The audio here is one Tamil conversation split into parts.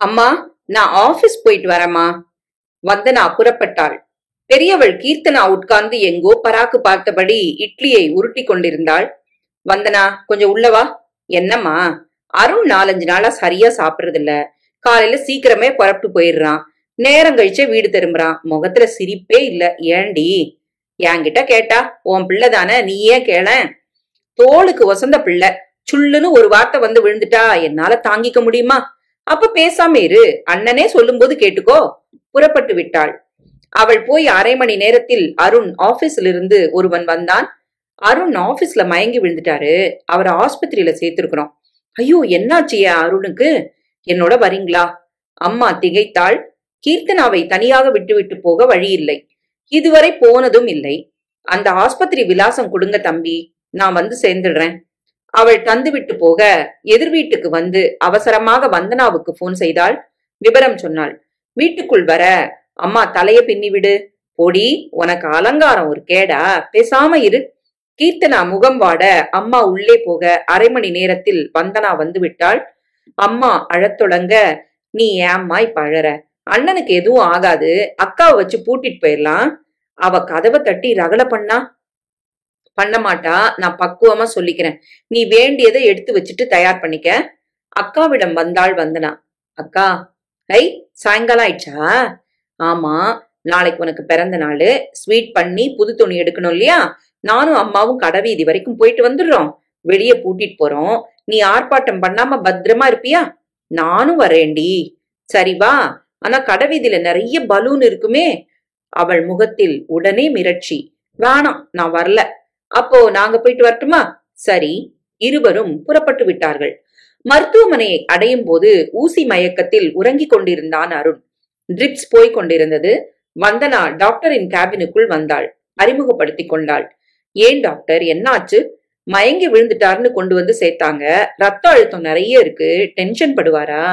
அம்மா, நான் ஆபீஸ் போயிட்டு வரேம்மா. வந்தனா புறப்பட்டாள். பெரியவள் கீர்த்தனா உட்கார்ந்து எங்கோ பராக்கு பார்த்தபடி இட்லியை உருட்டி கொண்டிருந்தாள். வந்தனா, கொஞ்சம் உள்ளவா. என்னம்மா? அருண் 4-5 நாளா சரியா சாப்பிடுறது இல்ல. காலையில சீக்கிரமே புறப்பட்டு போயிடுறான். நேரம் கழிச்சே வீடு திரும்புறான். முகத்துல சிரிப்பே இல்ல. ஏண்டி? என்கிட்ட கேட்டா உன் பிள்ளை தானே, நீ ஏன் கேள? தோளுக்கு வசந்த பிள்ளை. சுள்ளுன்னு ஒரு வார்த்தை வந்து விழுந்துட்டா என்னால தாங்கிக்க முடியுமா? அப்ப பேசாம இரு, அண்ணனே சொல்லும் போது கேட்டுக்கோ. புறப்பட்டு விட்டாள். அவள் போய் 1/2 மணி நேரத்தில் அருண் ஆபீஸ்ல இருந்து ஒருவன் வந்தான். அருண் ஆபீஸ்ல மயங்கி விழுந்துட்டாரு, அவரை ஆஸ்பத்திரியில சேர்த்திருக்கிறோம். ஐயோ, என்னாச்சியா அருணுக்கு? என்னோட வரீங்களா? அம்மா திகைத்தாள். கீர்த்தனாவை தனியாக விட்டுவிட்டு போக வழி இல்லை. இதுவரை போனதும் இல்லை. அந்த ஆஸ்பத்திரி விலாசம் கொடுங்க தம்பி, நான் வந்து சேர்ந்துடுறேன். அவள் தந்து விட்டு போக எதிர் வீட்டுக்கு வந்து அவசரமாக வந்தனாவுக்கு போன் செய்தாள். விபரம் சொன்னாள். வீட்டுக்குள் வர, அம்மா தலைய பின்னி விடு. பொடி, உனக்கு அலங்காரம் ஒரு கேடா, பேசாம இரு. கீர்த்தனா முகம் வாட அம்மா உள்ளே போக 1/2 மணி நேரத்தில் வந்தனா வந்து விட்டாள். அம்மா அழத் தொடங்க, நீ ஏம்மா இப்ப அழற? அண்ணனுக்கு எதுவும் ஆகாது, அக்காவை வச்சு பூட்டிட்டு போயிடலாம். அவ கதவை தட்டி ரகல பண்ண மாட்டா, நான் பக்குவமா சொல்லிக்கிறேன். நீ வேண்டியதை எடுத்து வச்சுட்டு தயார் பண்ணிக்க. அக்காவிடம் வந்தாள் வந்தனா. அக்கா, ஐ, சாயங்காலம் ஆயிடுச்சா? ஆமா, நாளைக்கு உனக்கு பிறந்த நாள். ஸ்வீட் பண்ணி புது துணி எடுக்கணும் இல்லையா? நானும் அம்மாவும் கடைவீதி வரைக்கும் போயிட்டு வந்துடுறோம். வெளியே பூட்டிட்டு போறோம். நீ ஆர்ப்பாட்டம் பண்ணாம பத்திரமா இருப்பியா? நானும் வரேன்டி. சரி வா. ஆனா கடைவீதியில நிறைய பலூன் இருக்குமே. அவள் முகத்தில் உடனே மிரட்சி. வேணாம், நான் வரல. அப்போ நாங்க போயிட்டு வரட்டுமா? சரி. இருவரும் புறப்பட்டு விட்டார்கள். மருத்துவமனையை அடையும் போது ஊசி மயக்கத்தில் உறங்கிக் கொண்டிருந்தான் அருண். ட்ரிப்ஸ் போய் கொண்டிருந்தது. வந்தனா டாக்டரின் கேபினுக்குள் வந்தாள். அறிமுகப்படுத்திக் கொண்டாள். ஏன் டாக்டர், என்னாச்சு? மயங்கி விழுந்துட்டாருன்னு கொண்டு வந்து சேர்த்தாங்க. ரத்த அழுத்தம் நிறைய இருக்கு. டென்ஷன் படுவாரா?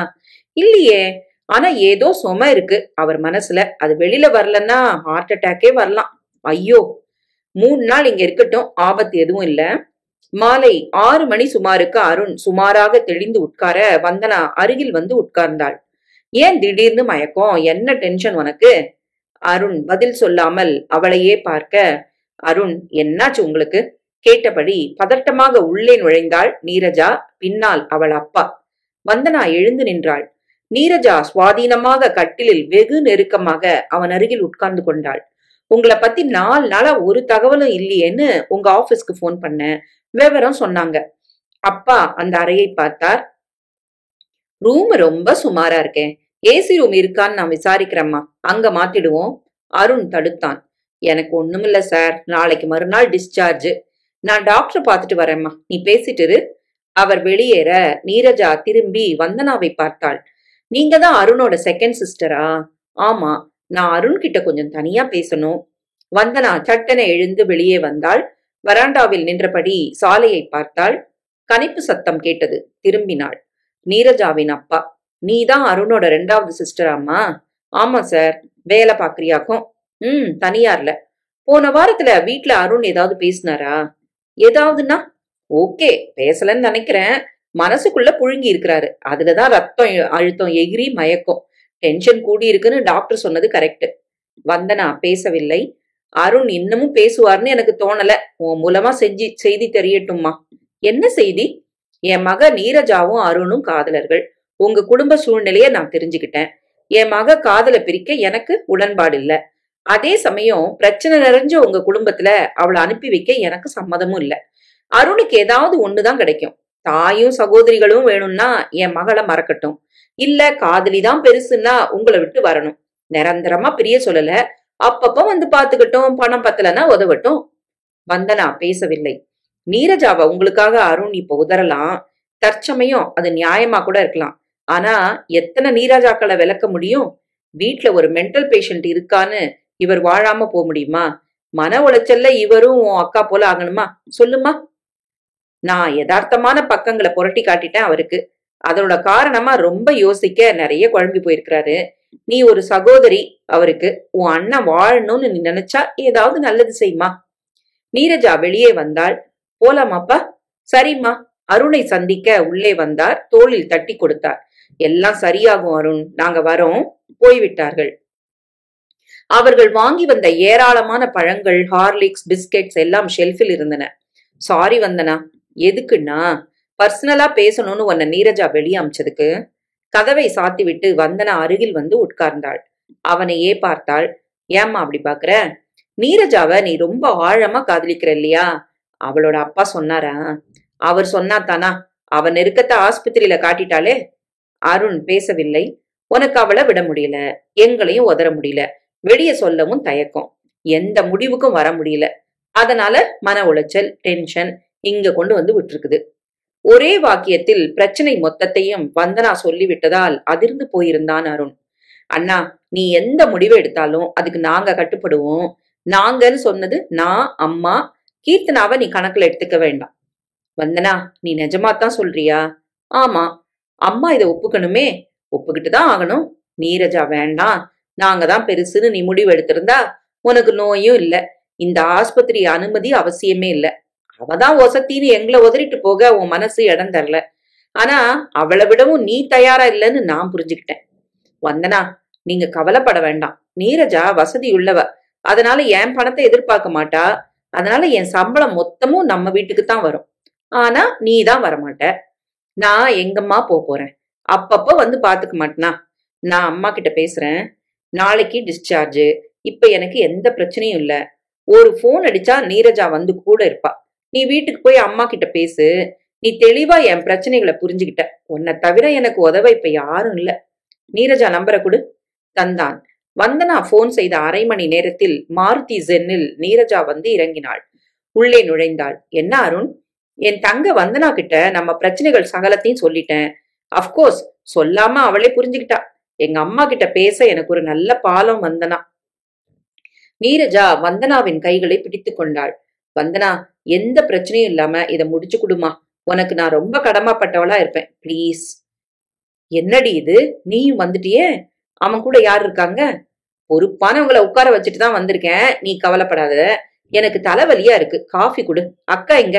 இல்லையே, ஆனா ஏதோ சுமை இருக்கு அவர் மனசுல. அது வெளியில வரலன்னா ஹார்ட் அட்டாக்கே வரலாம். ஐயோ, 3 நாள் இங்க இருக்கட்டும், ஆபத்து எதுவும் இல்ல. மாலை 6 மணி சுமாருக்கு அருண் சுமாராக தெளிந்து உட்கார வந்தனா அருகில் வந்து உட்கார்ந்தாள். ஏன் திடீர்னு மயக்கம்? என்ன டென்ஷன் உனக்கு? அருண் பதில் சொல்லாமல் அவளையே பார்க்க, அருண், என்னாச்சு உங்களுக்கு? கேட்டபடி பதட்டமாக உள்ளே நுழைந்தாள் நீரஜா. பின்னால் அவள் அப்பா. வந்தனா எழுந்து நின்றாள். நீரஜா சுவாதீனமாக கட்டிலில் வெகு நெருக்கமாக அவன் அருகில் உட்கார்ந்து கொண்டாள். உங்களை பத்தி 4 நாளா ஒரு தகவலும் இல்லையேன்னு உங்க ஆபீஸ்க்கு போன் பண்ண, விவரம் சொன்னாங்க. அப்பா அந்த அறையை பார்த்தார். ரூம் ரொம்ப சுமாரா இருக்கேன். ஏசி ரூம் இருக்கான்னு நான் விசாரிக்கிறேம்மா, அங்க மாத்திடுவோம். அருண் தடுத்தான். எனக்கு ஒண்ணுமில்ல சார், நாளைக்கு மறுநாள் டிஸ்சார்ஜ். நான் டாக்டரை பார்த்துட்டு வரேம்மா, நீ பேசிட்டு இரு. அவர் வெளியேற நீரஜா திரும்பி வந்தனாவை பார்த்தாள். நீங்க தான் அருணோட செகண்ட் சிஸ்டரா? ஆமா, நான் அருண் கிட்ட கொஞ்சம் தனியா பேசணும். வந்தனா சட்டென எழுந்து வெளியே வந்தாள். வராண்டாவில் நின்றபடி சாலையை பார்த்தாள். கனிப்பு சத்தம் கேட்டது. திரும்பினாள். நீரஜாவின் அப்பா. நீதான் அருணோட 2வது சிஸ்டராமா? ஆமா சார். வேலை பாக்குறியாக்கும்? தனியார்ல. போன வாரத்துல வீட்டுல அருண் ஏதாவது பேசினாரா? ஏதாவதுன்னா? ஓகே, பேசலன்னு நினைக்கிறேன். மனசுக்குள்ள புழுங்கி இருக்கிறாரு. அதுலதான் ரத்தம் அழுத்தம் எகிரி மயக்கம். டென்ஷன் கூடி இருக்குன்னு டாக்டர் சொன்னது கரெக்ட். வந்தனா பேசவில்லை. அருண் இன்னமும் பேசுவார்னு எனக்கு தோணல. உன் மூலமா செய்தி தெரியட்டும்மா. என்ன செய்தி? என் மக நீரஜாவும் அருணும் காதலர்கள். உங்க குடும்ப சூழ்நிலைய நான் தெரிஞ்சுக்கிட்டேன். என் மக காதலை பிரிக்க எனக்கு உடன்பாடு இல்ல. அதே சமயம் பிரச்சனை நிறைஞ்ச உங்க குடும்பத்துல அவளை அனுப்பி வைக்க எனக்கு சம்மதமும் இல்ல. அருணுக்கு ஏதாவது ஒண்ணுதான் கிடைக்கும். தாயும் சகோதரிகளும் வேணும்னா என் மகளை மறக்கட்டும். இல்ல காதலிதான் பெருசுன்னா உங்களை விட்டு வரணும். நிரந்தரமா பிரிய சொல்லல, அப்பப்ப வந்து பாத்துக்கட்டும். பணம் பத்தலன்னா உதவட்டும். வந்தனா பேசவில்லை. நீரஜாவை உங்களுக்காக அருண் இப்ப உதறலாம். தற்சமயம் அது நியாயமா கூட இருக்கலாம். ஆனா எத்தனை நீரஜாக்களை விளக்க முடியும்? வீட்டுல ஒரு மென்டல் பேஷண்ட் இருக்கான்னு இவர் வாழாம போக முடியுமா? மன உளைச்சல்ல இவரும் உன் அக்கா போல ஆகணுமா? சொல்லுமா. நான் யதார்த்தமான பக்கங்களை புரட்டி காட்டிட்டேன் அவருக்கு. அதனோட காரணமா ரொம்ப யோசிக்க நிறைய குழம்பி போயிருக்கிறாரு. நீ ஒரு சகோதரி அவருக்கு. உன் அண்ணன் வாழணும்னு நீ நினைச்சா ஏதாவது நல்லது செய்யுமா. நீரஜா வெளியே வந்தாள். போலாமாப்பா? சரிம்மா. அருணை சந்திக்க உள்ளே வந்தார். தோளில் தட்டி கொடுத்தார். எல்லாம் சரியாகும் அருண், நாங்க வரோம். போய்விட்டார்கள். அவர்கள் வாங்கி வந்த ஏராளமான பழங்கள், ஹார்லிக்ஸ், பிஸ்கெட்ஸ் எல்லாம் ஷெல்ஃபில் இருந்தன. சாரி வந்தனா. எதுக்குன்னா, பர்சனலா பேசணும்னு உன்னை நீரஜா வெளியே அமிச்சதுக்கு. கதவை சாத்திவிட்டு வந்தனா அருகில் வந்து உட்கார்ந்தாள். அவனையே பார்த்தாள். ஏம்மா அப்படி பாக்குற? நீரஜாவை நீ ரொம்ப ஆழமா காதலிக்கிற இல்லையா? அவளோட அப்பா சொன்னாரா? அவர் சொன்னாத்தானா? அவன் நெருக்கத்தை ஆஸ்பத்திரியில காட்டிட்டாளே. அருண் பேசவில்லை. உனக்கு அவளை விட முடியல, எங்களையும் உதற முடியல, வெளியே சொல்லவும் தயக்கம், எந்த முடிவுக்கும் வர முடியல. அதனால மன உளைச்சல், டென்ஷன் இங்க கொண்டு வந்து விட்டுருக்குது. ஒரே வாக்கியத்தில் பிரச்சனை மொத்தத்தையும் வந்தனா சொல்லிவிட்டதால் அதிர்ந்து போயிருந்தான் அருண். அண்ணா, நீ எந்த முடிவை எடுத்தாலும் அதுக்கு நாங்க கட்டுப்படுவோம். நாங்கன்னு சொன்னது நான், அம்மா. கீர்த்தனாவை நீ கணக்குல எடுத்துக்க வேண்டாம். வந்தனா, நீ நிஜமாத்தான் சொல்றியா? ஆமா. அம்மா இதை ஒப்புக்கணுமே. ஒப்புக்கிட்டுதான் ஆகணும். நீரஜா வேண்டாம், நாங்க தான் பெருசுன்னு நீ முடிவு எடுத்திருந்தா உனக்கு நோயும் இல்ல, இந்த ஆஸ்பத்திரி அனுமதி அவசியமே இல்ல. அவதான் ஒசத்தின்னு எங்களை உதறிட்டு போக உன் மனசு இடம் தரல. ஆனா அவளை விடவும் நீ தயாரா இல்லைன்னு நான் புரிஞ்சுக்கிட்டேன். வந்தனா, நீங்க கவலைப்பட வேண்டாம். நீரஜா வசதி உள்ளவ, அதனால என் பணத்தை எதிர்பார்க்க மாட்டா. அதனால என் சம்பளம் மொத்தமும் நம்ம வீட்டுக்கு தான் வரும். ஆனா நீ தான் வரமாட்ட. நான் எங்கம்மா போறேன்? அப்பப்ப வந்து பாத்துக்க மாட்டேனா? நான் அம்மா கிட்ட பேசுறேன். நாளைக்கு டிஸ்சார்ஜ். இப்ப எனக்கு எந்த பிரச்சனையும் இல்ல. ஒரு போன் அடிச்சா நீரஜா வந்து கூட இருப்பா. நீ வீட்டுக்கு போய் அம்மா கிட்ட பேசு. நீ தெளிவா என் பிரச்சனைகளை புரிஞ்சுக்கிட்ட. உன்னை தவிர எனக்கு உதவ இப்ப யாரும் இல்ல. நீரஜா நம்பரை கொடு. தந்தான். வந்தனா போன் செய்த அரை மணி நேரத்தில் மாருதி ஜென்னில் நீரஜா வந்து இறங்கினாள். உள்ளே நுழைந்தாள். என்ன அருண்? என் தங்க வந்தனா கிட்ட நம்ம பிரச்சனைகள் சகலத்தையும் சொல்லிட்டேன். அப்கோர்ஸ் சொல்லாம அவளே புரிஞ்சுக்கிட்டா. எங்க அம்மா கிட்ட பேச எனக்கு ஒரு நல்ல பாலம் வந்தனா. நீரஜா வந்தனாவின் கைகளை பிடித்து கொண்டாள். வந்தனா, எந்த பிரச்சனையும் இல்லாம இதை முடிச்சு கொடுமா. உனக்கு நான் ரொம்ப கடமைப்பட்டவளா இருப்பேன். பிளீஸ். என்னடி இது, நீயும் வந்துட்டியே? அவன் கூட யார் இருக்காங்க? பொறுப்பானவங்களை உட்கார வச்சுட்டு தான் வந்திருக்கேன். நீ கவலைப்படாத. எனக்கு தலைவலியா இருக்கு. காஃபி கொடு. அக்கா இங்க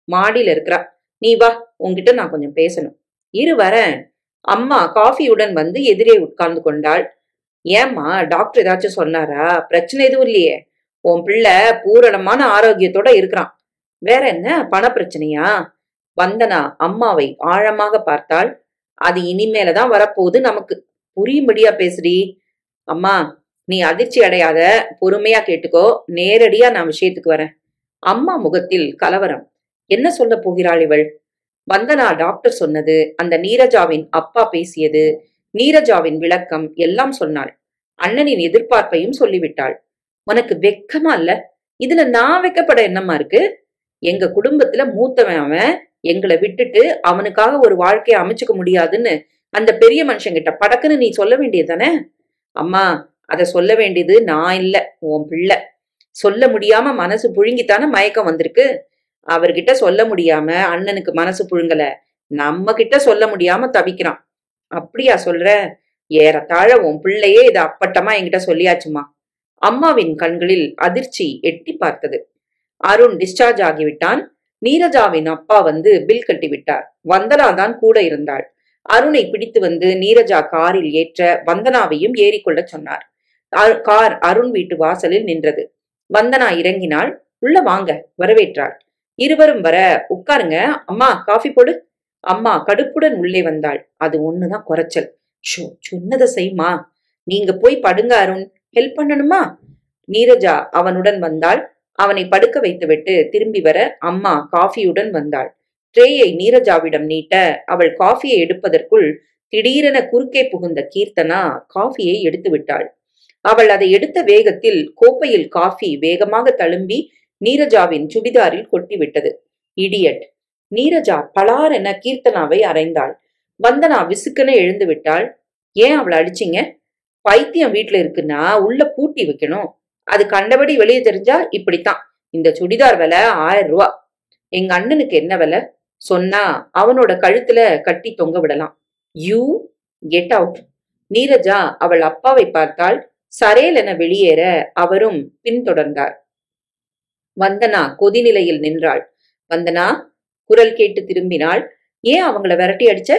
மாடியில இருக்கிறா. நீ வா, உன்கிட்ட நான் கொஞ்சம் பேசணும். இரு வரேன். அம்மா காஃபியுடன் வந்து எதிரே உட்கார்ந்து கொண்டாள். ஏம்மா, டாக்டர் ஏதாச்சும் சொன்னாரா? பிரச்சனை எதுவும் இல்லையே? உன் பிள்ளை பூரணமான ஆரோக்கியத்தோட இருக்கிறான். வேற என்ன, பண பிரச்சனையா? வந்தனா அம்மாவை ஆழமாக பார்த்தாள். அது இனிமேலதான் வரப்போகுது நமக்கு. புரியும்படியா பேசுடி. அம்மா, நீ அதிர்ச்சி அடையாத, பொறுமையா கேட்டுக்கோ. நேரடியா நான் விஷயத்துக்கு வரேன். அம்மா முகத்தில் கலவரம். என்ன சொல்ல போகிறாள் இவள்? வந்தனா டாக்டர் சொன்னது, அந்த நீரஜாவின் அப்பா பேசியது, நீரஜாவின் விளக்கம் எல்லாம் சொன்னாள். அண்ணனின் எதிர்பார்ப்பையும் சொல்லிவிட்டாள். உனக்கு வெக்கமா இல்ல? இதுல நான் வெக்கப்பட என்னமா இருக்கு? எங்க குடும்பத்துல மூத்தவன் அவன். எங்களை விட்டுட்டு அவனுக்காக ஒரு வாழ்க்கையை அமைச்சுக்க முடியாதுன்னு அந்த பெரிய மனுஷங்கிட்ட படக்குன்னு நீ சொல்ல வேண்டியதுதானே? அம்மா, அத சொல்ல வேண்டியது நான் இல்ல, உன் பிள்ளை. சொல்ல முடியாம மனசு புழுங்கித்தானே மயக்கம் வந்திருக்கு. அவர்கிட்ட சொல்ல முடியாம அண்ணனுக்கு மனசு புழுங்கல, நம்ம கிட்ட சொல்ல முடியாம தவிக்கிறான். அப்படியா சொல்ற? ஏறத்தாழ உன் பிள்ளையே இதை அப்பட்டமா என்கிட்ட சொல்லியாச்சுமா. அம்மாவின் கண்களில் அதிர்ச்சி எட்டி பார்த்தது. அருண் டிஸ்சார்ஜ் ஆகிவிட்டான். நீரஜாவின் அப்பா வந்து பில் கட்டி விட்டார். வந்தனா தான் கூட இருந்தாள். அருணை பிடித்து வந்து நீரஜா காரில் ஏற்ற வந்தனாவையும் ஏறிக்கொள்ள சொன்னார். கார் அருண் வீட்டு வாசலில் நின்றது. வந்தனா இறங்கினாள். உள்ள வாங்க வரவேற்றாள். இருவரும் வர, உட்காருங்க. அம்மா காஃபி போடு. அம்மா கடுப்புடன் உள்ளே வந்தாள். அது ஒண்ணுதான் குறைச்சல். ஷோ, சொன்னதை செய்மா. நீங்க போய் படுங்க அருண். ஹெல்ப் பண்ணணுமா? நீரஜா அவனுடன் வந்தாள். அவனை படுக்க வைத்துவிட்டு திரும்பி வர அம்மா காஃபியுடன் வந்தாள். ட்ரேயை நீரஜாவிடம் நீட்ட அவள் காஃபியை எடுப்பதற்குள் திடீரென குறுக்கே புகுந்த கீர்த்தனா காஃபியை எடுத்து விட்டாள். அவள் அதை எடுத்த வேகத்தில் கோப்பையில் காஃபி வேகமாக தழும்பி நீரஜாவின் சுடிதாரில் கொட்டிவிட்டது. இடியட்! நீரஜா பலார் என கீர்த்தனாவை அறைந்தாள். வந்தனா விசுக்கென எழுந்து விட்டாள். ஏன் அவளை அடிச்சிங்க? பைத்தியம் வீட்டுல இருக்குன்னா உள்ள பூட்டி வைக்கணும். அது கண்டபடி வெளியே தெரிஞ்சா இப்படித்தான். இந்த சுடிதார் விலை 1000 ரூபா. எங்க அண்ணனுக்கு என்ன விலை சொன்னா அவனோட கழுத்துல கட்டி தொங்க விடலாம். You get out. நீரஜா அவள் அப்பாவை பார்த்தாள். சரேல் என வெளியேற அவரும் பின்தொடர்ந்தார். வந்தனா கொதிநிலையில் நின்றாள். வந்தனா, குரல் கேட்டு திரும்பினாள். ஏன் அவங்கள விரட்டி அடிச்ச?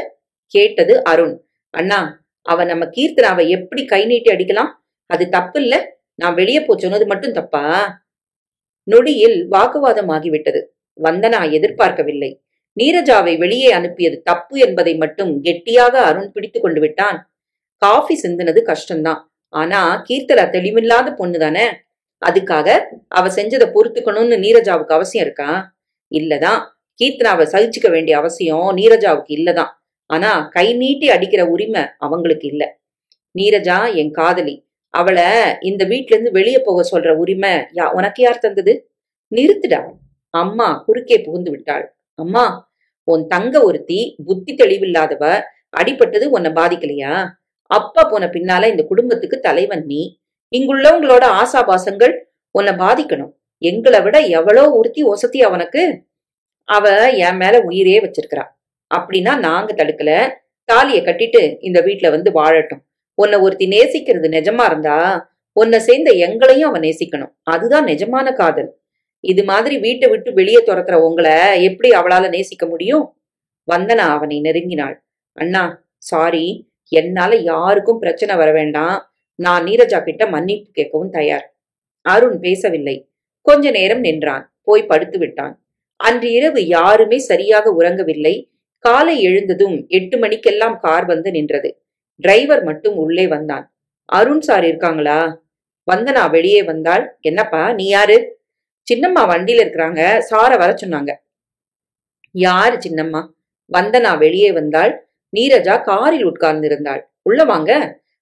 கேட்டது அருண். அண்ணா, அவ நம்ம கீர்த்தனாவை எப்படி கை நீட்டி அடிக்கலாம்? அது தப்பு இல்ல. நான் வெளியே போ சொன்னது மட்டும் தப்பா? நொடியில் வாக்குவாதம் ஆகிவிட்டது. வந்தனா எதிர்பார்க்கவில்லை. நீரஜாவை வெளியே அனுப்பியது தப்பு என்பதை மட்டும் கெட்டியாக அருண் பிடித்து கொண்டு விட்டான். காஃபி சிந்தினது கஷ்டம்தான். ஆனா கீர்த்தனா தெளிவில்லாத பொண்ணுதானே. அதுக்காக அவ செஞ்சதை பொறுத்துக்கணும்னு நீரஜாவுக்கு அவசியம் இருக்கா? இல்லதான். கீர்த்தனாவை சகிச்சுக்க வேண்டிய அவசியம் நீரஜாவுக்கு இல்லதான். ஆனா கை நீட்டி அடிக்கிற உரிமை அவங்களுக்கு இல்ல. நீரஜா என் காதலி. அவளை இந்த வீட்ல இருந்து வெளியே போக சொல்ற உரிமை உனக்கு யார் தந்தது? நிறுத்துடா. அம்மா குறுக்கே புகுந்து விட்டாள். அம்மா, உன் தங்க ஒருத்தி புத்தி தெளிவில்லாதவ. அடிபட்டது உன்னை பாதிக்கலையா? அப்பா போன பின்னால இந்த குடும்பத்துக்கு தலைவன் நீ. இங்குள்ளவங்களோட ஆசாபாசங்கள் உன்னை பாதிக்கணும். எங்களை விட எவ்வளோ ஒருத்தி ஒசத்தி அவனுக்கு. அவ என் மேல உயிரே வச்சிருக்கிறா. அப்படின்னா நாங்க தடுக்கல. தாலிய கட்டிட்டு இந்த வீட்டுல வந்து வாழட்டும். உன்னை ஒருத்தி நேசிக்கிறது நிஜமா இருந்தா உன்னை சேர்ந்த எங்களையும் அவன் நேசிக்கணும். அதுதான் நிஜமான காதல். இது மாதிரி வீட்டை விட்டு வெளியே துரத்துற உங்களை எப்படி அவளால நேசிக்க முடியும்? வந்தனா அவனை நெருங்கினாள். அண்ணா, சாரி. என்னால யாருக்கும் பிரச்சனை வர வேண்டாம். நான் நீரஜா கிட்ட மன்னிப்பு கேட்கவும் தயார். அருண் பேசவில்லை. கொஞ்ச நேரம் நின்றான். போய் படுத்து விட்டான். அன்று இரவு யாருமே சரியாக உறங்கவில்லை. காலை எழுந்ததும் 8 மணிக்கெல்லாம் கார் வந்து நின்றது. டிரைவர் மட்டும் உள்ளே வந்தான். அருண் சார் இருக்காங்களா? வந்தனா வெளியே வந்தாள். என்னப்பா, நீ யாரு? சின்னம்மா வண்டியில இருக்கிறாங்க, சார வர சொன்னாங்க. யாரு சின்னம்மா? வந்தனா வெளியே வந்தாள். நீரஜா காரில் உட்கார்ந்து இருந்தாள். உள்ள வாங்க.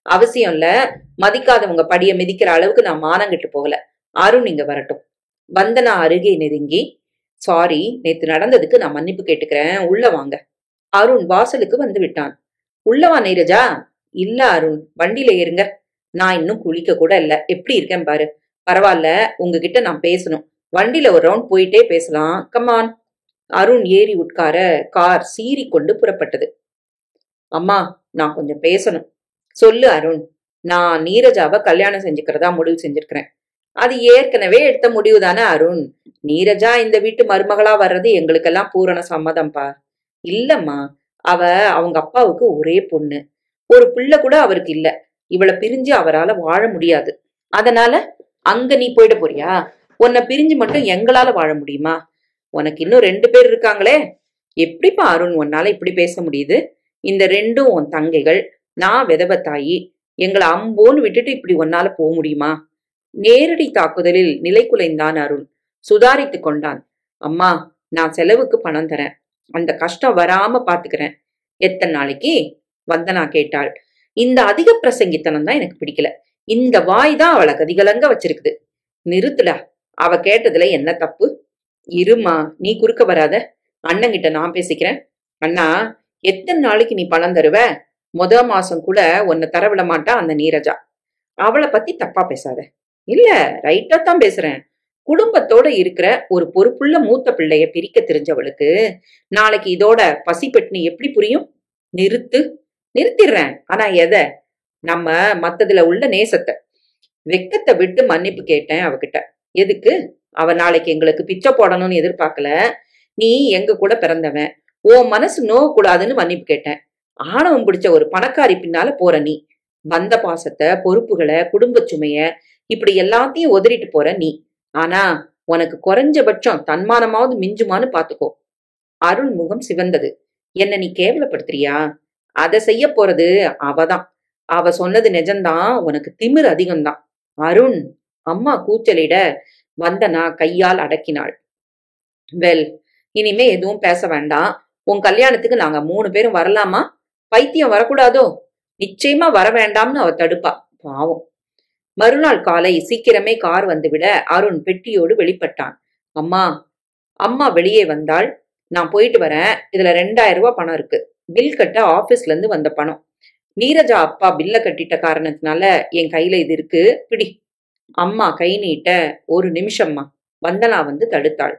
அவசியம் இல்ல. மதிக்காதவங்க படிய மிதிக்கிற அளவுக்கு நான் மானங்கிட்டு போகல. அருண் இங்க வரட்டும். வந்தனா அருகே நெருங்கி, சாரி, நேத்து நடந்ததுக்கு நான் மன்னிப்பு கேட்டுக்கிறேன், உள்ள வாங்க. அருண் வாசலுக்கு வந்து விட்டான். உள்ளவா நீரஜா? இல்ல அருண், வண்டியில ஏறுங்க. நான் இன்னும் குளிக்க கூட இல்ல. எப்படி இருக்கேன் பாரு. பரவாயில்ல, உங்ககிட்ட நான் பேசணும். வண்டியில ஒரு ரவுண்ட் போயிட்டே பேசலாம். கமான். அருண் ஏறி உட்கார கார் சீறி கொண்டு புறப்பட்டது. அம்மா, நான் கொஞ்சம் பேசணும். சொல்லு அருண். நான் நீரஜாவை கல்யாணம் செஞ்சுக்கிறதா முடிவு செஞ்சிருக்கிறேன். அது ஏற்கனவே எடுத்த முடிவு தானே அருண். நீரஜா இந்த வீட்டு மருமகளா வர்றது எங்களுக்கெல்லாம் பூரண சம்மதம்பா. இல்லம்மா, அவ அவங்க அப்பாவுக்கு ஒரே பொண்ணு. ஒரு பிள்ளை கூட அவருக்கு இல்ல. இவளை பிரிஞ்சு அவரால வாழ முடியாது. அதனால அங்க நீ போயிட போறியா? உன்னை பிரிஞ்சு மட்டும் எங்களால வாழ முடியுமா? உனக்கு இன்னும் 2 பேர் இருக்காங்களே. எப்படிப்பா அருண் உன்னால இப்படி பேச முடியுது? இந்த 2ம் உன் தங்கைகள். நான் விதவத்தாயி. எங்களை அம்போன்னு விட்டுட்டு இப்படி உன்னால போக முடியுமா? நேரடி தாக்குதலில் நிலை குலைந்தான் அருண். சுதாரித்து கொண்டான். அம்மா, நான் செலவுக்கு பணம் தரேன். அந்த கஷ்டம் வராம பாத்துக்கிறேன். எத்தனை நாளைக்கு? வந்தனா கேட்டாள். இந்த அதிக பிரசங்கித்தனம் தான் எனக்கு பிடிக்கல. இந்த வாய் தான் அவளை கதிகலங்க வச்சிருக்குது. நிறுத்துடா. அவ கேட்டதுல என்ன தப்பு? இருமா, நீ குறுக்க வராத. அண்ணங்கிட்ட நான் பேசிக்கிறேன். அண்ணா, எத்தனை நாளைக்கு நீ பணம் தருவ? மாசம் கூட உன்னை தரவிட மாட்டா அந்த நீரஜா. அவளை பத்தி தப்பா பேசாத. இல்ல, ரைட்டா தான் பேசுறேன். குடும்பத்தோட இருக்கிற ஒரு பொறுப்புள்ள மூத்த பிள்ளைய பிரிக்க தெரிஞ்சவளுக்கு நாளைக்கு இதோட பசிப்பட்டினி எப்படி புரியும்? நிறுத்து. நிறுத்திடுறேன். ஆனா எதை? நம்ம மத்ததுல உள்ள நேசத்தை. வெக்கத்தை விட்டு மன்னிப்பு கேட்டேன் அவகிட்ட. எதுக்கு? அவ நாளைக்கு எங்களுக்கு பிச்சை போடணும்னு எதிர்பார்க்கல. நீ எங்க கூட பிறந்தவன், உன் மனசு நோவ கூடாதுன்னு மன்னிப்பு கேட்டேன். ஆணவம் பிடிச்ச ஒரு பணக்காரி பின்னால போற நீ. வந்த பாசத்தை, பொறுப்புகளை, குடும்ப சுமைய, இப்படி எல்லாத்தையும் உதறிட்டு போற நீ. ஆனா உனக்கு குறைஞ்சபட்சம் தன்மானமாவது மிஞ்சுமான்னு பாத்துக்கோ. அருண் முகம் சிவந்தது. என்ன நீ கேவலப்படுத்துறியா? அதை செய்ய போறது அவதான். அவ சொன்னது நிஜம்தான். உனக்கு திமிர் அதிகம்தான். அருண். அம்மா கூச்சலிட வந்தனா கையால் அடக்கினாள். வெல், இனிமே எதுவும் பேச வேண்டாம். உன் கல்யாணத்துக்கு நாங்க 3 பேரும் வரலாமா? பைத்தியம் வரக்கூடாதோ? நிச்சயமா வர வேண்டாம்னு அவ தடுப்பா. பாவம். மறுநாள் காலை சீக்கிரமே கார் வந்துவிட அருண் பெட்டியோடு வெளிப்பட்டான். அம்மா. அம்மா வெளியே வந்தாள். நான் போயிட்டு வரேன். இதுல 2000 ரூபாய் பணம் இருக்கு. பில் கட்ட ஆபீஸ்ல இருந்து வந்த பணம். நீரஜா அப்பா பில்ல கட்டிட்ட காரணத்தினால என் கையில இது இருக்கு, பிடி. அம்மா கை நீட்ட. ஒரு நிமிஷம்மா. வந்தனா வந்து தடுத்தாள்.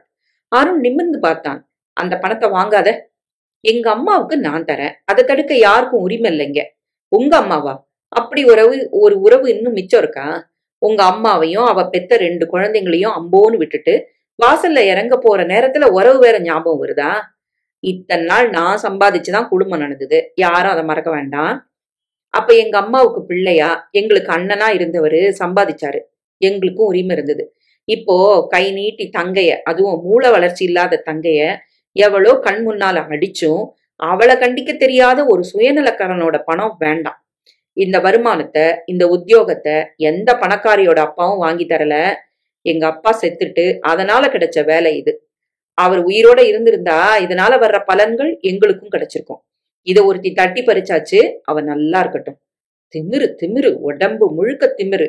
அருண் நிமிர்ந்து பார்த்தான். அந்த பணத்தை வாங்காத. எங்க அம்மாவுக்கு நான் தரேன். அதை தடுக்க யாருக்கும் உரிமை இல்லைங்க. உங்க அம்மாவா? அப்படி ஒரு உறவு இன்னும் மிச்சம் இருக்கா? உங்க அம்மாவையும் அவ பெத்த 2 குழந்தைங்களையும் அம்போன்னு விட்டுட்டு வாசல்ல இறங்க போற நேரத்துல உறவு வேற ஞாபகம் வருதா? இத்தனை நாள் நான் சம்பாதிச்சுதான் குடும்பம் நடந்தது, யாரும் அதை மறக்க வேண்டாம். அப்ப எங்க அம்மாவுக்கு பிள்ளையா எங்களுக்கு அண்ணனா இருந்தவரு சம்பாதிச்சாரு, எங்களுக்கும் உரிமை இருந்தது. இப்போ கை நீட்டி தங்கைய, அதுவும் மூல வளர்ச்சி இல்லாத தங்கைய எவ்வளோ கண் முன்னால அடிச்சும் அவளை கண்டிக்க தெரியாத ஒரு சுயநலக்காரனோட பணம் வேண்டாம். இந்த வருமானத்தை, இந்த உத்தியோகத்தை எந்த பணக்காரியோட அப்பாவும் வாங்கி தரல. எங்க அப்பா செத்துட்டு அதனால கிடைச்ச வேலை இது. அவர் உயிரோட இருந்திருந்தா இதனால வர்ற பலன்கள் எங்களுக்கும் கிடைச்சிருக்கும். இத ஒருத்தி தட்டி பறிச்சாச்சு, அவ நல்லா இருக்கட்டும். திமிரு திமிரு, உடம்பு முழுக்க திமிரு.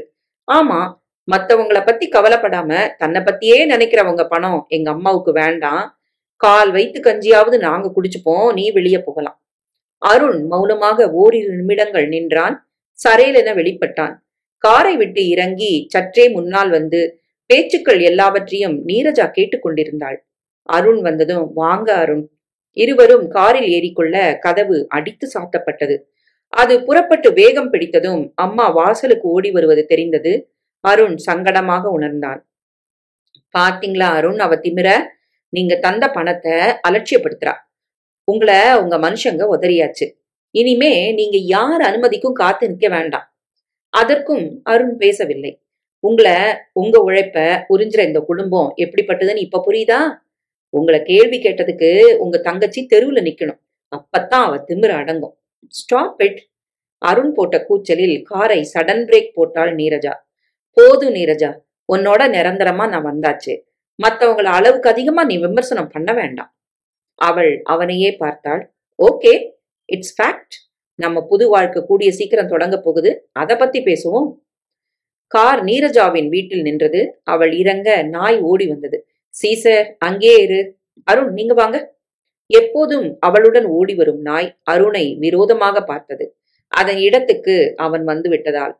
ஆமா, மத்தவங்கள பத்தி கவலைப்படாம தன்னை பத்தியே நினைக்கிறவங்க பணம் எங்க அம்மாவுக்கு வேண்டாம். கால் வைத்து கஞ்சியாவது நாங்க குடிச்சுப்போம், நீ வெளியே போகலாம். அருண் மௌனமாக ஓரிரு நிமிடங்கள் நின்றான். சரேலென வெளிப்பட்டான். காரை விட்டு இறங்கி சற்றே முன்னால் வந்து பேச்சுக்கள் எல்லாவற்றையும் நீரஜா கேட்டுக்கொண்டிருந்தாள். அருண் வந்ததும், வாங்க அருண். இருவரும் காரில் ஏறிக்கொள்ள கதவு அடித்து சாத்தப்பட்டது. அது புறப்பட்டு வேகம் பிடித்ததும் அம்மா வாசலுக்கு ஓடி வருவது தெரிந்தது. அருண் சங்கடமாக உணர்ந்தான். பாத்தீங்களா அருண், அவ திமிர, நீங்க தந்த பணத்தை அலட்சியப்படுத்துறா. உங்களை உங்க மனுஷங்க உதறியாச்சு. இனிமே நீங்க யார் அனுமதிக்கும் காத்து நிற்க வேண்டாம். அதற்கும் அருண் பேசவில்லை. உங்களை, உங்க உழைப்ப உறிஞ்சுற இந்த குடும்பம் எப்படிப்பட்டதுன்னு இப்ப புரியுதா? உங்களை கேள்வி கேட்டதுக்கு உங்க தங்கச்சி தெருவுல நிக்கணும். அப்பத்தான் அவ திமிர அடங்கும். Stop it. அருண் போட்ட கூச்சலில் காரை சடன் பிரேக் போட்டாள் நீரஜா. போதும் நீரஜா, உன்னோட நிரந்தரமா நான் வந்தாச்சு. மத்தவங்கள அளவுக்கு அதிகமா நீ விமர்சனம் பண்ண வேண்டாம். அவள் அவனையே பார்த்தாள். Okay, it's fact. நம்ம புது வாழ்க்கை கூடிய சீக்கிரம் தொடங்க போகுது, அதை பத்தி பேசுவோம். கார் நீரஜாவின் வீட்டில் நின்றது. அவள் இறங்க நாய் ஓடி வந்தது. சீசர், அங்கே இரு. அருண், நீங்க வாங்க. எப்போதும் அவளுடன் ஓடி வரும் நாய் அருணை விரோதமாக பார்த்தது. அதன் இடத்துக்கு அவன் வந்து விட்டதால்.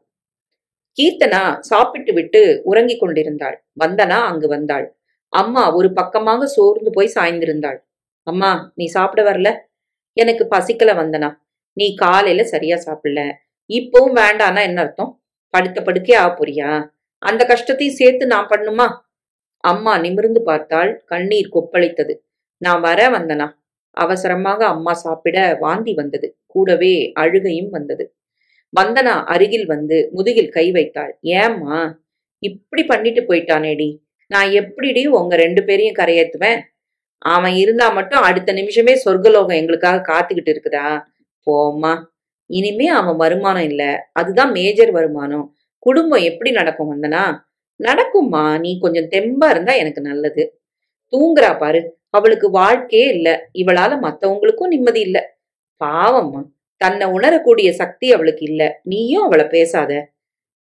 கீர்த்தனா சாப்பிட்டு விட்டு உறங்கிக் கொண்டிருந்தாள். வந்தனா அங்கு வந்தாள். அம்மா ஒரு பக்கமாக சோர்ந்து போய் சாய்ந்திருந்தாள். அம்மா, நீ சாப்பிட வரல? எனக்கு பசிக்கல வந்தனா. நீ காலையில சரியா சாப்பிடல, இப்பவும் வேண்டானா என்ன அர்த்தம்? படுத்த படுக்கே ஆ போறியா? அந்த கஷ்டத்தையும் சேர்த்து நான் பண்ணுமா? அம்மா நிமிர்ந்து பார்த்தாள். கண்ணீர் கொப்பளித்தது. நான் வர வந்தனா. அவசரமாக அம்மா சாப்பிட வாந்தி வந்தது. கூடவே அழுகையும் வந்தது. வந்தனா அருகில் வந்து முதுகில் கை வைத்தாள். ஏம்மா இப்படி பண்ணிட்டு போயிட்டானேடி, நான் எப்படிடி உங்க 2 பேரையும் கரையேத்துவேன்? அவன் இருந்தா மட்டும் அடுத்த நிமிஷமே சொர்க்கலோகம் எங்களுக்காக காத்துக்கிட்டு இருக்குதா? போம்மா. இனிமே அவன் வருமானம் இல்ல, அதுதான் மேஜர் வருமானம். குடும்பம் எப்படி நடக்கும் வந்தனா? நடக்கும்மா, நீ கொஞ்சம் தெம்பா இருந்தா எனக்கு நல்லது. தூங்குறா பாரு, அவளுக்கு வாழ்க்கையே இல்ல. இவளால மத்தவங்களுக்கும் நிம்மதி இல்ல. பாவம்மா, தன்னை உணரக்கூடிய சக்தி அவளுக்கு இல்ல. நீயும் அவளை பேசாத.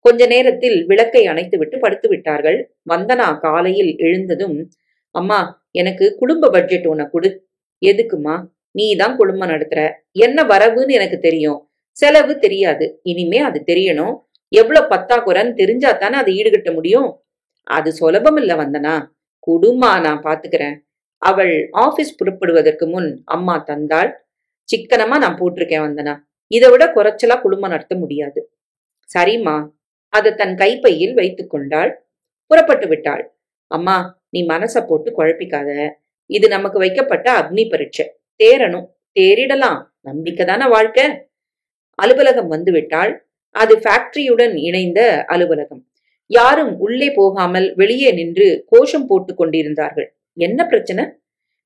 கொஞ்ச நேரத்தில் விளக்கை அணைத்து விட்டு படுத்து விட்டார்கள். வந்தனா காலையில் எழுந்ததும், அம்மா, எனக்கு குடும்ப பட்ஜெட் ஒன்ன கொடு. எதுக்குமா? நீ தான் குடும்பம் நடத்துற. என்ன வரவுன்னு எனக்கு தெரியும், செலவு தெரியாது. இனிமே அது தெரியணும். எவ்வளவு பத்தாக்குறன்னு தெரிஞ்சா தானே அதை ஈடுகட்ட முடியும். அது சுலபம் இல்ல வந்தனா. குடுமா, நான் பாத்துக்கிறேன். அவள் ஆபீஸ் புறப்படுவதற்கு முன் அம்மா தந்தாள். சிக்கனமா நான் போட்டிருக்கேன் வந்தனா. இதை விட குறைச்சலா குடும்பம் நடத்த முடியாது. சரிம்மா. அதை தன் கைப்பையில் வைத்துக் கொண்டாள். புறப்பட்டு விட்டாள். அம்மா, நீ மனச போட்டு குழப்பிக்காத. இது நமக்கு வைக்கப்பட்ட அக்னி பரீட்சை. தேரணும். தேறிடலாம். நம்பிக்கை தானே வாழ்க்கை. அலுவலகம் வந்து விட்டாள். அது ஃபேக்டரியுடன் இணைந்த அலுவலகம். யாரும் உள்ளே போகாமல் வெளியே நின்று கோஷம் போட்டு கொண்டிருந்தார்கள். என்ன பிரச்சனை?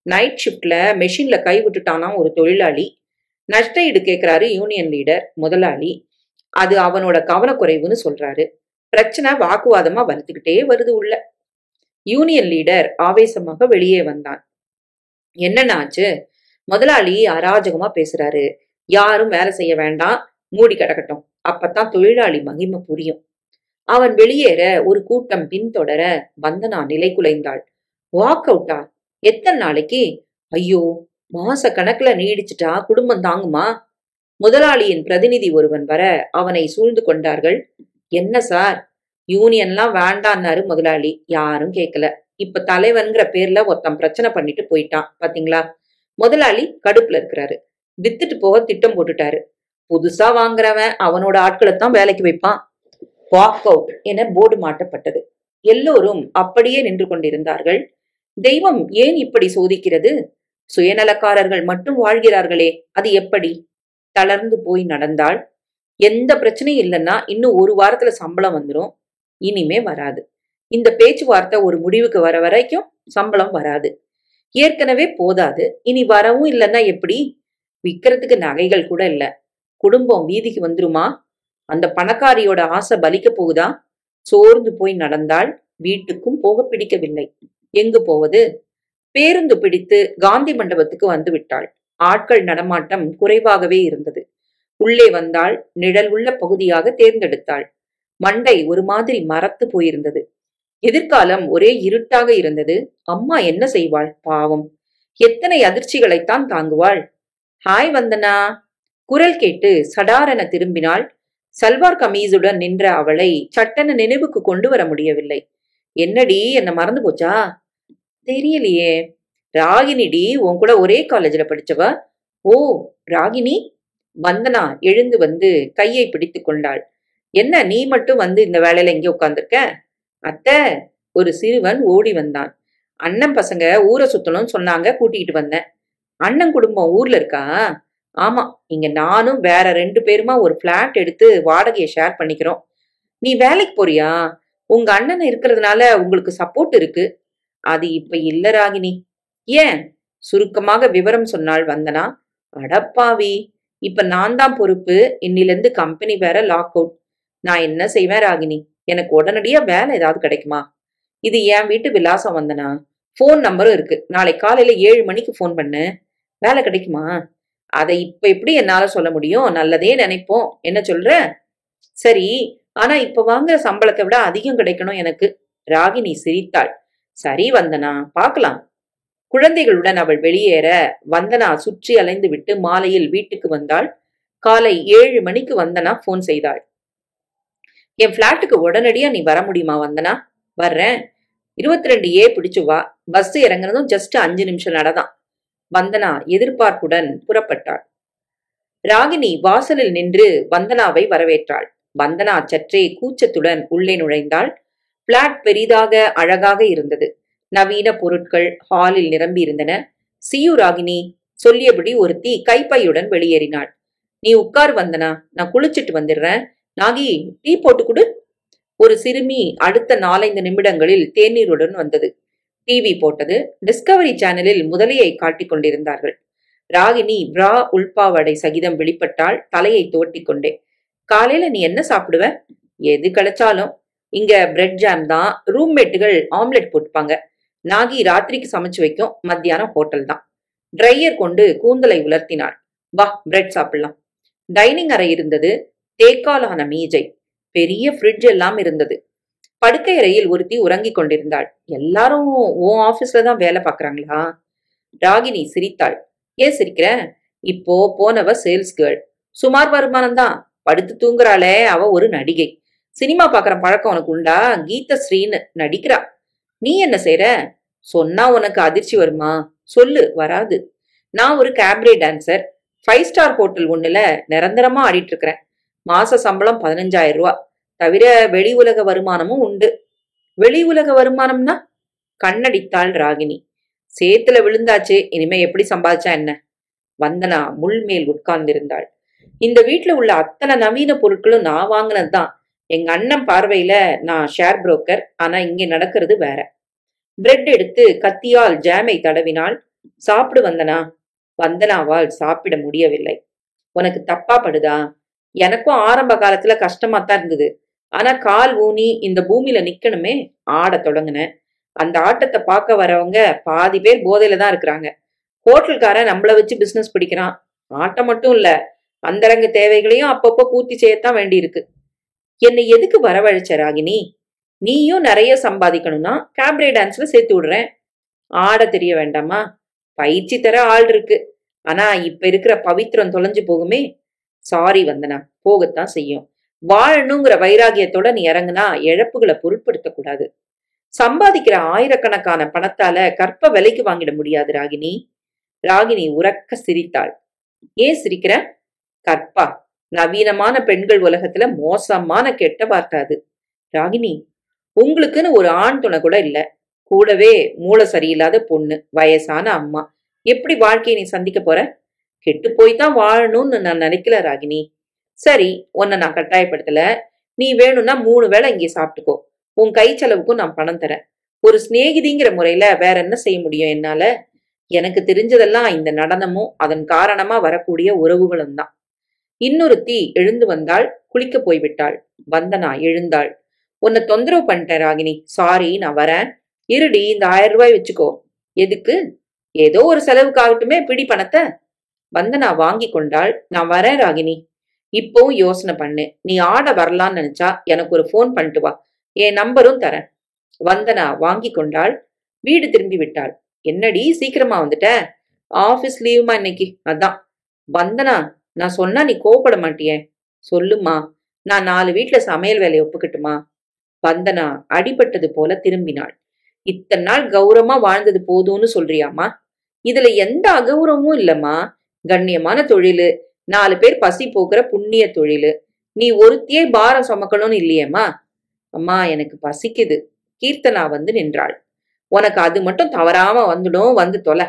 நைட் ஷிப்ட்ல மெஷின்ல கை விட்டுட்டானா ஒரு தொழிலாளி. நஷ்ட ஈடு கேட்கிறாரு யூனியன் லீடர், முதலாளி. அது அவனோட கவனக்குறைவுன்னு சொல்றாரு. பிரச்சனை வாக்குவாதமா வளர்த்துக்கிட்டே வருது உள்ள. யூனியன் லீடர் ஆவேசமாக வெளியே வந்தான். என்னன்னாச்சு? முதலாளி அராஜகமா பேசுறாரு. யாரும் வேலை செய்ய வேண்டாம், மூடி கிடக்கட்டும். அப்பத்தான் தொழிலாளி மகிமை புரியும். அவன் வெளியேற ஒரு கூட்டம் பின்தொடர வந்தனா நிலை குலைந்தாள். வாக் அவுட்டா? எத்தனை நாளைக்கு? ஐயோ, மாச கணக்குல நீடிச்சுட்டா குடும்பம் தாங்குமா? முதலாளியின் பிரதிநிதி ஒருவன் வர அவனை சூழ்ந்து கொண்டார்கள். என்ன சார், யூனியன்லாம் வேண்டான்னாரு முதலாளி. யாரும் கேட்கல. இப்ப தலைவன்கிற பேர்ல ஒருத்தன் பிரச்சனை பண்ணிட்டு போயிட்டான் பாத்தீங்களா? முதலாளி கடுப்புல இருக்கிறாரு. வித்துட்டு போக திட்டம் போட்டுட்டாரு. புதுசா வாங்குறவன் அவனோட ஆட்களைத்தான் வேலைக்கு வைப்பான். வாக் அவுட் என போர்டு மாட்டப்பட்டது. எல்லோரும் அப்படியே நின்று கொண்டிருந்தார்கள். தெய்வம் ஏன் இப்படி சோதிக்கிறது? சுயநலக்காரர்கள் மட்டும் வாழ்கிறார்களே, அது எப்படி? தளர்ந்து போய் நடந்தாள். எந்த பிரச்சனையும் இல்லைன்னா இன்னும் ஒரு வாரத்துல சம்பளம் வந்துடும். இனிமே வராது. இந்த பேச்சுவார்த்தை ஒரு முடிவுக்கு வர வரைக்கும் சம்பளம் வராது. ஏற்கனவே போதாது, இனி வரவும் இல்லைன்னா எப்படி? விக்கிறதுக்கு நகைகள் கூட இல்ல. குடும்பம் வீதிக்கு வந்துருமா? அந்த பணக்காரியோட ஆசை பலிக்க போகுதா? சோர்ந்து போய் நடந்தாள். வீட்டுக்கும் போக பிடிக்கவில்லை. எங்கு போவது? பேருந்து பிடித்து காந்தி மண்டபத்துக்கு வந்து விட்டாள். ஆட்கள் நடமாட்டம் குறைவாகவே இருந்தது. உள்ளே வந்தாள். நிழல் உள்ள பகுதியாக தேர்ந்தெடுத்தாள். மண்டை ஒரு மாதிரி மரத்து போயிருந்தது. எதிர்காலம் ஒரே இருட்டாக இருந்தது. அம்மா என்ன செய்வாள் பாவம்? எத்தனை அதிர்ச்சிகளைத்தான் தாங்குவாள்? ஹாய் வந்தனா. குரல் கேட்டு சடாரென திரும்பினாள். சல்வார் கமீஸுடன் நின்ற அவளை சட்டென நினைவுக்கு கொண்டு வர முடியவில்லை. என்னடி, என்ன மறந்து போச்சா? தெரியலையே. ராகினிடி, உன் கூட ஒரே காலேஜ்ல படிச்சவ. ஓ, ராகினி. வந்தனா எழுந்து வந்து கையை பிடித்து கொண்டாள். என்ன நீ மட்டும் வந்து இந்த வேலையில எங்கே உட்கார்ந்துருக்க? அத்தை. ஒரு சிறுவன் ஓடி வந்தான். அண்ணன் பசங்க ஊரை சுத்தணும்னு சொன்னாங்க, கூட்டிகிட்டு வந்தேன். அண்ணன் குடும்பம் ஊர்ல இருக்கா? ஆமா, இங்க நானும் வேற 2 பேருமா ஒரு பிளாட் எடுத்து வாடகையை ஷேர் பண்ணிக்கிறோம். நீ வேலைக்கு போறியா? உங்க அண்ணன் இருக்கிறதுனால உங்களுக்கு சப்போர்ட் இருக்கு. அது இப்ப இல்ல ராகினி. ஏன்? சுருக்கமாக விவரம் சொன்னாள் வந்தனா. அடப்பாவி, இப்ப நான் தான் பொறுப்பு. இன்னிலிருந்து கம்பெனி வேற லாக் அவுட். நான் என்ன செய்வேன் ராகினி? எனக்கு உடனடியா வேலை ஏதாவது கிடைக்குமா? இது என் வீட்டு விலாசம் வந்தனா. போன் நம்பரும் இருக்கு. நாளை காலையில 7 மணிக்கு போன் பண்ணு. வேலை கிடைக்குமா? அதை இப்ப எப்படி என்னால சொல்ல முடியும்? நல்லதே நினைப்போம். என்ன சொல்ற? சரி, ஆனா இப்ப வாங்குற சம்பளத்தை விட அதிகம் கிடைக்கணும் எனக்கு. ராகினி சிரித்தாள். சரி வந்தனா, பார்க்கலாம். குழந்தைகளுடன் அவள் வெளியேற வந்தனா சுற்றி அலைந்து விட்டு மாலையில் வீட்டுக்கு வந்தாள். காலை 7 மணிக்கு வந்தனா போன் செய்தாள். என் பிளாட்டுக்கு உடனடியா நீ வர முடியுமா வந்தனா? வர்றேன். 22A பிடிச்சு வா. பஸ் இறங்குறதும் ஜஸ்ட் 5 நிமிஷம் நடதான். வந்தனா எதிர்பார்ப்புடன் புறப்பட்டாள். ராகினி வாசலில் நின்று வந்தனாவை வரவேற்றாள். வந்தனா சற்றே கூச்சத்துடன் உள்ளே நுழைந்தாள். பிளாட் பெரிதாக அழகாக இருந்தது. நவீன பொருட்கள் ஹாலில் நிரம்பி இருந்தன. சியு ராகினி சொல்லியபடி ஒருத்தி கைப்பையுடன் வெளியேறினாள். நீ உட்கார் வந்தனா, நான் குளிச்சிட்டு வந்துடுறேன். நாகி, டீ போட்டு கொடு. ஒரு சிறுமி அடுத்த 4-5 நிமிடங்களில் தேநீருடன் வந்தது. டிவி போட்டது. டிஸ்கவரி சேனலில் முதலையை காட்டிக் கொண்டிருந்தார்கள். ராகினி பிரா உள்பாவடை சகிதம் வெளிப்பட்டால் தலையை தோட்டிக்கொண்டே. காலையில நீ என்ன சாப்பிடுவ? எது கிடைச்சாலும். இங்க பிரெட் ஜாம் தான். ரூம்மேட்டுகள் ஆம்லெட் போட்டுப்பாங்க. நாகி ராத்திரிக்கு சமைச்சு வைக்கும். மத்தியானம் ஹோட்டல் தான். ட்ரையர் கொண்டு கூந்தலை உலர்த்தினாள். வா, பிரெட் சாப்பிடலாம். டைனிங் அறை இருந்தது. தேக்காலான மீஜை, பெரிய ஃப்ரிட்ஜ் எல்லாம் இருந்தது. படுக்கை அறையில் ஒருத்தி உறங்கிக் கொண்டிருந்தாள். எல்லாரும் உன் ஆபீஸ்ல தான் வேலை பாக்குறாங்களா? ராகினி சிரித்தாள். ஏன் சிரிக்கிற? இப்போ போனவ சேல்ஸ் கேர்ள். சுமார் வருமானம் தான். படுத்து தூங்குறாளே, அவ ஒரு நடிகை. சினிமா பாக்குற பழக்கம் உனக்கு உண்டா? கீதஸ்ரீன்னு நடிக்கிறா. நீ என்ன செய்யற? சொன்னா உனக்கு அதிர்ச்சி வருமா? சொல்லு. வராது. நான் ஒரு கேப்ரே டான்சர். 5 ஸ்டார் ஹோட்டல் ஒண்ணுல நிரந்தரமா ஆடிட்டு இருக்கிறேன். மாச சம்பளம் 15,000 ரூபா. தவிர வெளி உலக வருமானமும் உண்டு. வெளி உலக வருமானம்னா? கண்ணடித்தாள் ராகினி. சேத்துல விழுந்தாச்சு, இனிமே எப்படி சம்பாதிச்சா என்ன? வந்தனா முள் மேல் உட்கார்ந்திருந்தாள். இந்த வீட்டுல உள்ள அத்தனை நவீன பொருட்களும் நான் வாங்கினதுதான். எங்க அண்ணன் பார்வையில நான் ஷேர் புரோக்கர். ஆனா இங்க நடக்கிறது வேற. பிரெட் எடுத்து கத்தியால் ஜாமை தடவினாள். சாப்பிடு வந்தனா. வந்தனாவால் சாப்பிட முடியவில்லை. உனக்கு தப்பா படுதா? எனக்கும் ஆரம்ப காலத்துல கஷ்டமா தான் இருந்தது. ஆனா கால் ஊனி இந்த பூமியில நிக்கணுமே, ஆட தொடங்குனேன். அந்த ஆட்டத்தை பார்க்க வரவங்க பாதி பேர் போதையில தான் இருக்கிறாங்க. ஹோட்டல்காரன் நம்மள வச்சு பிசினஸ் பிடிக்கிறான். ஆட்டம் மட்டும் இல்ல, அந்தரங்க தேவைகளையும் அப்பப்போ பூர்த்தி செய்யத்தான் வேண்டி இருக்கு. என்னை எதுக்கு வரவழைச்ச ராகினி? நீயும் நிறைய சம்பாதிக்கணும்னா கேப்ரே டான்ஸ்ல சேர்த்து விடுறேன். ஆட தெரிய வேண்டாமா? பயிற்சி தர ஆள் இருக்கு. ஆனா இப்ப இருக்கிற பவித்திரம் தொலைஞ்சு போகுமே. சாரி வந்தனா, போகத்தான் செய்யும். வாழணுங்கிற வைராகியத்தோட நீ இறங்குனா இழப்புகளை பொருட்படுத்த கூடாது. சம்பாதிக்கிற ஆயிரக்கணக்கான பணத்தால கற்ப விலைக்கு வாங்கிட முடியாது ராகினி. ராகினி உரக்க சிரித்தாள். ஏன் சிரிக்கிற? கற்பா நவீனமான பெண்கள் உலகத்துல மோசமான கெட்ட வார்த்தை அது. ராகினி, உங்களுக்குன்னு ஒரு ஆண் துணை கூட இல்ல. கூடவே மூளை சரியில்லாத பொண்ணு, வயசான அம்மா. எப்படி வாழ்க்கையை நீ சந்திக்க போற? கெட்டு போய் தான் வாழணும்னு நான் நினைக்கல ராகினி. சரி, உன்னை நான் கட்டாயப்படுத்தல. நீ வேணும்னா 3 வேளை இங்கே சாப்பிட்டுக்கோ. உன் கை செலவுக்கும் நான் பணம் தரேன். ஒரு சிநேகிதிங்கிற முறையில வேற என்ன செய்ய முடியும் என்னால? எனக்கு தெரிஞ்சதெல்லாம் இந்த நடனமும் அதன் காரணமா வரக்கூடிய உறவுகளும் தான். இன்னொருத்தி எழுந்து வந்தாள். குளிக்க போய்விட்டாள். வந்தனா எழுந்தாள். உன்னை தொந்தரவு பண்ணிட்டேன் ராகினி, சாரி, நான் வரேன். இருடி, இந்த 1000 ரூபாய் வச்சுக்கோ. எதுக்கு? ஏதோ ஒரு செலவுக்காகட்டுமே, பிடி பணத்தை. வந்தனா வாங்கி கொண்டாள். நான் வரேன் ராகினி. இப்பவும் யோசனை பண்ணு. நீ ஆட வரலான்னு நினைச்சா எனக்கு ஒரு போன் பண்ணிட்டு வா. என் நம்பரும் தரேன். வந்தனா வாங்கி கொண்டாள். வீடு திரும்பி விட்டாள். என்னடி சீக்கிரமா வந்துட்ட? ஆபீஸ் லீவுமா இன்னைக்கு, அதான். வந்தனா, நான் சொன்னா நீ கோவப்பட மாட்டியே? சொல்லுமா, நான் 4 வீட்டுல சமையல் வேலையை ஒப்புக்கட்டுமா? வந்தனா அடிபட்டது போல திரும்பினாள். இத்தனை நாள் கௌரவமா வாழ்ந்தது போதும்னு சொல்றியாமா? இதுல எந்த அகௌரவமும் இல்லம்மா. கண்ணியமான தொழிலு, 4 பேர் பசி போக்குற புண்ணிய தொழிலு. நீ ஒருத்தியே பாரம் சுமக்கணும்னு இல்லையேம்மா. அம்மா, எனக்கு பசிக்குது. கீர்த்தனா வந்து நின்றாள். உனக்கு அது மட்டும் தவறாம வந்துடும், வந்து தொலை.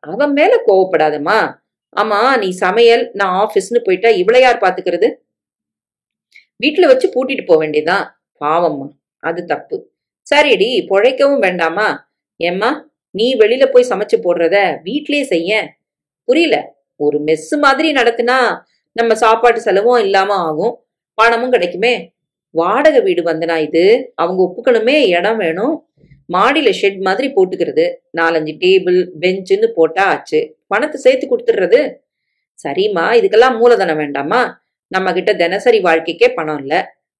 அவன் மேல கோவப்படாதம்மா. ஆமா, நீ சமையல், நான் ஆபீஸ்னு போயிட்டா இவளை யார் பாத்துக்கிறது? வீட்டுல வச்சு பூட்டிட்டு போக வேண்டியதான். பாவம்மா, அது தப்பு. சரிடி, பொழைக்கவும் வேண்டாமா? ஏம்மா, நீ வெளியில போய் சமைச்சு போடுறத வீட்லயே செய்ய. புரியல. ஒரு மெஸ் மாதிரி நடத்தினா நம்ம சாப்பாட்டு செலவும் இல்லாம ஆகும், பணமும் கிடைக்குமே. வாடகை வீடு வந்தனா இது, அவங்க ஒப்புக்கணுமே. இடம் வேணும். மாடியில ஷெட் மாதிரி போட்டுக்கிறது. 4-5 டேபிள் பெஞ்சுன்னு போட்டா ஆச்சு. பணத்தை சேர்த்து கொடுத்துடுறது. சரிம்மா, இதுக்கெல்லாம் மூலதனம் வேண்டாமா? நம்ம கிட்ட தினசரி வாழ்க்கைக்கே பணம் இல்ல.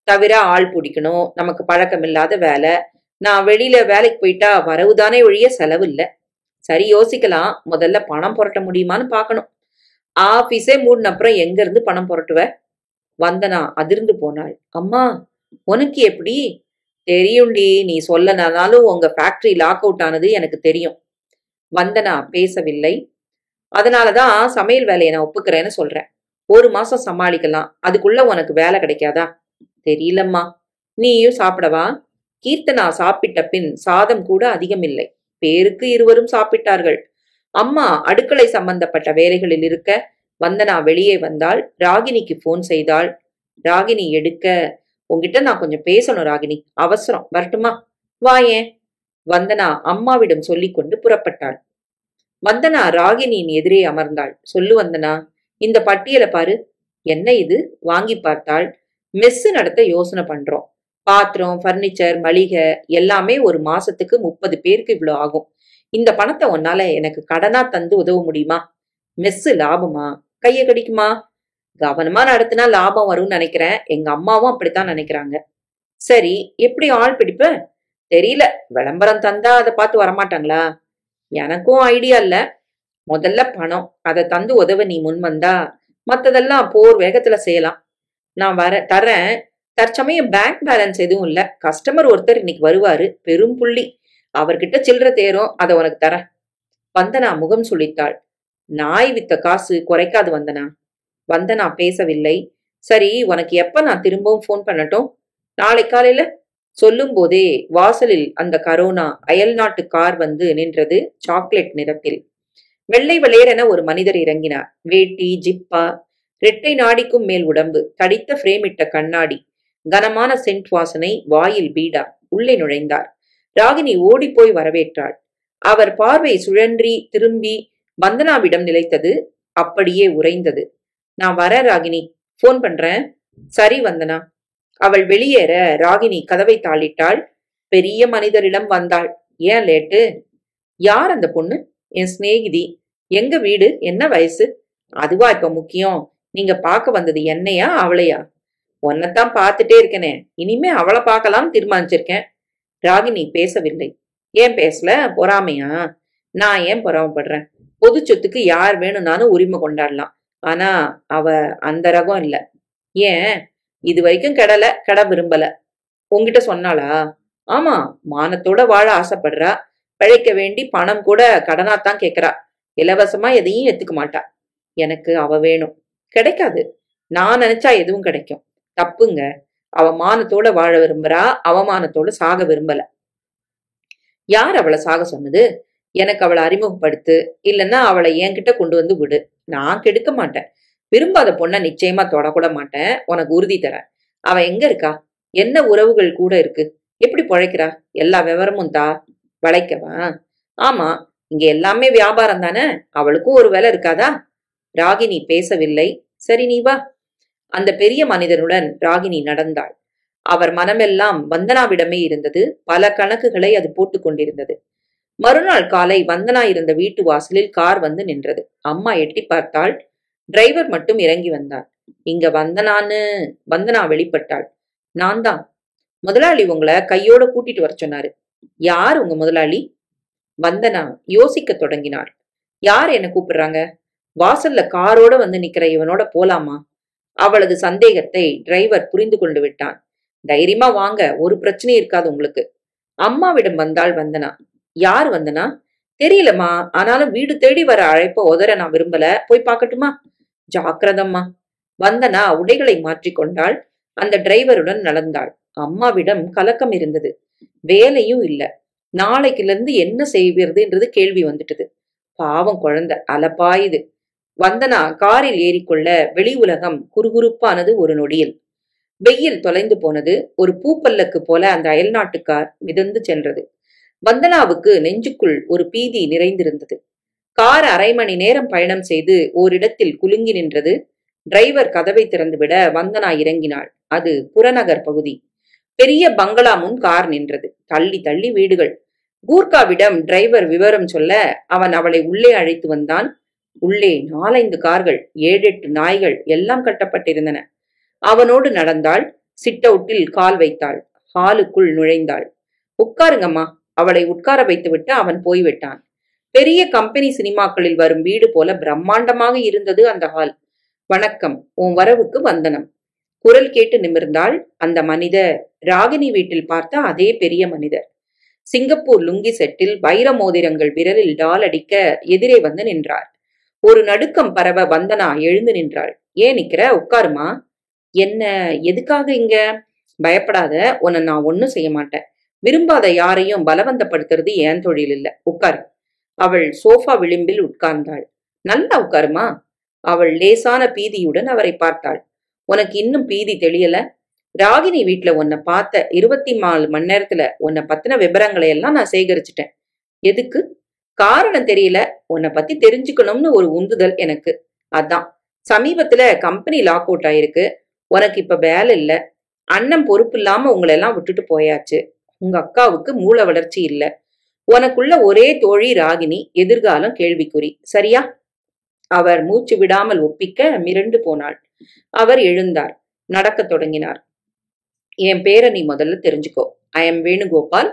தவிர ஆள் பிடிக்கணும். நமக்கு பழக்கம் இல்லாத வேலை. நான் வெளியில வேலைக்கு போயிட்டா வரவுதானே ஒழிய செலவு இல்ல. சரி, யோசிக்கலாம். முதல்ல பணம் புரட்ட முடியுமான்னு பாக்கணும். ஆபீஸே மூடின அப்புறம் எங்க இருந்து பணம் புரட்டுவ? வந்தனா அதிர்ந்து போனாள். அம்மா, உனக்கு எப்படி தெரியும்டி? நீ சொல்லனாலும் உங்க ஃபேக்டரி லாக் அவுட் ஆனது எனக்கு தெரியும். வந்தனா பேசவில்லை. அதனாலதான் சமையல் வேலையை நான் ஒப்புக்கிறேன்னு சொல்றேன். 1 மாசம் சமாளிக்கலாம். அதுக்குள்ள உனக்கு வேலை கிடைக்காதா? தெரியலம்மா. நீயும் சாப்பிடவா? கீர்த்தனா சாப்பிட்ட பின் சாதம் கூட அதிகமில்லை. பேருக்கு இருவரும் சாப்பிட்டார்கள். அம்மா அடுக்களை சம்பந்தப்பட்ட வேலைகளில் இருக்க வந்தனா வெளியே வந்தாள். ராகினிக்கு போன் செய்தாள். ராகினி எடுக்க, உன்கிட்ட நான் கொஞ்சம் பேசணும் ராகினி, அவசரம், வரட்டுமா? வாயேன். வந்தனா அம்மாவிடம் சொல்லிக் கொண்டு புறப்பட்டாள். வந்தனா ராகினியின் எதிரே அமர்ந்தாள். சொல்லு வந்தனா, இந்த பட்டியலை பாரு. என்ன இது? வாங்கி பார்த்தாள். மெஸ் நடத்த யோசனை பண்றோம். பாத்திரம், பர்னிச்சர், மளிகை எல்லாமே ஒரு மாசத்துக்கு 30 பேருக்கு இவ்வளவு ஆகும். இந்த பணத்தை உன்னால எனக்கு கடனா தந்து உதவ முடியுமா? மெஸ்ஸு லாபமா? கைய கடிக்குமா? கவனமா நடத்தினா லாபம் வரும்னு நினைக்கிறேன். எங்க அம்மாவும் அப்படித்தான் நினைக்கிறாங்க. சரி, எப்படி ஆள் பிடிப்ப? தெரியல. விளம்பரம் தந்தா அதை பார்த்து வரமாட்டாங்களா? எனக்கும் ஐடியா இல்ல. முதல்ல பணம், அதை தந்து உதவ நீ முன் வந்தா மத்ததெல்லாம் போர் வேகத்துல செய்யலாம். நான் தரேன். தற்சமயம் பேங்க் பேலன்ஸ் எதுவும் இல்ல. கஸ்டமர் ஒருத்தர் இன்னைக்கு வருவாரு, பெரும் புள்ளி. அவர்கிட்ட சில்லற தேரும், அதை உனக்கு தரேன். வந்தனா முகம் சுளித்தாள். நாய் வித்த காசு குறைக்காது வந்தனா. வந்தனா பேசவில்லை. சரி, உனக்கு எப்ப நான் திரும்பவும் போன் பண்ணட்டும்? நாளை காலையில. சொல்லும் போதே வாசலில் அந்த கரோனா அயல்நாட்டு கார் வந்து நின்றது. சாக்லேட் நிறத்தில். வெள்ளை வெளையரென ஒரு மனிதர் இறங்கினார். வேட்டி, ஜிப்பா, ரெட்டை நாடிக்கும் மேல் உடம்பு, தடித்த பிரேமிட்ட கண்ணாடி, கனமான சென்ட் வாசனை, வாயில் பீடா. உள்ளே நுழைந்தார். ராகினி ஓடிப்போய் வரவேற்றாள். அவர் பார்வை சுழன்றி திரும்பி வந்தனாவிடம் நிலைத்தது. அப்படியே உறைந்தது. நான் வரேன் ராகினி, போன் பண்றேன். சரி வந்தனா. அவள் வெளியேற ராகினி கதவை தாளிட்டாள். பெரிய மனிதரிடம் வந்தாள். ஏன் லேட்டு? யார் அந்த பொண்ணு? என் சிநேகிதி. எங்க வீடு? என்ன வயசு? அதுவா இப்ப முக்கியம்? நீங்க பார்க்க வந்தது என்னையா அவளையா? உன்னைத்தான் பார்த்துட்டே இருக்கனே, இனிமே அவளை பார்க்கலாம்னு தீர்மானிச்சிருக்கேன். ராகினி பேசவில்லை. ஏன் பேசல? பொறாமையா? நான் ஏன் பொறாமப்படுறேன்? பொது சொத்துக்கு யார் வேணும்னாலும் உரிமை கொண்டாடலாம். ஆனா அவ அந்த ரகம் இல்ல. ஏன்? இது வரைக்கும் கெட விரும்பல. உன்கிட்ட சொன்னாளா? ஆமா, மானத்தோட வாழ ஆசைப்படுறா. பிழைக்க வேண்டி பணம் கூட கடனாத்தான் கேக்குறா. இலவசமா எதையும் எடுத்துக்க மாட்டா. எனக்கு அவ வேணும். கிடைக்காது. நான் நினைச்சா எதுவும் கிடைக்கும். தப்புங்க. அவ மானத்தோட வாழ விரும்புறா, அவமானத்தோட சாக விரும்பல. யார் அவளை சாக சொன்னது? எனக்கு அவளை அறிமுகப்படுத்து, இல்லைன்னா அவளை என்கிட்ட கொண்டு வந்து விடு. நான் கெடுக்க மாட்டேன். விரும்பாத பொண்ணை நிச்சயமா தொடக்கூட மாட்டேன், உனக்கு உறுதி தரேன். அவ எங்க இருக்கா? என்ன உறவுகள் கூட இருக்கு? எப்படி பொழைக்கிறா? எல்லா விவரமும் தா. வளைக்கவா? ஆமா, இங்க எல்லாமே வியாபாரம் தானே, அவளுக்கும் ஒரு வேலை இருக்காதா? ராகினி பேசவில்லை. சரி, நீ வா. அந்த பெரிய மனிதனுடன் ராகினி நடந்தாள். அவர் மனமெல்லாம் வந்தனாவிடமே இருந்தது. பல கணக்குகளை அது போட்டுக் கொண்டிருந்தது. மறுநாள் காலை வந்தனா இருந்த வீட்டு வாசலில் கார் வந்து நின்றது. அம்மா எட்டி பார்த்தாள். டிரைவர் மட்டும் இறங்கி வந்தார். இங்க வந்தனா வெளிப்பட்டாள். நான் தான். முதலாளி உங்களை கையோட கூட்டிட்டு வர சொன்னாரு. யார் உங்க முதலாளி? வந்தனா யோசிக்க தொடங்கினாள். யார் என்ன கூப்பிடுறாங்க? வாசல்ல காரோட வந்து நிக்கிற இவனோட போலாமா? அவளது சந்தேகத்தை டிரைவர் புரிந்து கொண்டு விட்டான். தைரியமா வாங்க, ஒரு பிரச்சனையும் இருக்காது உங்களுக்கு. அம்மாவிடம் வந்தாள் வந்தனா. யார் வந்தனா? தெரியலம்மா, ஆனாலும் வீடு தேடி வர அழைப்ப உதற நான் விரும்பல. போய் பார்க்கட்டுமா? ஜாக்கிரதம்மா. வந்தனா உடைகளை மாற்றிக்கொண்டாள். அந்த டிரைவருடன் நடந்தாள். அம்மாவிடம் கலக்கம் இருந்தது. வேலையும் இல்ல. நாளைக்குல இருந்து என்ன செய்வதுன்றது கேள்வி வந்துட்டது. பாவம் குழந்தை அலப்பாயுது. வந்தனா காரில் ஏறிக்கொள்ள வெளி உலகம் குறுகுறுப்பானது ஒரு நொடியில். வெயில் தொலைந்து போனது. ஒரு பூப்பல்லக்கு போல அந்த அயல்நாட்டுக்கார் மிதந்து சென்றது. வந்தனாவுக்கு நெஞ்சுக்குள் ஒரு பீதி நிறைந்திருந்தது. கார் அரை மணி நேரம் பயணம் செய்து ஓரிடத்தில் குலுங்கி நின்றது. டிரைவர் கதவை திறந்துவிட வந்தனா இறங்கினாள். அது புறநகர் பகுதி. பெரிய பங்களா முன் கார் நின்றது. தள்ளி தள்ளி வீடுகள். கூர்காவிடம் டிரைவர் விவரம் சொல்ல அவன் அவளை உள்ளே அழைத்து வந்தான். உள்ளே 4-5 கார்கள், 7-8 நாய்கள் எல்லாம் கட்டப்பட்டிருந்தன. அவனோடு நடந்தாள். சிட் அவுட்டில் கால் வைத்தாள். ஹாலுக்குள் நுழைந்தாள். உட்காருங்கம்மா. அவளை உட்கார வைத்துவிட்டு அவன் போய்விட்டான். பெரிய கம்பெனி சினிமாக்களில் வரும் வீடு போல பிரம்மாண்டமாக இருந்தது அந்த ஹால். வணக்கம், உன் வரவுக்கு வந்தனம். குரல் கேட்டு நிமிர்ந்தாள். அந்த மனிதர் ராகினி வீட்டில் பார்த்த அதே பெரிய மனிதர். சிங்கப்பூர் லுங்கி செட்டில் வைர மோதிரங்கள் விரலில் டால் அடிக்க எதிரே வந்து நின்றார். ஒரு நடுக்கம் பரவ வந்தனா எழுந்து நின்றாள். ஏன் நிக்கிற? உட்காருமா. என்ன? எதுக்காக இங்க? பயப்படாத, உன்னை நான் ஒன்னும் செய்ய மாட்டேன். விரும்பாத யாரையும் பலவந்தப்படுத்துறது ஏன் தொழில் இல்ல. உட்காரு. அவள் சோஃபா விளிம்பில் உட்கார்ந்தாள். நல்லா உட்காருமா. அவள் லேசான பீதியுடன் அவரை பார்த்தாள். உனக்கு இன்னும் பீதி தெளியல? ராகினி வீட்டுல உன்னை பார்த்த 24 மணி நேரத்துல உன்னை பத்தின விவரங்களை எல்லாம் நான் சேகரிச்சுட்டேன். எதுக்கு? காரணம் தெரியல. உன்னை பத்தி தெரிஞ்சுக்கணும்னு ஒரு உந்துதல் எனக்கு. அதான். சமீபத்துல கம்பெனி லாக் அவுட் ஆயிருக்கு. உனக்கு இப்ப வேலை இல்ல. அண்ணன் பொறுப்பு இல்லாம உங்களை எல்லாம் விட்டுட்டு போயாச்சு. உங்க அக்காவுக்கு மூளை வளர்ச்சி இல்ல. உனக்குள்ள ஒரே தோழி ராகினி. எதிர்காலம் கேள்விக்குறி. சரியா? அவர் மூச்சு விடாமல் ஒப்பிக்க மிரண்டு போனாள். அவர் எழுந்தார். நடக்கத் தொடங்கினார். என் பேரை நீ முதல்ல தெரிஞ்சுக்கோ. I am Venugopal.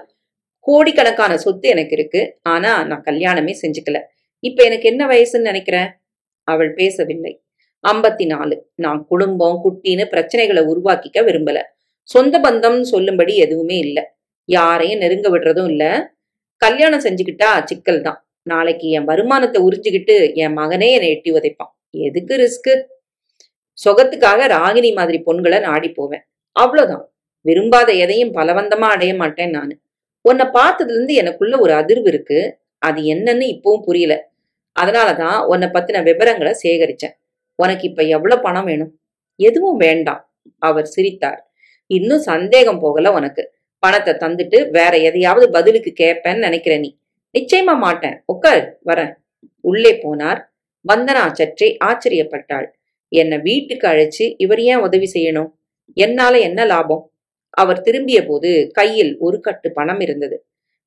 கோடிக்கணக்கான சொத்து எனக்கு இருக்கு. ஆனா நான் கல்யாணமே செஞ்சுக்கல. இப்ப எனக்கு என்ன வயசுன்னு நினைக்கிறேன்? அவள் பேசவில்லை. 54. நான் குடும்பம் குட்டின்னு பிரச்சனைகளை உருவாக்கிக்க விரும்பல. சொந்த பந்தம் சொல்லும்படி எதுவுமே இல்ல. யாரையும் நெருங்க விடுறதும் இல்ல. கல்யாணம் செஞ்சுக்கிட்டா சிக்கல் தான். நாளைக்கு என் வருமானத்தை உறிஞ்சுக்கிட்டு என் மகனே என்னை எட்டி உதைப்பான். எதுக்கு ரிஸ்க்கு? சொகத்துக்காக ராகினி மாதிரி பொண்களை நாடி போவேன். அவ்வளவுதான். விரும்பாத எதையும் பலவந்தமா அடைய மாட்டேன் நானு. உன்னை பார்த்ததுல இருந்து எனக்குள்ள ஒரு அதிர்வு இருக்கு. அது என்னன்னு இப்பவும் புரியல. அதனாலதான் உன்னை பத்தின விவரங்களை சேகரிச்சேன். உனக்கு இப்ப எவ்வளவு பணம் வேணும்? எதுவும் வேண்டாம். அவர் சிரித்தார். இன்னும் சந்தேகம் போகல உனக்கு. பணத்தை தந்துட்டு வேற எதையாவது பதிலுக்கு கேட்பேன்னு நினைக்கிற நீ. நிச்சயமா மாட்டேன். உட்கார், வரேன். உள்ளே போனார். வந்தனா சற்றே ஆச்சரியப்பட்டாள். என்னை வீட்டுக்கு அழைச்சு இவர் ஏன் உதவி செய்யணும்? என்னால என்ன லாபம்? அவர் திரும்பிய போது கையில் ஒரு கட்டு பணம் இருந்தது.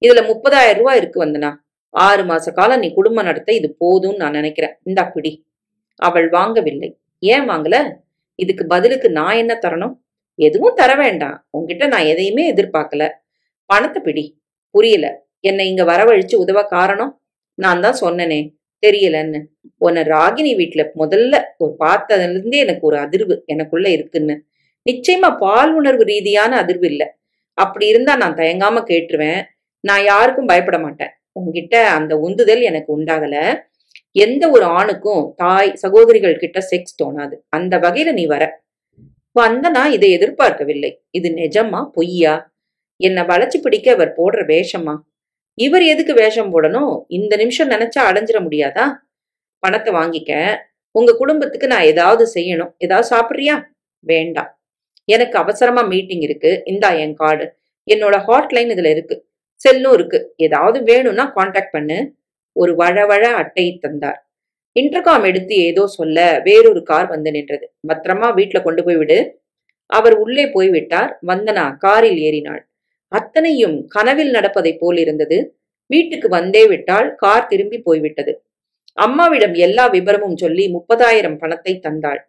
இதுல 30,000 ரூபாய் இருக்கு வந்தனா. 6 மாச காலம் நீ குடும்பம் நடத்த இது போதும்னு நான் நினைக்கிறேன். இந்தா பிடி. அவள் வாங்கவில்லை. ஏன் வாங்கல? இதுக்கு பதிலுக்கு நான் என்ன தரணும்? எதுவும் தர வேண்டாம். உன்கிட்ட நான் எதையுமே எதிர்பார்க்கல. பணத்தை பிடி. புரியல. என்னை இங்க வரவழைச்சு உதவ காரணம்? நான் தான் சொன்னனே தெரியலன்னு. உன்னை ராகினி வீட்டுல முதல்ல ஒரு பார்த்ததுல இருந்தே எனக்கு ஒரு அதிர்வு எனக்குள்ள இருக்குன்னு. நிச்சயமா பால் உணர்வு ரீதியான அதிர்வு இல்ல. அப்படி இருந்தா நான் தயங்காம கேட்டுருவேன். நான் யாருக்கும் பயப்பட மாட்டேன். உன்கிட்ட அந்த உந்துதல் எனக்கு உண்டாகல. எந்த ஒரு ஆணுக்கும் தாய் சகோதரிகள் கிட்ட செக்ஸ் தோணாது. அந்த வகையில நீ வர. வந்தனா இதை எதிர்பார்க்கவில்லை. இது நிஜமா பொய்யா? என்னை வளைச்சு பிடிக்க அவர் போடுற வேஷமா? இவர் எதுக்கு வேஷம் போடணும்? இந்த நிமிஷம் நினைச்சா அடைஞ்சிட முடியாதா? பணத்தை வாங்கிக்க. உங்க குடும்பத்துக்கு நான் ஏதாவது செய்யணும். ஏதாவது சாப்பிடுறியா? வேண்டாம். எனக்கு அவசரமா மீட்டிங் இருக்கு. இந்தா என் கார்டு. என்னோட ஹாட்லைன் இதுல இருக்கு. செல்லும் இருக்கு. ஏதாவது வேணும்னா கான்டாக்ட் பண்ணு. ஒரு வழவழ அட்டையை தந்தார். இன்டர்காம் எடுத்து ஏதோ சொல்ல வேறொரு கார் வந்து நின்றது. பத்திரமா வீட்டுல கொண்டு போய் விடு. அவர் உள்ளே போய்விட்டார். வந்தனா காரில் ஏறினாள். அத்தனையும் கனவில் நடப்பதை போல் இருந்தது. வீட்டுக்கு வந்தே விட்டால் கார் திரும்பி போய்விட்டது. அம்மாவிடம் எல்லா விபரமும் சொல்லி 30,000 பணத்தை தந்தாள்.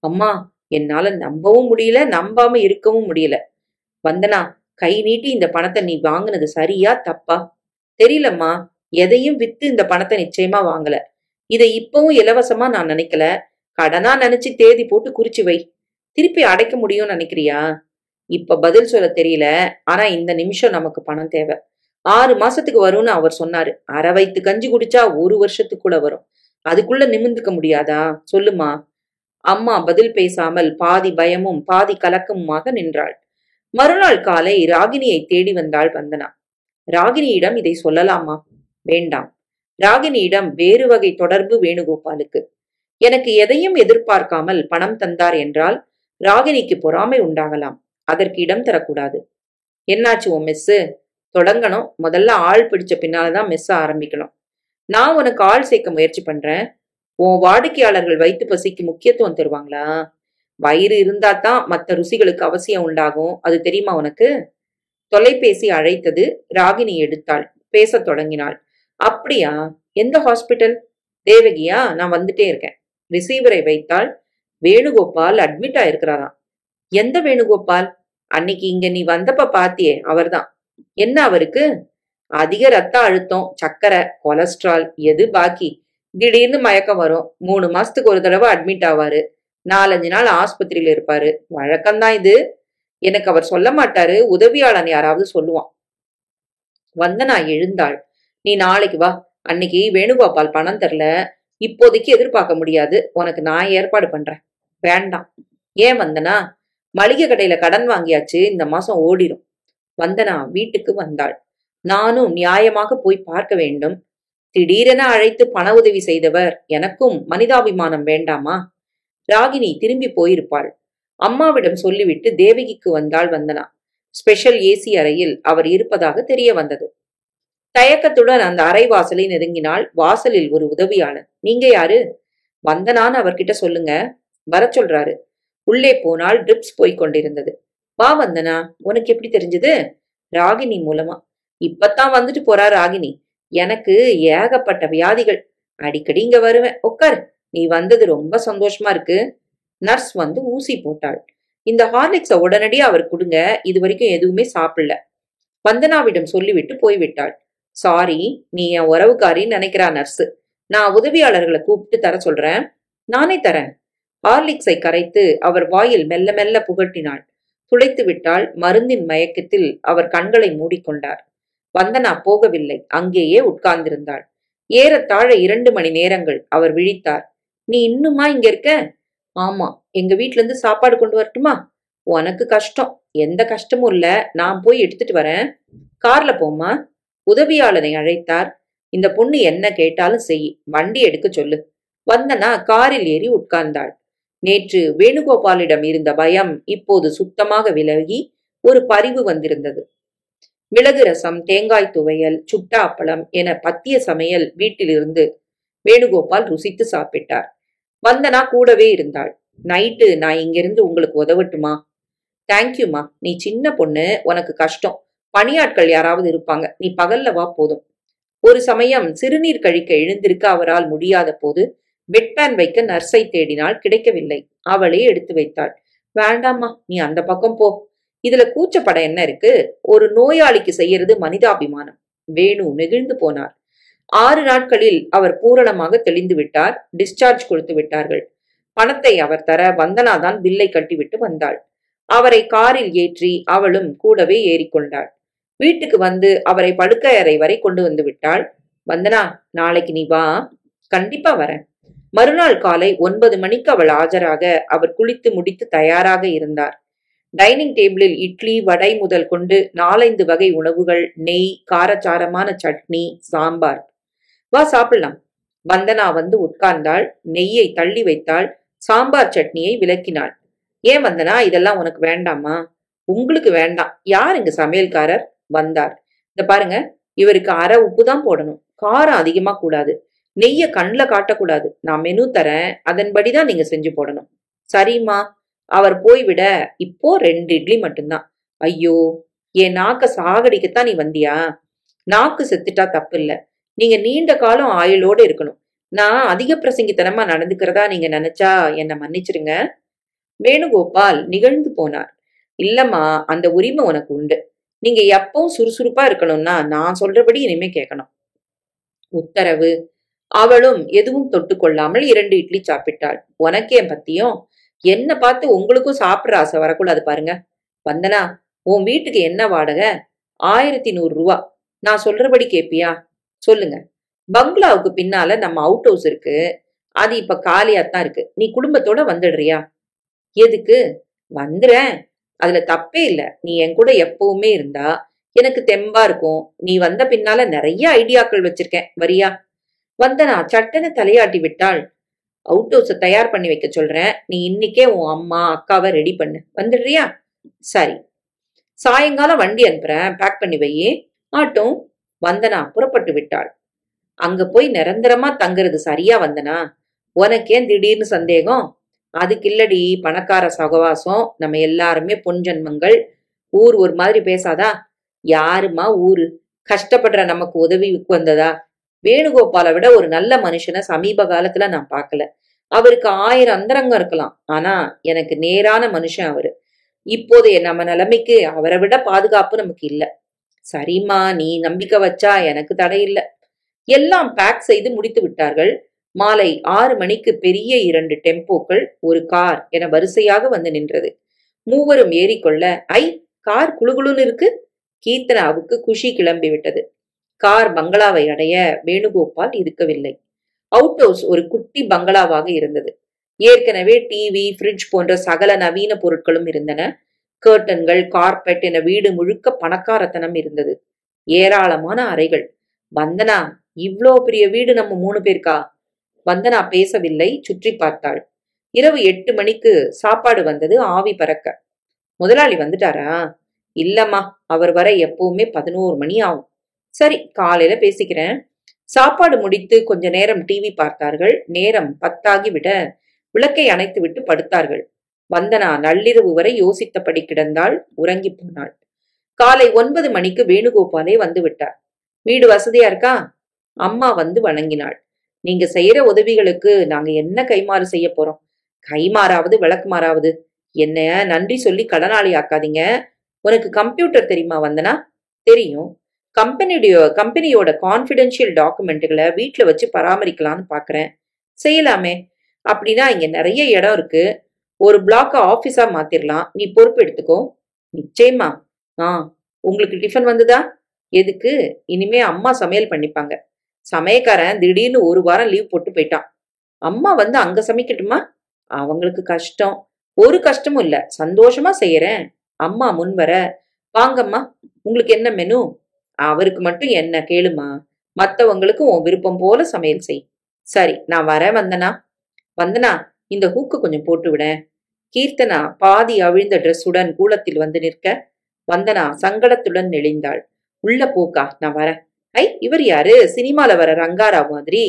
அம்மா, என்னால நம்பவும் முடியல, நம்பாம இருக்கவும் முடியல. வந்தனா, கை நீட்டி இந்த பணத்தை நீ வாங்கினது சரியா தப்பா? தெரியலம்மா. எதையும் வித்து இந்த பணத்தை நிச்சயமா வாங்கல. இதை இப்பவும் இலவசமா நான் நினைக்கல. கடனா நினைச்சு தேதி போட்டு குறிச்சு வை. திருப்பி அடைக்க முடியும்னு நினைக்கிறியா? இப்ப பதில் சொல்ல தெரியல. ஆனா இந்த நிமிஷம் நமக்கு பணம் தேவை. 6 மாசத்துக்கு வரும்னு அவர் சொன்னாரு. அரை வயித்து கஞ்சி குடிச்சா 1 வருஷத்துக்கு கூட வரும். அதுக்குள்ள நிமிந்துக்க முடியாதா? சொல்லுமா. அம்மா பதில் பேசாமல் பாதி பயமும் பாதி கலக்கமுமாக நின்றாள். மறுநாள் காலை ராகினியை தேடி வந்தாள் வந்தனா. ராகினியிடம் இதை சொல்லலாமா? வேண்டாம். ராகினியிடம் வேறு வகை தொடர்பு வேணுகோபாலுக்கு. எனக்கு எதையும் எதிர்பார்க்காமல் பணம் தந்தார் என்றால் ராகினிக்கு பொறாமை உண்டாகலாம். அதற்கு இடம் தரக்கூடாது. என்னாச்சு உன் மெஸ்ஸு? தொடங்கணும். முதல்ல ஆள் பிடிச்ச பின்னால்தான் மெஸ்ஸ ஆரம்பிக்கணும். நான் உனக்கு ஆள் சேர்க்க முயற்சி பண்றேன். உன் வாடிக்கையாளர்கள் வயிற்று பசிக்கு முக்கியத்துவம் தருவாங்களா? வயிறு இருந்தா தான் மற்ற ருசிகளுக்கு அவசியம் உண்டாகும். அது தெரியுமா உனக்கு? தொலைபேசி அழைத்தது. ராகினி எடுத்தாள். பேசத் தொடங்கினாள். அப்படியா? எந்த ஹாஸ்பிட்டல்? தேவகியா? நான் வந்துட்டே இருக்கேன். ரிசீவரை வைத்தாள். வேணுகோபால் அட்மிட் ஆயிருக்கிறாராம். எந்த வேணுகோபால்? அன்னைக்கு இங்க நீ வந்தப்ப பாத்தியே, அவர்தான். என்ன அவருக்கு? அதிக ரத்த அழுத்தம், சக்கரை, கொலஸ்ட்ரால், எது பாக்கி? திடீர்னு மயக்கம் வரும். 3 மாசத்துக்கு ஒரு தடவை அட்மிட் ஆவாரு. 4-5 நாள் ஆஸ்பத்திரியில இருப்பாரு. வழக்கம்தான் இது. எனக்கு அவர் சொல்ல மாட்டாரு. உதவியாளன் யாராவது சொல்லுவான். வந்தனா எழுந்தாள். நீ நாளைக்கு வா. அன்னைக்கு வேணுகோபால் பணம் தரல. இப்போதைக்கு எதிர்பார்க்க முடியாது. உனக்கு நான் ஏற்பாடு பண்றேன். வேண்டாம். ஏன் வந்தனா? மளிகை கடையில கடன் வாங்கியாச்சு. இந்த மாசம் ஓடிடும். வந்தனா வீட்டுக்கு வந்தாள். நானும் நியாயமாக போய் பார்க்க வேண்டும். திடீரென அழைத்து பண உதவி செய்தவர். எனக்கும் மனிதாபிமானம் வேண்டாமா? ராகினி திரும்பி போயிருப்பாள். அம்மாவிடம் சொல்லிவிட்டு தேவகிக்கு வந்தாள் வந்தனா. ஸ்பெஷல் ஏசி அறையில் அவர் இருப்பதாக தெரிய வந்தது. தயக்கத்துடன் அந்த அறை வாசலை நெருங்கினாள். வாசலில் ஒரு உதவியாளர். நீங்க யாரு? வந்தனான்னு அவர்கிட்ட சொல்லுங்க. வர சொல்றாரு. உள்ளே போனால் ட்ரிப்ஸ் போய்க் கொண்டிருந்தது. வா வந்தனா. உனக்கு எப்படி தெரிஞ்சது? ராகினி மூலமா. இப்பத்தான் வந்துட்டு போறா ராகினி. எனக்கு ஏகப்பட்ட வியாதிகள். அடிக்கடி இங்க வருவேன். உட்காரு. நீ வந்தது ரொம்ப சந்தோஷமா இருக்கு. நர்ஸ் வந்து ஊசி போட்டாள். இந்த ஹார்லிக்ஸ உடனடியா அவர் கொடுங்க. இது வரைக்கும் எதுவுமே சாப்பிடல. வந்தனாவிடம் சொல்லிவிட்டு போய்விட்டாள். சாரி, நீ என் உறவுக்காரின்னு நினைக்கிறா நர்ஸு. நான் உதவியாளர்களை கூப்பிட்டு தர சொல்றேன். நானே தரேன். ஹார்லிக்ஸை கரைத்து அவர் வாயில் மெல்ல மெல்ல புகட்டினாள். துளைத்து விட்டால் மருந்தின் மயக்கத்தில் அவர் கண்களை மூடிக்கொண்டார். வந்தனா போகவில்லை. அங்கேயே உட்கார்ந்திருந்தாள். ஏறத்தாழ 2 மணி நேரங்கள் அவர் விழித்தார். நீ இன்னுமா இங்க இருக்க? ஆமா. எங்க வீட்ல இருந்து சாப்பாடு கொண்டு வரட்டுமா? உனக்கு கஷ்டம். எந்த கஷ்டமும் இல்ல. நான் போய் எடுத்துட்டு வரேன். கார்ல போமா. உதவியாளனை அழைத்தார். இந்த பொண்ணு என்ன கேட்டாலும் செய். வண்டி எடுக்க சொல்லு. வந்தனா காரில் ஏறி உட்கார்ந்தாள். நேற்று வேணுகோபாலிடம் இருந்த பயம் இப்போது சுத்தமாக விலகி ஒரு பரிவு வந்திருந்தது. மிளகு ரசம், தேங்காய் துவையல், சுட்டா அப்பளம் என பத்திய சமையல் வீட்டிலிருந்து வேணுகோபால் ருசித்து சாப்பிட்டார். வந்தனா கூடவே இருந்தாள். நைட்டு நான் இங்கிருந்து உங்களுக்கு உதவட்டுமா? தேங்க்யூமா. நீ சின்ன பொண்ணு. உனக்கு கஷ்டம். பணியாட்கள் யாராவது இருப்பாங்க. நீ பகல்ல வா போதும். ஒரு சமயம் சிறுநீர் கழிக்க எழுந்திருக்க அவரால் முடியாத போது பெட்பேன் வைக்க நர்ஸை தேடினாள். கிடைக்கவில்லை. அவளே எடுத்து வைத்தாள். வேண்டாமா, நீ அந்த பக்கம் போ. இதுல கூச்சப்பட என்ன இருக்கு? ஒரு நோயாளிக்கு செய்யறது மனிதாபிமானம். வேணு நெகிழ்ந்து போனார். 6 நாட்களில் அவர் பூரணமாக தெளிந்து விட்டார். டிஸ்சார்ஜ் கொடுத்து விட்டார்கள். பணத்தை அவர் தர வந்தனாதான் பில்லை கட்டிவிட்டு வந்தாள். அவரை காரில் ஏற்றி அவளும் கூடவே ஏறிக்கொண்டாள். வீட்டுக்கு வந்து அவரை படுக்கை அறை வரை கொண்டு வந்து விட்டாள். வந்தனா, நாளைக்கு நீ வா. கண்டிப்பா வரேன். மறுநாள் காலை 9 மணிக்கு அவள் ஆஜராக அவர் குளித்து முடித்து தயாராக இருந்தார். டைனிங் டேபிளில் இட்லி வடை முதல் கொண்டு 4-5 வகை உணவுகள், நெய், காரச்சாரமான சட்னி, சாம்பார். வா சாப்பிடலாம். வந்தனா வந்து உட்கார்ந்தாள். நெய்யை தள்ளி வைத்தாள். சாம்பார் சட்னியை விலக்கினாள். ஏன் வந்தனா, இதெல்லாம் உனக்கு வேண்டாமா? உங்களுக்கு வேண்டாம். யார் இங்க சமையல்காரர்? வந்தார். இந்த பாருங்க, இவருக்கு அரை உப்பு தான் போடணும். காரம் அதிகமா கூடாது. நெய்ய கண்ல காட்டக்கூடாது. நான் மெனு தரேன், அதன்படிதான் நீங்க செஞ்சு போடணும். சரிம்மா. அவர் போய்விட இப்போ 2 இட்லி மட்டும்தான். ஐயோ, என் நாக்க சாகடிக்கத்தான் நீ வந்தியா? நாக்கு செத்துட்டா தப்பு இல்ல. நீங்க நீண்ட காலம் ஆயுளோட இருக்கணும். நான் அதிக பிரசங்கித்தனமா நடந்துக்கிறதா நீங்க நினைச்சா என்ன மன்னிச்சிருங்க. வேணுகோபால் நிகழ்ந்து போனார். இல்லம்மா, அந்த உரிமை உனக்கு உண்டு. நீங்க எப்பவும் சுறுசுறுப்பா இருக்கணும்னா நான் சொல்றபடி இனிமே கேட்கணும். உத்தரவு. அவளும் எதுவும் தொட்டுக்கொள்ளாமல் 2 இட்லி சாப்பிட்டாள். உனக்கே பத்தியும்? என்ன பார்த்து உங்களுக்கும் சாப்பிடுற ஆசை வரக்கூடாது பாருங்க. வந்தனா, உன் வீட்டுக்கு என்ன வாடகை? 1100 ரூபா. நான் சொல்றபடி கேப்பியா? சொல்லுங்க. பங்களாவுக்கு பின்னால நம்ம அவுட் ஹவுஸ் இருக்கு. அது இப்ப காலியாத்தான் இருக்கு. நீ குடும்பத்தோட வந்துடுறியா? எதுக்கு? வந்துறேன். அதுல தப்பே இல்ல. நீ என் கூட எப்பவுமே இருந்தா எனக்கு தெம்பா இருக்கும். நீ வந்த பின்னால நிறைய ஐடியாக்கள் வச்சிருக்கேன். வரியா? வந்தனா சட்டென தலையாட்டி விட்டாள். அவுட் ஹவுஸ தயார் பண்ணி வைக்க சொல்றேன். நீ இன்னைக்கே உன் அம்மா அக்காவை ரெடி பண்ணு. வந்துடுறியா? சரி. சாயங்காலம் வண்டி அனுப்புறேன். பேக் பண்ணி வையே. ஆட்டும். வந்தனா புறப்பட்டு விட்டாள். அங்க போய் நிரந்தரமா தங்குறது சரியா வந்தனா? உனக்கேன் திடீர்னு சந்தேகம்? அதுக்கு இல்லடி, பணக்கார சகவாசம், நம்ம எல்லாருமே பொன்ஜன்மங்கள். ஊர் ஒரு மாதிரி பேசாதா? யாருமா ஊரு? கஷ்டப்படுற நமக்கு உதவிக்கு வந்ததா? வேணுகோபாலை விட ஒரு நல்ல மனுஷனை சமீப காலத்துல நான் பார்க்கல. அவருக்கு 1000 அந்தரங்கம் இருக்கலாம். ஆனா எனக்கு நேரான மனுஷன் அவரு. இப்போதைய நம்ம நிலைமைக்கு அவரை விட பாதுகாப்பு நமக்கு இல்ல. சரிம்மா, நீ நம்பிக்கை வச்சா எனக்கு தடை இல்ல. எல்லாம் பேக் செய்து முடித்து விட்டார்கள். மாலை 6 மணிக்கு பெரிய 2 டெம்போக்கள், ஒரு கார் என வரிசையாக வந்து நின்றது. மூவரும் ஏறிக்கொள்ள, ஐ, கார் குளுகுளுன்னு இருக்கு. கீர்த்தனாவுக்கு குஷி கிளம்பி விட்டது. கார் பங்களாவை அடைய வேணுகோபால் இருக்கவில்லை. அவுட் ஹவுஸ் ஒரு குட்டி பங்களாவாக இருந்தது. ஏற்கனவே டிவி, ஃப்ரிட்ஜ் போன்ற சகல நவீன பொருட்களும் இருந்தன. கர்டன்கள், கார்பெட் என வீடு முழுக்க பணக்காரத்தனம் இருந்தது. ஏராளமான அறைகள். வந்தனா, இவ்ளோ பெரிய வீடு நம்ம 3 பேருக்கா? வந்தனா பேசவில்லை. சுற்றி பார்த்தாள். இரவு 8 மணிக்கு சாப்பாடு வந்தது ஆவி பறக்க. முதலாளி வந்துட்டாரா? இல்லம்மா, அவர் வர எப்பவுமே 11 மணி ஆகும். சரி, காலையில பேசிக்கிறேன். சாப்பாடு முடித்து கொஞ்ச நேரம் டிவி பார்த்தார்கள். நேரம் 10 விட விளக்கை அணைத்து விட்டு படுத்தார்கள். வந்தனா நள்ளிரவு வரை யோசித்தபடி கிடந்தாள். உறங்கி போனாள். காலை 9 மணிக்கு வேணுகோபாலே வந்து விட்டார். வீடு வசதியா இருக்கா? அம்மா வந்து வணங்கினாள். நீங்க செய்யற உதவிகளுக்கு நாங்க என்ன கைமாறு செய்ய போறோம்? கைமாறாவது விளக்குமாறாவது. என்ன நன்றி சொல்லி கடனாளி ஆக்காதீங்க. உனக்கு கம்ப்யூட்டர் தெரியுமா வந்தனா? தெரியும். கம்பெனியோட கான்பிடென்ஷியல் டாக்குமெண்ட்டுகளை வீட்டுல வச்சு பராமரிக்கலாம்னு பாக்குறேன். செய்யலாமே. அப்படின்னா இங்க நிறைய இடம் இருக்கு. ஒரு பிளாக்க ஆபீஸா மாத்திரலாம். நீ பொறுப்பு எடுத்துக்கோ. நிச்சயமா. உங்களுக்கு டிஃபன் வந்துதா? எதுக்கு? இனிமே அம்மா சமையல் பண்ணிப்பாங்க. சமயக்காரன் திடீர்னு 1 வாரம் லீவ் போட்டு போயிட்டான். அம்மா வந்து அங்க சமைக்கட்டுமா? அவங்களுக்கு கஷ்டம். ஒரு கஷ்டமும் இல்ல, சந்தோஷமா செய்யறேன். அம்மா முன்வர, வாங்கம்மா, உங்களுக்கு என்ன மெனு? அவருக்கு மட்டும் என்ன கேளுமா, மத்தவங்களுக்கு உன் விருப்பம் போல சமையல் செய். சரி, நான் வரேன் வந்தனா. வந்தனா, இந்த ஹூக்கு கொஞ்சம் போட்டு விட. கீர்த்தனா பாதி அவிழ்ந்த ட்ரெஸ்ஸுடன் கூலத்தில் வந்து நிற்க, வந்தனா சங்கடத்துடன் நெளிந்தாள். உள்ள போக்கா, நான் வரேன். ஐ, இவர் யாரு? சினிமால வர ரங்காராவ் மாதிரி.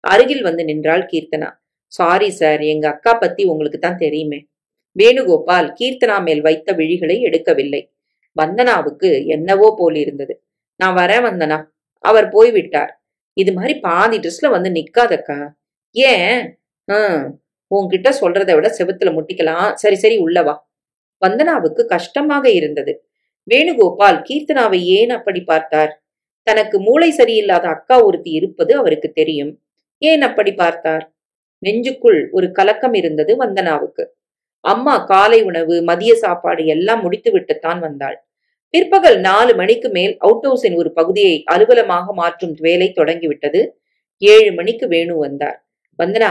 அருகில் வந்து நின்றாள் கீர்த்தனா. சாரி சார், எங்க அக்கா பத்தி உங்களுக்கு தான் தெரியுமே. வேணுகோபால் கீர்த்தனா மேல் வைத்த விழிகளை எடுக்கவில்லை. வந்தனாவுக்கு என்னவோ போல் இருந்தது. நான் வரேன் வந்தனா. அவர் போய்விட்டார். இது மாதிரி பாதி ட்ரெஸ்ல வந்து நிக்காதக்கா. ஏன்? உன்கிட்ட சொல்றதை விட செவுத்துல முட்டிக்கலாம். சரி சரி, உள்ளவா. வந்தனாவுக்கு கஷ்டமாக இருந்தது. வேணுகோபால் கீர்த்தனாவை ஏன் அப்படி பார்த்தார்? தனக்கு மூளை சரியில்லாத அக்கா ஒருத்தி இருப்பது அவருக்கு தெரியும். ஏன் அப்படி பார்த்தார்? நெஞ்சுக்குள் ஒரு கலக்கம் இருந்தது வந்தனாவுக்கு. அம்மா காலை உணவு, மதிய சாப்பாடு எல்லாம் முடித்து விட்டுத்தான் வந்தாள். பிற்பகல் 4 மணிக்கு மேல் அவுட் ஹவுஸின் ஒரு பகுதியை அலுவலமாக மாற்றும் வேலை தொடங்கிவிட்டது. 7 மணிக்கு வேணு வந்தார். வந்தனா,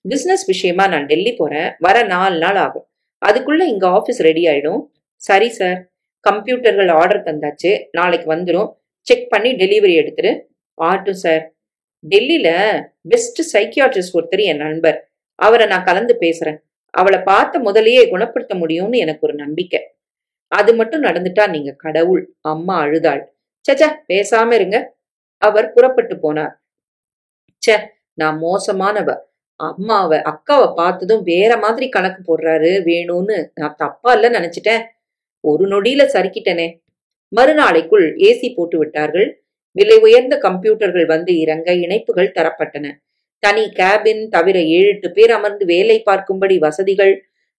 பிசினஸ் விஷயமா நான் டெல்லி போறேன். வர 4 நாள் ஆகும். அதுக்குள்ள இங்க ஆபீஸ் ரெடி ஆயிடும். சரி சார், கம்ப்யூட்டர்கள் ஆர்டர் தந்தாச்சு, நாளைக்கு வந்துடும். செக் பண்ணி டெலிவரி எடுத்துரு. ஆட்டும் சார். டெல்லியில பெஸ்ட் சைக்கியாட்ரிஸ்ட் ஒருத்தர் என் நண்பர். அவரை நான் கலந்து பேசுறேன். அவளை பார்த்த முதலையே குணப்படுத்த முடியும்னு எனக்கு ஒரு நம்பிக்கை. அது மட்டும் நடந்துட்டா நீங்க கடவுள். அம்மா அழுதாள். சச்சா, பேசாம இருங்க. அவர் புறப்பட்டு போனார். சே, நான் மோசமானவ. அக்காவை பார்த்ததும் வேற மாதிரி கணக்கு போடுறாரு வேணும்னு நான் தப்பா இல்ல நினைச்சிட்டேன். ஒரு நொடியில சறுக்கிட்டனே. மறுநாளைக்குள் ஏசி போட்டு விட்டார்கள். விலை உயர்ந்த கம்ப்யூட்டர்கள் வந்து இறங்க இணைப்புகள் தரப்பட்டன. தனி கேபின் தவிர 7-8 பேர் அமர்ந்து வேலை பார்க்கும்படி வசதிகள்.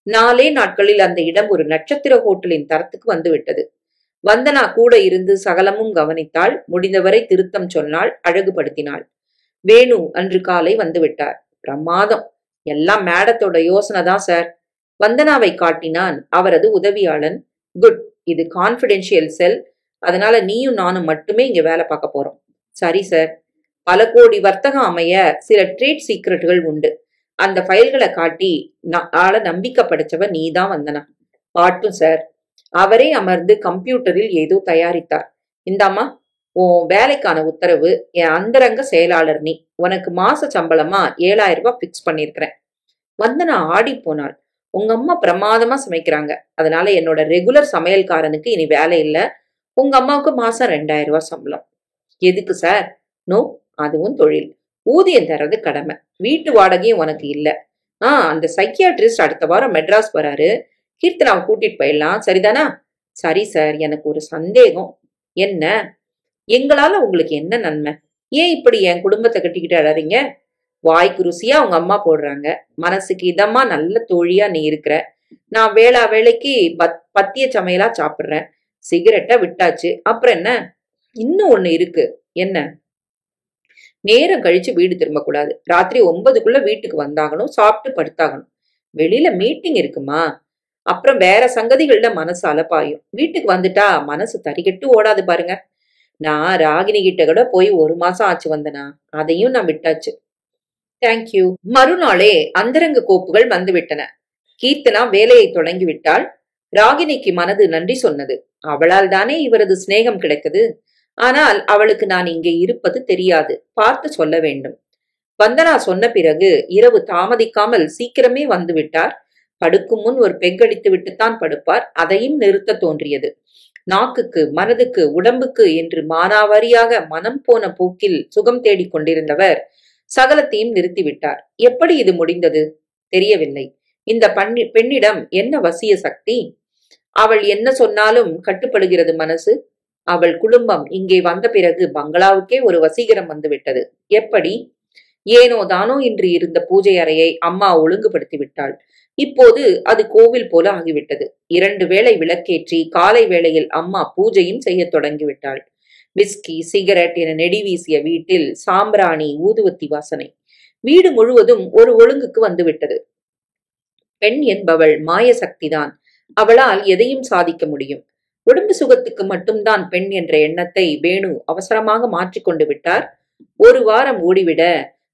4 நாட்களில் அந்த இடம் ஒரு நட்சத்திர ஹோட்டலின் தரத்துக்கு வந்துவிட்டது. வந்தனா கூட இருந்து சகலமும் கவனித்தாள். முடிந்தவரை திருத்தம் சொன்னாள், அழகுபடுத்தினாள். வேணு அன்று காலை வந்துவிட்டார். பிரமாதம், எல்லாம் மேடத்தோட யோசனை தான் சார். வந்தனாவை காட்டினான் அவரது உதவியாளன். குட், இது கான்பிடென்ஷியல் செல். அதனால நீயும் நானும் மட்டுமே இங்க வேலை பார்க்க போறோம். சரி சார். பல கோடி வர்த்தகம் அமைய சில ட்ரேட் சீக்ரெட்டுகள் உண்டு. அந்த ஃபைல்களை காட்டி ஆள நம்பிக்கை படைச்சவ நீதான் வந்தனா. பாட்டும் சார். அவரே அமர்ந்து கம்ப்யூட்டரில் ஏதோ தயாரித்தார். இந்தாமா உன் வேலைக்கான உத்தரவு. என் அந்தரங்க செயலாளர் நீ. உனக்கு மாச சம்பளமா 7,000 ரூபாய் பிக்ஸ் பண்ணிருக்கிறேன். வந்தனா ஆடி போனாள். உங்க அம்மா பிரமாதமா சமைக்கிறாங்க. அதனால என்னோட ரெகுலர் சமையல்காரனுக்கு இனி வேலை இல்ல. உங்க அம்மாவுக்கு மாசம் 2,000 ரூபாய் சம்பளம். எதுக்கு சார்? நோ, அதுவும் தொழில். ஊதியம் தர்றது கடமை. வீட்டு வாடகையும் உனக்கு இல்ல. அந்த சைக்கியாட்ரிஸ்ட் அடுத்த வாரம் மெட்ராஸ் வராரு. கீர்த்தனாவை கூட்டிட்டு போயிடலாம், சரிதானா? சரி சார். எனக்கு ஒரு சந்தேகம். என்ன? எங்களால உங்களுக்கு என்ன நன்மை? ஏன் இப்படி என் குடும்பத்தை கட்டிக்கிட்டு அழறீங்க? வாய்க்கு ருசியா உங்க அம்மா போடுறாங்க. மனசுக்கு இதமா நல்ல தோழியா நீ இருக்கிற. நான் வேளா வேலைக்கு பத்திய சமையலா சாப்பிடுறேன். சிகரெட்டை விட்டாச்சு. அப்புறம் என்ன? இன்னும் ஒண்ணு இருக்கு. என்ன? நேரம் கழிச்சு வீடு திரும்ப கூடாது. ராத்திரி 9க்குள்ள வீட்டுக்கு வந்தாகணும். சாப்பிட்டு படுத்தாகணும். வெளியில மீட்டிங் இருக்குமா? அப்புறம் வேற சங்கதிகள்ல மனசு அலப்பாயும். வீட்டுக்கு வந்துட்டா மனசு தறிகட்டு ஓடாது பாருங்க. நான் ராகினி கிட்ட கூட போய் 1 மாசம் ஆச்சு வந்தனா. அதையும் நான் விட்டாச்சு. தேங்க்யூ. மறுநாளே அந்தரங்க கோப்புகள் வந்துவிட்டன. கீர்த்தனா வேலையை தொடங்கி விட்டாள். ராகினிக்கு மனது நன்றி சொன்னது. அவளால் தானே இவரது சிநேகம் கிடைத்தது. ஆனால் அவளுக்கு நான் இங்கே இருப்பது தெரியாது. பார்த்து சொல்ல வேண்டும். வந்தனா சொன்ன பிறகு இரவு தாமதிக்காமல் சீக்கிரமே வந்து விட்டார். படுக்கும் முன் ஒரு பெக்கடித்து விட்டுத்தான் படுப்பார். அதையும் நிறுத்த தோன்றியது. நாக்குக்கு, மனதுக்கு, உடம்புக்கு என்று மானாவாரியாக மனம் போன போக்கில் சுகம் தேடிக் கொண்டிருந்தவர் சகலத்தையும் நிறுத்திவிட்டார். எப்படி இது முடிந்தது தெரியவில்லை. இந்த பெண்ணிடம் என்ன வசிய சக்தி? அவள் என்ன சொன்னாலும் கட்டுப்படுகிறது மனசு. அவள் குடும்பம் இங்கே வந்த பிறகு பங்களாவுக்கே ஒரு வசீகரம் வந்துவிட்டது. எப்படி? ஏனோ தானோ இன்று இருந்த பூஜை அறையை அம்மா ஒழுங்குபடுத்தி விட்டாள். இப்போது அது கோவில் போல ஆகிவிட்டது. 2 வேளை விளக்கேற்றி காலை வேளையில் அம்மா பூஜையும் செய்ய தொடங்கிவிட்டாள். விஸ்கி, சிகரெட் என நெடி வீசிய வீட்டில் சாம்பிராணி, ஊதுவத்தி வாசனை. வீடு முழுவதும் ஒரு ஒழுங்குக்கு வந்துவிட்டது. பெண் என்பவள் மாய சக்திதான். அவளால் எதையும் சாதிக்க முடியும். உடம்பு சுகத்துக்கு மட்டும்தான் பெண் என்ற எண்ணத்தை வேணு அவசரமாக மாற்றிக்கொண்டு விட்டார். 1 வாரம் ஓடிவிட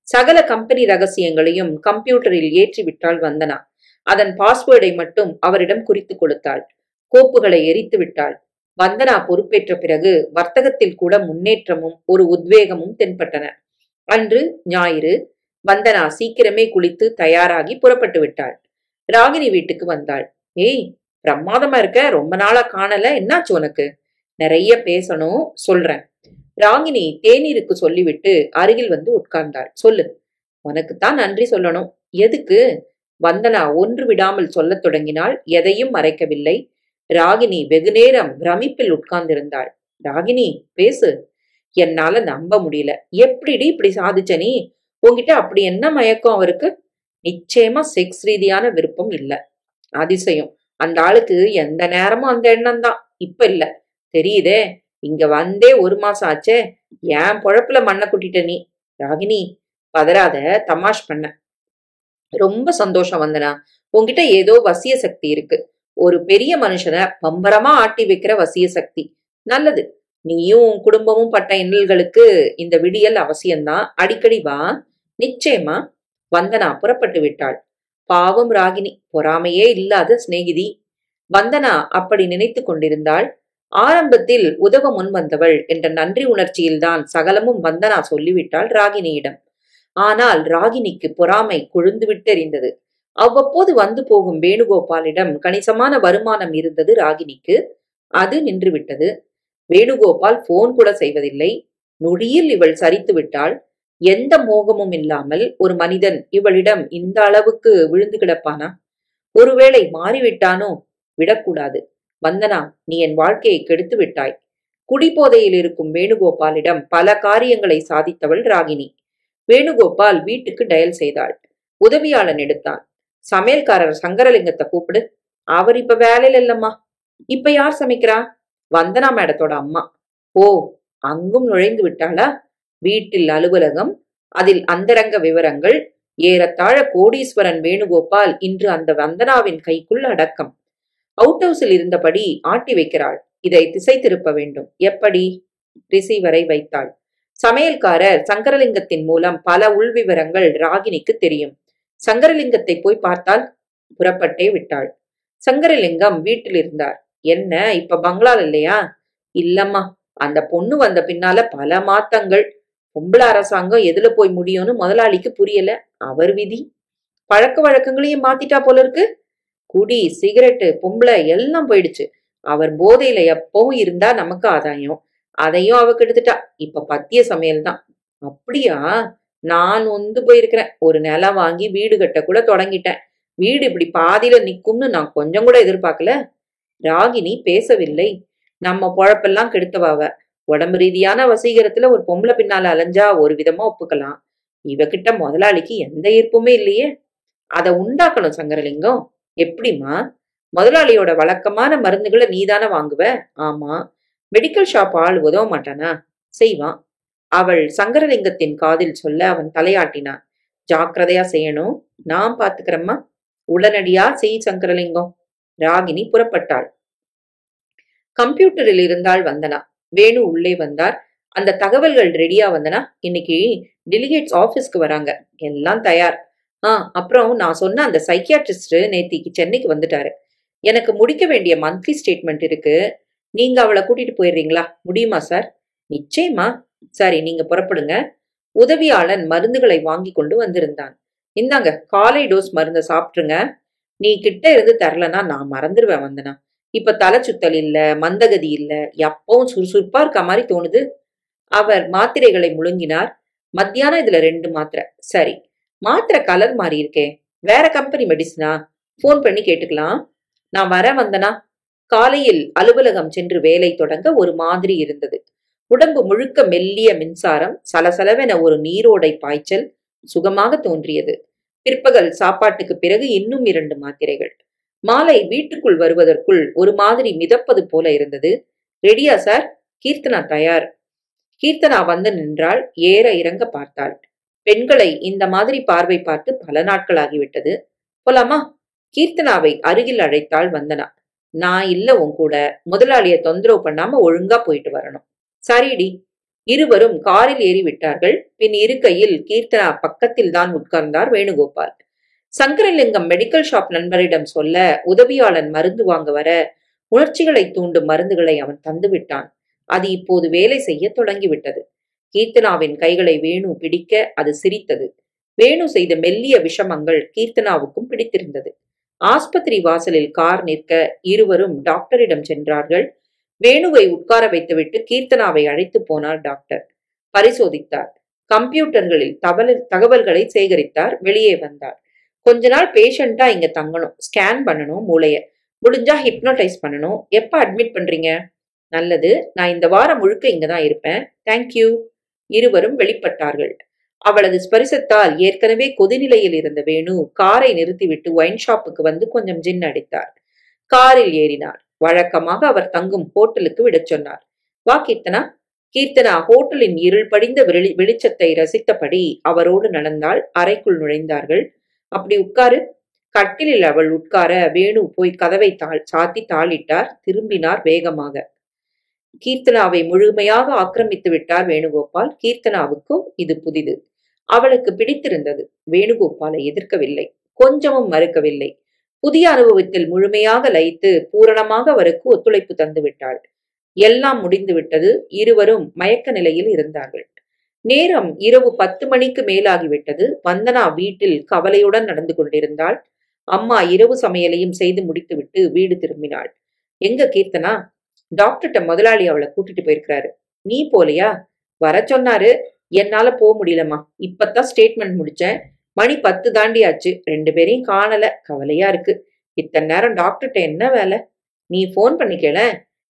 சகல கம்பெனி ரகசியங்களையும் கம்ப்யூட்டரில் ஏற்றி விட்டாள் வந்தனா. அதன் பாஸ்வேர்டை மட்டும் அவரிடம் குறித்து கொடுத்தாள். கோப்புகளை எரித்து விட்டாள். வந்தனா பொறுப்பேற்ற பிறகு வர்த்தகத்தில் கூட முன்னேற்றமும் ஒரு உத்வேகமும் தென்பட்டன. அன்று ஞாயிறு. வந்தனா சீக்கிரமே குளித்து தயாராகி புறப்பட்டு விட்டாள். ராகினி வீட்டுக்கு வந்தாள். ஏய், பிரமாதமா இருக்க, ரொம்ப நாளா காணல, என்னாச்சு உனக்கு? நிறைய பேசணும், சொல்றேன். ராகினி தேநீருக்கு சொல்லிவிட்டு அருகில் வந்து உட்கார்ந்தாள். சொல்லு. உனக்குத்தான் நன்றி சொல்லணும். எதுக்கு? வந்தனா ஒன்று விடாமல் சொல்லத் தொடங்கினாள். எதையும் மறைக்கவில்லை. ராகினி வெகுநேரம் பிரமிப்பில் உட்கார்ந்திருந்தாள். ராகினி, பேசு. என்னால நம்ப முடியல. எப்படிடி இப்படி சாதிச்ச நீ? உன்கிட்ட அப்படி என்ன மயக்கம் அவருக்கு? நிச்சயமா செக்ஸ் ரீதியான விருப்பம் இல்ல. அதிசயம். அந்த ஆளுக்கு எந்த நேரமும் அந்த எண்ணம் தான். இப்ப இல்ல, தெரியுதே. இங்க வந்தே 1 மாசம் ஆச்சே. என் பொழப்புல மண்ணை குட்டிட்ட நீ. ராகினி, பதறாத, தமாஷ் பண்ண. ரொம்ப சந்தோஷம் வந்தனா. உன்கிட்ட ஏதோ வசிய சக்தி இருக்கு. ஒரு பெரிய மனுஷனை பம்பரமா ஆட்டி வைக்கிற வசிய சக்தி. நல்லது. நீயும் உன் குடும்பமும் பட்ட இன்னல்களுக்கு இந்த விடியல் அவசியம்தான். அடிக்கடி வா. நிச்சயமா. வந்தனா புறப்பட்டு விட்டாள். பாவம் ராகினி, பொறாமையே இல்லாத சிநேகிதி. வந்தனா அப்படி நினைத்து கொண்டிருந்தாள். ஆரம்பத்தில் உதவ முன் வந்தவள் என்ற நன்றி உணர்ச்சியில்தான் சகலமும் வந்தனா சொல்லிவிட்டாள் ராகினியிடம். ஆனால் ராகினிக்கு பொறாமை கொழுந்து விட்டெறிந்தது. அவ்வப்போது வந்து போகும் வேணுகோபாலிடம் கணிசமான வருமானம் இருந்தது ராகினிக்கு. அது நின்றுவிட்டது. வேணுகோபால் போன் கூட செய்வதில்லை. நொடியில் இவள் சரித்து விட்டாள். எந்த மோகமும் இல்லாமல் ஒரு மனிதன் இவளிடம் இந்த அளவுக்கு விழுந்து கிடப்பானா? ஒருவேளை மாறிவிட்டானோ? விடக்கூடாது. வந்தனா, நீ என் வாழ்க்கையை கெடுத்து விட்டாய். குடிபோதையில் இருக்கும் வேணுகோபாலிடம் பல காரியங்களை சாதித்தவள் ராகினி. வேணுகோபால் வீட்டுக்கு டயல் செய்தாள். உதவியாளன் எடுத்தான். சமையல்காரர் சங்கரலிங்கத்தை கூப்பிடு. அவர் இப்ப வேலையில இல்லம்மா. இப்ப யார் சமைக்கிறா? வந்தனா மேடத்தோட அம்மா. ஓ, அங்கும் நுழைந்து விட்டாளா? வீட்டில் அலுவலகம், அதில் அந்தரங்க விவரங்கள். ஏறத்தாழ கோடீஸ்வரன் வேணுகோபால் இன்று அந்த வந்தனாவின் கைக்குள் அடக்கம். அவுட் ஹவுஸில் இருந்தபடி ஆட்டி வைக்கிறாள். இதை திசை திருப்ப வேண்டும். எப்படி? ரிசீவரை வைத்தாள். சமையல்காரர் சங்கரலிங்கத்தின் மூலம் பல உள்விவரங்கள் ராகினிக்கு தெரியும். சங்கரலிங்கத்தை போய் பார்த்தால் புறப்பட்டே விட்டாள். சங்கரலிங்கம் வீட்டில் இருந்தார். என்ன, இப்ப பங்களால் இல்லையா? இல்லம்மா, அந்த பொண்ணு வந்த பின்னால பல மாத்தங்கள். பொம்பளை அரசாங்கம் எதுல போய் முடியும்னு முதலாளிக்கு புரியல. அவர் விதி. பழக்க வழக்கங்களையும் மாத்திட்டா போல இருக்கு. குடி, சிகரெட்டு, பொம்பளை எல்லாம் போயிடுச்சு. அவர் போதையில எப்பவும் இருந்தா நமக்கு ஆதாயம். அதையும் அவ கெடுத்துட்டா. இப்ப பத்திய சமையல் தான். அப்படியா? நான் ஒந்து போயிருக்கிறேன். ஒரு நிலம் வாங்கி வீடு கட்ட கூட தொடங்கிட்டேன். வீடு இப்படி பாதியில நிக்கும்னு நான் கொஞ்சம் கூட எதிர்பார்க்கல. ராகினி பேசவில்லை. நம்ம பொழப்பெல்லாம் கெடுத்தவாவ. உடம்பு ரீதியான வசீகரத்துல ஒரு பொம்பளை பின்னால அலைஞ்சா ஒரு விதமா ஒப்புக்கலாம். இவகிட்ட முதலாளிக்கு எந்த ஈர்ப்புமே இல்லையே. அதை உண்டாக்கணும் சங்கரலிங்கம். எப்படிமா? முதலாளியோட வழக்கமான மருந்துகளை நீதானே வாங்குவ? ஆமா. மெடிக்கல் ஷாப் ஆள் உதவ மாட்டானா? செய்வான். அவள் சங்கரலிங்கத்தின் காதில் சொல்ல அவன் தலையாட்டினான். ஜாக்கிரதையா செய்யணும். நான் பாத்துக்கிறம்மா. உடனடியா செய் சங்கரலிங்கம். ராகினி புறப்பட்டாள். கம்ப்யூட்டரில் இருந்தாள் வந்தனா. வேணு உள்ளே வந்தார். அந்த தகவல்கள் ரெடியா வந்தனா? இன்னைக்கு டெலிகேட்ஸ் ஆபீஸ்க்கு வராங்க. எல்லாம் தயார். அப்புறம் நான் சொன்ன அந்த சைக்கியாட்ரிஸ்ட் நேத்திக்கு சென்னைக்கு வந்துட்டாரு. எனக்கு முடிக்க வேண்டிய மந்த்லி ஸ்டேட்மெண்ட் இருக்கு. நீங்க அவளை கூட்டிட்டு போயிடுறீங்களா? முடியுமா சார்? நிச்சயமா. சரி, நீங்க புறப்படுங்க. உதவியாளன் மருந்துகளை வாங்கி கொண்டு வந்திருந்தான். இந்தாங்க, காலை டோஸ் மருந்தை சாப்பிட்டுருங்க. நீ கிட்ட இருந்து தரலனா நான் மறந்துடுவேன் வந்தனா. இப்ப தலை சுத்தல் இல்ல, மந்தகதி இல்ல, எப்பவும் சுறுசுறுப்பா இருக்க மாதிரி தோணுது. அவர் மாத்திரைகளை முழுங்கினார். மத்தியானம் இதுல 2 மாத்திரை. சரி, மாத்திரை கலர் மாறி இருக்கே. வேற கம்பெனி மெடிசினா? போன் பண்ணி கேட்டுக்கலாம். நான் வர வந்தனா. காலையில் அலுவலகம் சென்று வேலை தொடங்க ஒரு மாதிரி இருந்தது. உடம்பு முழுக்க மெல்லிய மின்சாரம், சலசலவென ஒரு நீரோடை பாய்ச்சல் சுகமாக தோன்றியது. பிற்பகல் சாப்பாட்டுக்கு பிறகு இன்னும் 2 மாத்திரைகள். மாலை வீட்டுக்குள் வருவதற்குள் ஒரு மாதிரி மிதப்பது போல இருந்தது. ரெடியா சார்? கீர்த்தனா தயார். கீர்த்தனா வந்து நின்றாள். ஏற இறங்க பார்த்தாள். பெண்களை இந்த மாதிரி பார்வை பார்த்து பல நாட்கள் ஆகிவிட்டது. போலாமா? கீர்த்தனாவை அருகில் அழைத்தாள் வந்தனா. நான் இல்ல உன் கூட. முதலாளிய தொந்தரவு பண்ணாம ஒழுங்கா போயிட்டு வரணும். சரிடி. இருவரும் காரில் ஏறி விட்டார்கள். பின் இருக்கையில் கீர்த்தனா பக்கத்தில் தான் உட்கார்ந்தார் வேணுகோபால். சங்கரலிங்கம் மெடிக்கல் ஷாப் நண்பரிடம் சொல்ல உதவியாளன் மருந்து வாங்க வர உணர்ச்சிகளை தூண்டும் மருந்துகளை அவன் தந்துவிட்டான். அது இப்போது வேலை செய்ய தொடங்கிவிட்டது. கீர்த்தனாவின் கைகளை வேணு பிடிக்க அது சிரித்தது. வேணு செய்த மெல்லிய விஷமங்கள் கீர்த்தனாவுக்கும் பிடித்திருந்தது. ஆஸ்பத்திரி வாசலில் கார் நிற்க இருவரும் டாக்டரிடம் சென்றார்கள். வேணுவை உட்கார வைத்துவிட்டு கீர்த்தனாவை அழைத்து போனார் டாக்டர். பரிசோதித்தார். கம்ப்யூட்டர்களில் தகவல்களை சேகரித்தார். வெளியே வந்தார். கொஞ்ச நாள் பேஷண்டா இங்க தங்கணும். ஸ்கேன் பண்ணணும் மூளைய. முடிஞ்சா ஹிப்னோடைஸ் பண்ணணும். எப்ப அட்மிட் பண்றீங்க? நல்லது, நான் இந்த வாரம் முழுக்க இங்கதான் இருப்பேன். தேங்க்யூ. இருவரும் வெளிப்பட்டார்கள். அவளது ஸ்பரிசத்தால் ஏற்கனவே கொதிநிலையில் இருந்த வேணு காரை நிறுத்திவிட்டு ஒயின் ஷாப்புக்கு வந்து கொஞ்சம் ஜின் அடித்தார். காரில் ஏறினார். வழக்கமாக அவர் தங்கும் ஹோட்டலுக்கு விடச் சொன்னார். வா கீர்த்தனா. கீர்த்தனா ஹோட்டலின் இருள் படிந்த வெளிச்சத்தை ரசித்தபடி அவரோடு நடந்தாள். அறைக்குள் நுழைந்தார்கள். அப்படி உட்காரு. கட்டிலில் அவள் உட்கார வேணு போய் கதவை சாத்தி தாளிட்டார். திரும்பினார் வேகமாக. கீர்த்தனாவை முழுமையாக ஆக்கிரமித்து விட்டார் வேணுகோபால். கீர்த்தனாவுக்கும் இது புதிது. அவளுக்கு பிடித்திருந்தது. வேணுகோபாலை எதிர்க்கவில்லை. கொஞ்சமும் மறுக்கவில்லை. புதிய அனுபவத்தில் முழுமையாக லயித்து பூரணமாக அவருக்கு ஒத்துழைப்பு தந்து விட்டாள். எல்லாம் முடிந்து விட்டது. இருவரும் மயக்க நிலையில் இருந்தார்கள். நேரம் இரவு 10 மணிக்கு மேலாகிவிட்டது. வந்தனா வீட்டில் கவலையுடன் நடந்து கொண்டிருந்தாள். அம்மா இரவு சமையலையும் செய்து முடித்துவிட்டு வீடு திரும்பினாள். எங்க கீர்த்தனா? டாக்டர்கிட்ட முதலாளி அவளை கூட்டிட்டு போயிருக்கிறாரு. நீ போலையா? வர சொன்னாரு. என்னால போக முடியலம்மா. இப்பதான் ஸ்டேட்மெண்ட் முடிச்சேன். மணி 10 தாண்டியாச்சு. 2 பேரையும் காணல. கவலையா இருக்கு. இத்தனை நேரம் டாக்டர்கிட்ட என்ன வேலை? நீ போன் பண்ணிக்கல.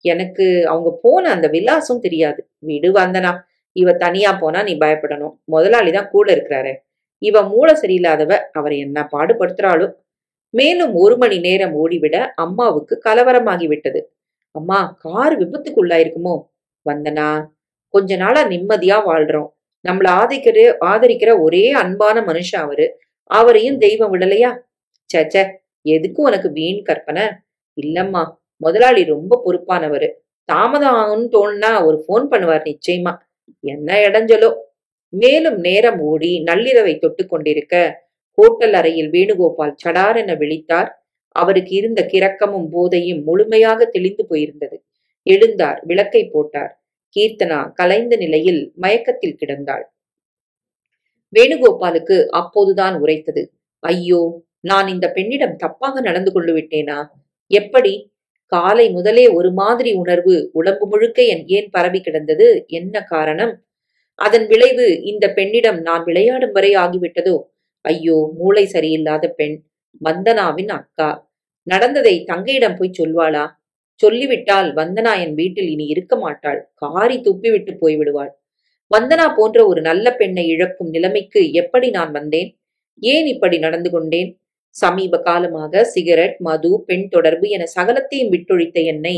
எனக்கு அவங்க போன அந்த விலாசம் தெரியாது. விடு வந்தனா. இவ தனியா போனா நீ பயப்படணும். முதலாளிதான் கூட இருக்கிறாரு. இவ மூளை சரியில்லாதவ. அவரை என்ன பாடுபடுத்துறாளோ. மேலும் 1 மணி நேரம் ஓடிவிட அம்மாவுக்கு கலவரமாகிவிட்டது. அம்மா, கார் விபத்துக்குள்ளாயிருக்குமோ? வந்தனா, கொஞ்ச நாளா நிம்மதியா வாழ்றோம். நம்மள ஆதரிக்கிற ஒரே அன்பான மனுஷன் அவரு. அவரையும் தெய்வம் விடலையா? சேச்ச, எதுக்கு உனக்கு வீண் கற்பனை? இல்லம்மா, முதலாளி ரொம்ப பொறுப்பானவரு. தாமதம் ஆகும்னு தோணுனா ஒரு போன் பண்ணுவார் நிச்சயமா. என்ன இடைஞ்சலோ. மேலும் நேரம் ஓடி நள்ளிரவை தொட்டு கொண்டிருக்க ஹோட்டல் அறையில் வேணுகோபால் சடார் என விழித்தார். அவருக்கு இருந்த கிறக்கமும் போதையும் முழுமையாக தெளிந்து போயிருந்தது. எழுந்தார், விளக்கை போட்டார். கீர்த்தனா கலைந்த நிலையில் மயக்கத்தில் கிடந்தாள். வேணுகோபாலுக்கு அப்போதுதான் உரைத்தது. ஐயோ, நான் இந்த பெண்ணிடம் தப்பாக நடந்து கொண்டு விட்டேனா? எப்படி? காலை முதலே ஒரு மாதிரி உணர்வு உடம்பு முழுக்க ஏன் பரவி கிடந்தது? என்ன காரணம்? அதன் விளைவு இந்த பெண்ணிடம் நான் விளையாடும் வரை ஆகிவிட்டதோ? ஐயோ, மூளை சரியில்லாத பெண். வந்தனாவின் அக்கா. நடந்ததை தங்கையிடம் போய் சொல்வாளா? சொல்லிவிட்டால் வந்தனா என் வீட்டில் இனி இருக்க மாட்டாள். காரி துப்பிவிட்டு போய்விடுவாள். வந்தனா போன்ற ஒரு நல்ல பெண்ணை இழக்கும் நிலைமைக்கு எப்படி நான் வந்தேன்? ஏன் இப்படி நடந்து கொண்டேன்? சமீப காலமாக சிகரெட், மது, பெண் தொடர்பு என சகலத்தையும் விட்டொழித்த என்னை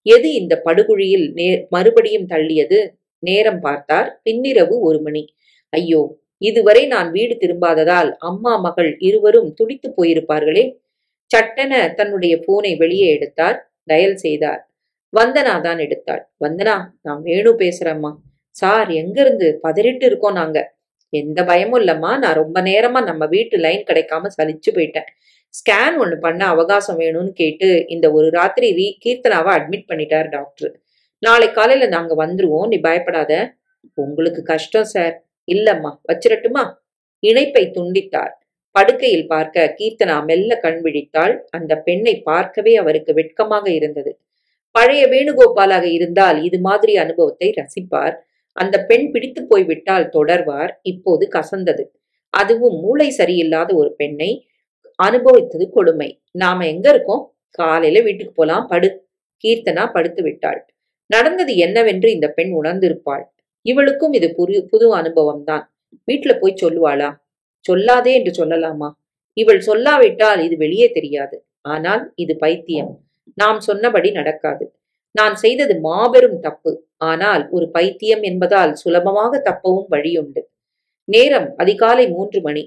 எது இந்த படுகுழியில் மறுபடியும் தள்ளியது? நேரம் பார்த்தார். பின்னிரவு 1 மணி. ஐயோ, இதுவரை நான் வீடு திரும்பாததால் அம்மா மகள் இருவரும் துடித்து போயிருப்பார்களே. சட்டென தன்னுடைய போனை வெளியே எடுத்தார். டயல் செய்தார். வந்தனா தான் எடுத்தாள். வந்தனா, நான் வேணு பேசுறேம்மா. சார், எங்க இருந்து? பதறிட்டு இருக்கோம் நாங்க. எந்த பயமும் இல்லம்மா. நான் ரொம்ப நேரமா நம்ம வீட்டு லைன் கிடைக்காம சலிச்சு போயிட்டேன். ஸ்கேன் ஒண்ணு பண்ண அவகாசம் வேணும்னு கேட்டு இந்த ஒரு ராத்திரி கீர்த்தனாவை அட்மிட் பண்ணிட்டார் டாக்டர். நாளை காலையில நாங்க வந்துருவோம். நீ பயப்படாத. உங்களுக்கு கஷ்டம் சார். இல்லம்மா, வச்சிரட்டுமா? இணைப்பை துண்டித்தார். படுக்கையில் பார்க்க கீர்த்தனா மெல்ல கண் விழித்தாள். அந்த பெண்ணை பார்க்கவே அவருக்கு வெட்கமாக இருந்தது. பழைய வேணுகோபாலாக இருந்தால் இது மாதிரி அனுபவத்தை ரசிப்பார். அந்த பெண் பிடித்து போய்விட்டால் தொடர்வார். இப்போது கசந்தது. அதுவும் மூளை சரியில்லாத ஒரு பெண்ணை அனுபவித்தது கொடுமை. நாம எங்க இருக்கோம்? காலையில வீட்டுக்கு போலாம், படு. கீர்த்தனா படுத்து விட்டாள். நடந்தது என்னவென்று இந்த பெண் உணர்ந்திருப்பாள். இவளுக்கும் இது புது அனுபவம் தான். வீட்டுல போய் சொல்லுவாளா? சொல்லாதே என்று சொல்லலாமா? இவள் சொல்லாவிட்டால் இது வெளியே தெரியாது. ஆனால் இது பைத்தியம். நாம் சொன்னபடி நடக்காது. நான் செய்தது மாபெரும் தப்பு. ஆனால் ஒரு பைத்தியம் என்பதால் சுலபமாக தப்பவும் வழியுண்டு. நேரம் அதிகாலை 3 மணி.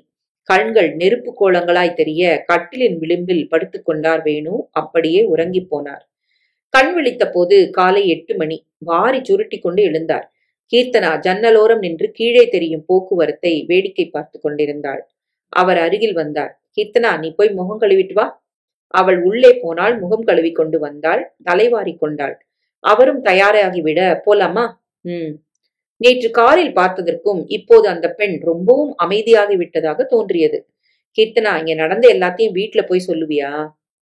கண்கள் நெருப்பு கோலங்களாய் தெரிய கட்டிலின் விளிம்பில் படுத்துக் கொண்டார் வேணு. அப்படியே உறங்கி போனார். கண் விழித்த போது காலை 8 மணி. வாரி சுருட்டி கொண்டு எழுந்தார். கீர்த்தனா ஜன்னலோரம் நின்று கீழே தெரியும் போக்குவரத்தை வேடிக்கை பார்த்து கொண்டிருந்தாள். அவர் அருகில் வந்தார். கீர்த்தனா, நீ போய் முகம் கழுவிட்டு வா. அவள் உள்ளே போனால் முகம் கழுவி கொண்டு வந்தாள். தலைவாரி கொண்டாள். அவரும் தயாராகிவிட போலாமா? நேற்று காரில் பார்த்ததற்கும் இப்போது அந்த பெண் ரொம்பவும் அமைதியாகி விட்டதாக தோன்றியது. கீர்த்தனா, இங்க நடந்த எல்லாத்தையும் வீட்டுல போய் சொல்லுவியா?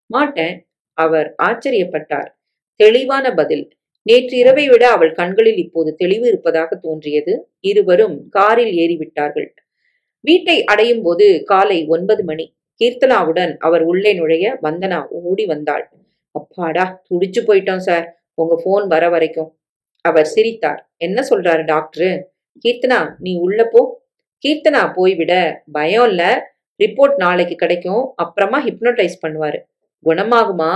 மாட்டேன். அவர் ஆச்சரியப்பட்டார். தெளிவான பதில். நேற்று இரவை விட அவள் கண்களில் இப்போது தெளிவு இருப்பதாக தோன்றியது. இருவரும் காரில் ஏறிவிட்டார்கள். வீட்டை அடையும் போது காலை 9 மணி. கீர்த்தனாவுடன் அவர் உள்ளே நுழைய வந்தனா ஓடி வந்தாள். அப்பாடா, துடிச்சு போயிட்டோம் சார், உங்க போன் வர வரைக்கும். அவர் சிரித்தார். என்ன சொல்றாரு டாக்டரு? கீர்த்தனா, நீ உள்ள போ. கீர்த்தனா போய்விட, பயம் இல்ல, ரிப்போர்ட் நாளைக்கு கிடைக்கும். அப்புறமா ஹிப்னோடைஸ் பண்ணுவாரு. குணமாகுமா?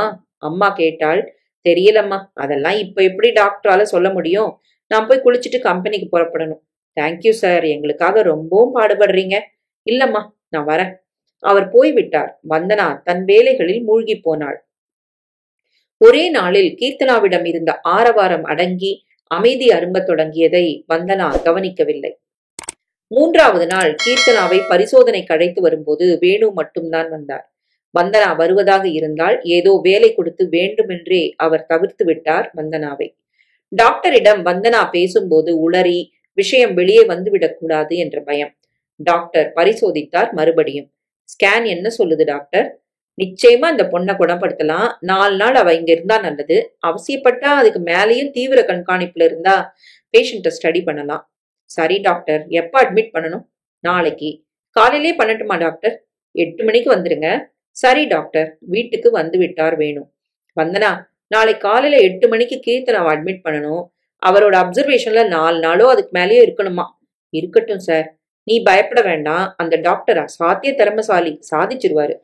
அம்மா கேட்டாள். தெரியலம்மா, அதெல்லாம் இப்ப எப்படி டாக்டரால சொல்ல முடியும்? நான் போய் குளிச்சுட்டு கம்பெனிக்கு புறப்படணும். தேங்க்யூ சார், எங்களுக்காக ரொம்பவும் பாடுபடுறீங்க. இல்லம்மா, நான் வரேன். அவர் போய்விட்டார். வந்தனா தன் வேலைகளில் மூழ்கி போனாள். ஒரே நாளில் கீர்த்தனாவிடம் இருந்த ஆரவாரம் அடங்கி அமைதி அரும்பத் தொடங்கியதை வந்தனா கவனிக்கவில்லை. மூன்றாவது நாள் கீர்த்தனாவை பரிசோதனை கழைத்து வரும்போது வேணு மட்டும்தான் வந்தார். வந்தனா வருவதாக இருந்தால் ஏதோ வேலை கொடுத்து வேண்டுமென்றே அவர் தவிர்த்து விட்டார் வந்தனாவை. டாக்டரிடம் வந்தனா பேசும்போது உளறி விஷயம் வெளியே வந்துவிடக்கூடாது என்ற பயம். டாக்டர் பரிசோதித்தார் மறுபடியும். ஸ்கேன் என்ன சொல்லுது டாக்டர்? நிச்சயமா இந்த பொண்ணை குணப்படுத்தலாம். 4 நாள் அவ இங்க இருந்தா நல்லது. அவசியப்பட்டா அதுக்கு மேலேயும் தீவிர கண்காணிப்புல இருந்தா பேஷண்ட்டை ஸ்டடி பண்ணலாம். சரி டாக்டர், எப்ப அட்மிட் பண்ணணும்? நாளைக்கு காலையிலே பண்ணட்டுமா டாக்டர்? 8 மணிக்கு வந்துருங்க. சரி டாக்டர். வீட்டுக்கு வந்து விட்டார் வேணு. வந்தனா, நாளை காலையில 8 மணிக்கு கீர்த்தனாவை அட்மிட் பண்ணணும். அவரோட அப்சர்வேஷன்ல 4 நாளோ அதுக்கு மேலேயோ இருக்கணுமா? இருக்கட்டும் சார். நீ பயப்பட வேண்டாம். அந்த டாக்டரா சாத்திய திறமசாலி, சாதிச்சிருவாரு.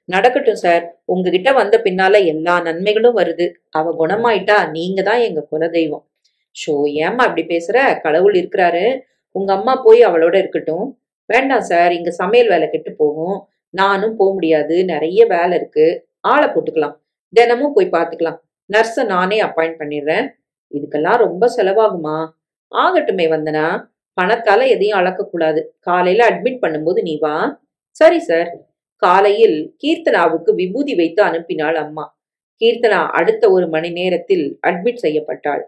நடக்கட்டும் சார். உங்ககிட்ட வந்த பின்னால எல்லா நன்மைகளும் வருது. அவ குணமாயிட்டா நீங்க தான் எங்க குலதெய்வம். ஷோ, ஏம்மா அப்படி பேசுற? கடவுள் இருக்கிறாரு. உங்க அம்மா போய் அவளோட இருக்கட்டும். வேண்டாம் சார், இங்க சமையல் வேலை கெட்டு போகும். நானும் போக முடியாது, நிறைய வேலை இருக்கு. ஆளை போட்டுக்கலாம். தினமும் போய் பார்த்துக்கலாம். நர்ஸை நானே அப்பாயிண்ட் பண்ணிடுறேன். இதுக்கெல்லாம் ரொம்ப செலவாகுமா? ஆகட்டுமே வந்தனா. பணத்தால எதையும் அளக்கக்கூடாது. காலையில அட்மிட் பண்ணும்போது நீ வா. சரி சார். காலையில் கீர்த்தனாவுக்கு விபூதி வைத்து அனுப்பினாள் அம்மா. கீர்த்தனா அடுத்த 1 மணி நேரத்தில் அட்மிட் செய்யப்பட்டாள்.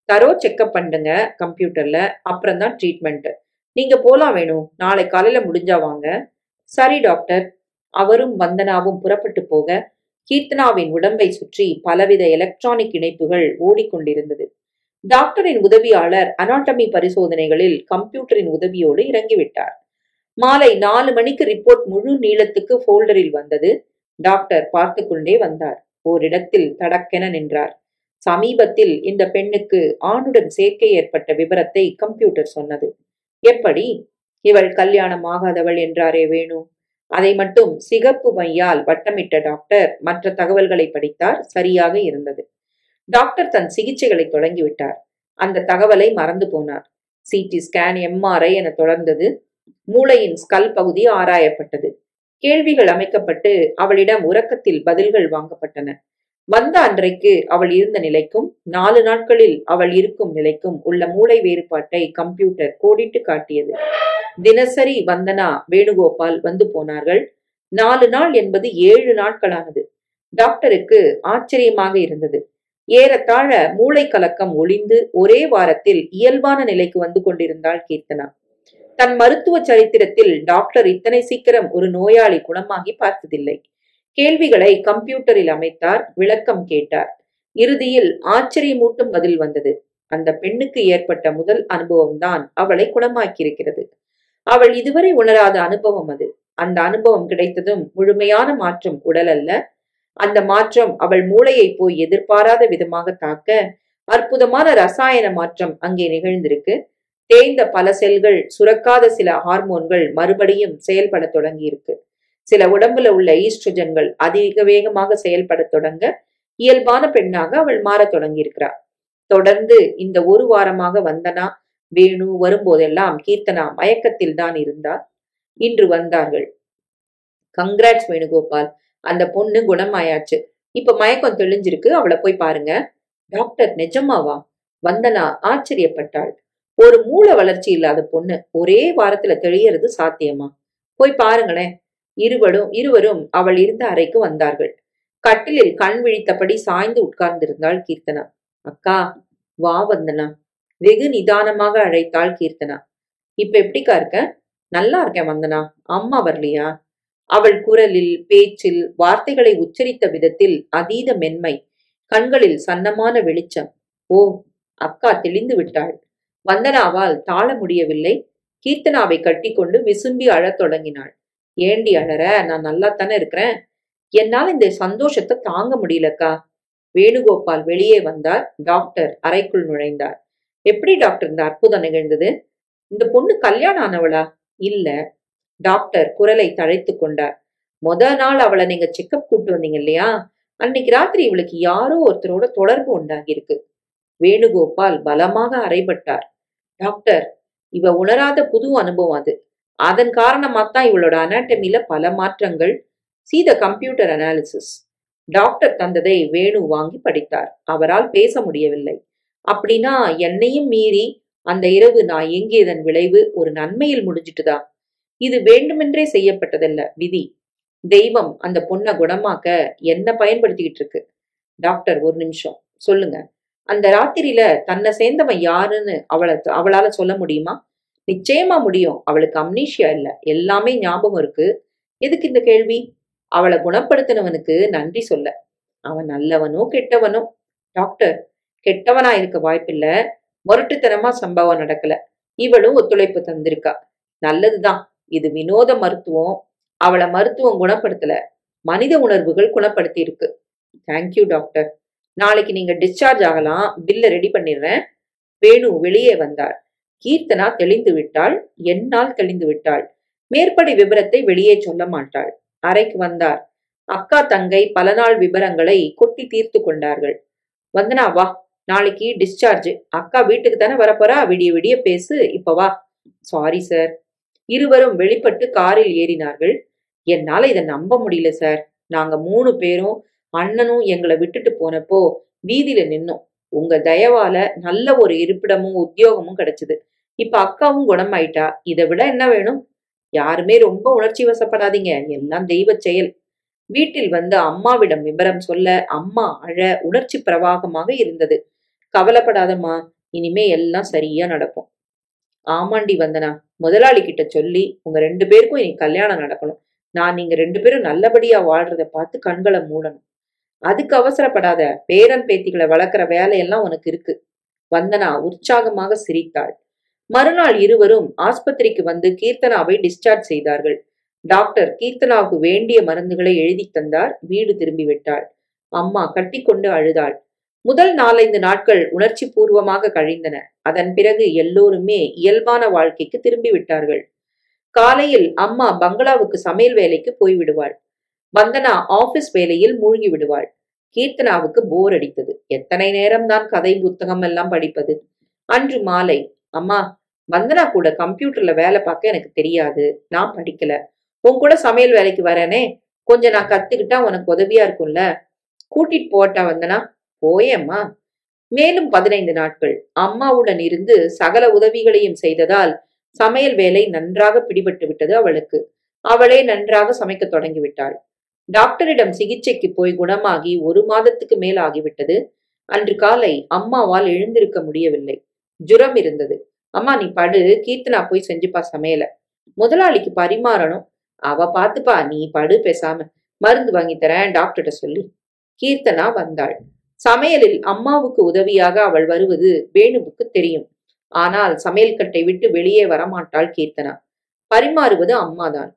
தரோ செக்அப் பண்ணுங்க கம்ப்யூட்டர்ல. அப்புறம்தான் ட்ரீட்மெண்ட். நீங்க போலாம் வேணும். நாளை காலையில முடிஞ்சா வாங்க. சரி டாக்டர். அவரும் வந்தனாவும் புறப்பட்டு போக கீர்த்தனாவின் உடம்பை சுற்றி பலவித எலக்ட்ரானிக் இணைப்புகள் ஓடிக்கொண்டிருந்தது. டாக்டரின் உதவியாளர் அனாட்டமி பரிசோதனைகளில் கம்ப்யூட்டரின் உதவியோடு இறங்கிவிட்டார். மாலை 4 மணிக்கு ரிப்போர்ட் முழு நீளத்துக்கு போல்டரில் வந்தது. டாக்டர் பார்த்து கொண்டே வந்தார். ஓரிடத்தில் தடக்கென நின்றார். சமீபத்தில் இந்த பெண்ணுக்கு ஆணுடன் சேர்க்கை ஏற்பட்ட விபரத்தை கம்ப்யூட்டர் சொன்னது. எப்படி? இவள் கல்யாணம் ஆகாதவள் என்றாரே வேணு. அதை மட்டும் சிகப்பு மையால் வட்டமிட்ட டாக்டர் மற்ற தகவல்களை படித்தார். சரியாக இருந்தது. டாக்டர் தன் சிகிச்சைகளை தொடங்கிவிட்டார். அந்த தகவலை மறந்து போனார். சிடி ஸ்கேன், எம்ஆர்ஐ என தொடர்ந்தது. மூளையின் ஸ்கல் பகுதி ஆராயப்பட்டது. கேள்விகள் அமைக்கப்பட்டு அவளிடம் உறக்கத்தில் பதில்கள் வாங்கப்பட்டன. வந்த அன்றைக்கு அவள் இருந்த நிலைக்கும் 4 நாட்களில் அவள் இருக்கும் நிலைக்கும் உள்ள மூளை வேறுபாட்டை கம்ப்யூட்டர் கோடிட்டு காட்டியது. தினசரி வந்தனா, வேணுகோபால் வந்து போனார்கள். 4 நாள் என்பது 7 நாட்களானது. டாக்டருக்கு ஆச்சரியமாக இருந்தது. ஏறத்தாழ மூளை கலக்கம் ஒளிந்து ஒரே வாரத்தில் இயல்பான நிலைக்கு வந்து கொண்டிருந்தாள் கீர்த்தனா. தன் மருத்துவ சரித்திரத்தில் டாக்டர் இத்தனை சீக்கிரம் ஒரு நோயாளி குணமாகி பார்த்ததில்லை. கேள்விகளை கம்ப்யூட்டரில் அமைத்தார். விளக்கம் கேட்டார். இறுதியில் ஆச்சரியமூட்டும் பதில் வந்தது. அந்த பெண்ணுக்கு ஏற்பட்ட முதல் அனுபவம்தான் அவளை குணமாக்கியிருக்கிறது. அவள் இதுவரை உணராத அனுபவம் அது. அந்த அனுபவம் கிடைத்ததும் முழுமையான மாற்றம் உடல் அல்ல. அந்த மாற்றம் அவள் மூளையை போய் எதிர்பாராத விதமாக தாக்க அற்புதமான ரசாயன மாற்றம் அங்கே நிகழ்ந்திருக்கு. தேய்ந்த பல செல்கள், சுரக்காத சில ஹார்மோன்கள் மறுபடியும் செயல்பட தொடங்கி இருக்கு. சில உடம்புல உள்ள ஈஸ்ட்ரோஜன்கள் அதிக வேகமாக செயல்பட தொடங்க இயல்பான பெண்ணாக அவள் மாற தொடங்கி இருக்கிறாள். தொடர்ந்து இந்த 1 வாரமாக வந்தனா, வேணு வரும்போதெல்லாம் கீர்த்தனா மயக்கத்தில் தான் இருந்தார். இன்று வந்தார்கள். கங்க்ராட்ஸ் வேணுகோபால், அந்த பொண்ணு குணமாயாச்சு. இப்ப மயக்கம் தெளிஞ்சிருக்கு. அவளை போய் பாருங்க. டாக்டர், நிஜமாவா? வந்தனா ஆச்சரியப்பட்டாள். ஒரு மூளை வளர்ச்சி இல்லாத பொண்ணு ஒரே வாரத்துல தெளியறது சாத்தியமா? போய் பாருங்களேன். இருவரும் அவள் இருந்த அறைக்கு வந்தார்கள். கட்டிலில் கண் விழித்தபடி சாய்ந்து உட்கார்ந்திருந்தாள் கீர்த்தனா. அக்கா, வா வந்தனா. வெகு நிதானமாக அழைத்தாள் கீர்த்தனா. இப்ப எப்படிக்கா இருக்க? நல்லா இருக்கேன் வந்தனா. அம்மா வரலையா? அவள் குரலில், பேச்சில், வார்த்தைகளை உச்சரித்த விதத்தில் அதீத மென்மை, கண்களில் சன்னமான வெளிச்சம். ஓ, அக்கா தெளிந்து விட்டாள். வந்தனாவால் தாழ முடியவில்லை. கீர்த்தனாவை கட்டிக்கொண்டு விசும்பி அழத் தொடங்கினாள். ஏண்டி அழற? நான் நல்லா தானே இருக்கிறேன். என்னால் இந்த சந்தோஷத்தை தாங்க முடியலக்கா. வேணுகோபால் வெளியே வந்தார். டாக்டர் அறைக்குள் நுழைந்தார். எப்படி டாக்டர் இந்த அற்புதம் நிகழ்ந்தது? இந்த பொண்ணு கல்யாணம் ஆனவளா? இல்ல. டாக்டர் குரலை தழைத்து கொண்டார். நாள் அவளை நீங்க செக்கப் கூட்டு வந்தீங்க இல்லையா? அன்னைக்கு ராத்திரி இவளுக்கு யாரோ ஒருத்தரோட தொடர்பு உண்டாகி இருக்கு. வேணுகோபால் பலமாக அறைபட்டார். டாக்டர், இவ உணராத புது அனுபவம் அது. அதன் காரணமாத்தான் இவளோட அனாட்டமில பல மாற்றங்கள். see the computer analysis. Doctor தந்ததை வேணு வாங்கி படித்தார். அவரால் பேச முடியவில்லை. அப்படின்னா என்னையும் மீறி அந்த இரவு நான் ஏங்கியதன் விளைவு ஒரு நன்மையில் முடிஞ்சிட்டுதா? இது வேண்டுமென்றே செய்யப்பட்டதல்ல, விதி. தெய்வம் அந்த பொண்ண குணமாக்க என்ன பயன்படுத்திக்கிட்டு இருக்கு. டாக்டர், ஒரு நிமிஷம். சொல்லுங்க. அந்த ராத்திரியில தன்னை சேர்ந்தவன் யாருன்னு அவளால சொல்ல முடியுமா? நிச்சயமா முடியும். அவளுக்கு அம்னீஷியா இல்ல, எல்லாமே ஞாபகம் இருக்கு. எதுக்கு இந்த கேள்வி? அவளை குணப்படுத்தினவனுக்கு நன்றி சொல்ல. அவன் நல்லவனோ கெட்டவனோ? டாக்டர், கெட்டவனா இருக்க வாய்ப்பில்ல. முரட்டுத்தனமா சம்பவம் நடக்கல. இவளும் ஒத்துழைப்பு தந்திருக்கா. நல்லதுதான். இது வினோத மருத்துவம். அவளை மருத்துவம் குணப்படுத்தல, மனித உணர்வுகள் குணப்படுத்தி இருக்கு. Thank you doctor. நாளைக்கு நீங்க டிஸ்சார்ஜ் ஆகலாம். பில்ல ரெடி பண்ணிடுறேன். வேணு வெளியே வந்தார். கீர்த்தனா தெளிந்து விட்டாள். என்னால் தெளிந்து விட்டாள். மேற்படி விபரத்தை வெளியே சொல்ல மாட்டாள். அறைக்கு வந்தார். அக்கா தங்கை பல நாள் விபரங்களை கொட்டி தீர்த்து கொண்டார்கள். வந்தனா, வா, நாளைக்கு டிஸ்சார்ஜ். அக்கா வீட்டுக்கு தானே வரப்போறா. விடிய விடிய பேசு. இப்ப வா. Sorry sir. இருவரும் வெளிப்பட்டு காரில் ஏறினார்கள். என்னால இதை நம்ப முடியல சார். நாங்க 3 பேரும் அண்ணனும் எங்களை விட்டுட்டு போனப்போ வீதியில நின்னோம். உங்க தயவால நல்ல ஒரு இருப்பிடமும் உத்தியோகமும் கிடைச்சது. இப்ப அக்காவும் குணமாயிட்டா. இதை விட என்ன வேணும்? யாருமே ரொம்ப உணர்ச்சி வசப்படாதீங்க. எல்லாம் தெய்வ செயல். வீட்டில் வந்து அம்மாவிடம் விபரம் சொல்ல அம்மா அழ உணர்ச்சி பிரவாகமாக இருந்தது. கவலைப்படாதம்மா, இனிமே எல்லாம் சரியா நடக்கும். ஆமாண்டி வந்தனா, முதலாளி கிட்ட சொல்லி உங்க 2 பேருக்கும் இனி கல்யாணம் நடக்கணும். நான் நீங்க 2 பேரும் நல்லபடியா வாழ்றத பார்த்து கண்களை மூடணும். அதுக்கு அவசரப்படாத. பேரன் பேத்திகளை வளர்க்குற வேலையெல்லாம் உனக்கு இருக்கு. வந்தனா உற்சாகமாக சிரித்தாள். மறுநாள் இருவரும் ஆஸ்பத்திரிக்கு வந்து கீர்த்தனாவை டிஸ்சார்ஜ் செய்தார்கள். டாக்டர் கீர்த்தனாவுக்கு வேண்டிய மருந்துகளை எழுதி தந்தார். வீடு திரும்பி விட்டாள். அம்மா கட்டிக்கொண்டு அழுதாள். முதல் 4-5 நாட்கள் உணர்ச்சி பூர்வமாக கழிந்தன. அதன் பிறகு எல்லோருமே இயல்பான வாழ்க்கைக்கு திரும்பி விட்டார்கள். காலையில் அம்மா பங்களாவுக்கு சமையல் வேலைக்கு போய்விடுவாள். வந்தனா ஆபீஸ் வேலையில் மூழ்கி விடுவாள். கீர்த்தனாவுக்கு போர் அடித்தது. எத்தனை நேரம்தான் கதை புத்தகம் எல்லாம் படிப்பது? அன்று மாலை, அம்மா, வந்தனா கூட கம்ப்யூட்டர்ல வேலை பார்க்க எனக்கு தெரியாது. நான் படிக்கல. உன் கூட சமையல் வேலைக்கு வரேனே, கொஞ்சம் நான் கத்துக்கிட்டா உனக்கு உதவியா இருக்கும்ல. கூட்டிட்டு போட்டா வந்தனா? போயேம்மா. மேலும் 15 நாட்கள் அம்மாவுடன் இருந்து சகல உதவிகளையும் செய்ததால் சமையல் வேலை நன்றாக பிடிபட்டு விட்டது அவளுக்கு. அவளே நன்றாக சமைக்க தொடங்கிவிட்டாள். டாக்டரிடம் சிகிச்சைக்கு போய் குணமாகி 1 மாதத்துக்கு மேல் ஆகிவிட்டது. அன்று காலை அம்மாவால் எழுந்திருக்க முடியவில்லை. ஜுரம் இருந்தது. அம்மா, நீ படு, கீர்த்தனா போய் செஞ்சுப்பா சமையல. முதலாளிக்கு பரிமாறணும். அவ பாத்துப்பா, நீ படு பேசாம. மருந்து வாங்கி தரேன் டாக்டர்கிட்ட சொல்லி. கீர்த்தனா வந்தாள். சமையலில் அம்மாவுக்கு உதவியாக அவள் வருவது வேணுவுக்கு தெரியும். ஆனால் சமையல் கட்டை விட்டு வெளியே வரமாட்டாள் கீர்த்தனா. பரிமாறுவது அம்மாதான்.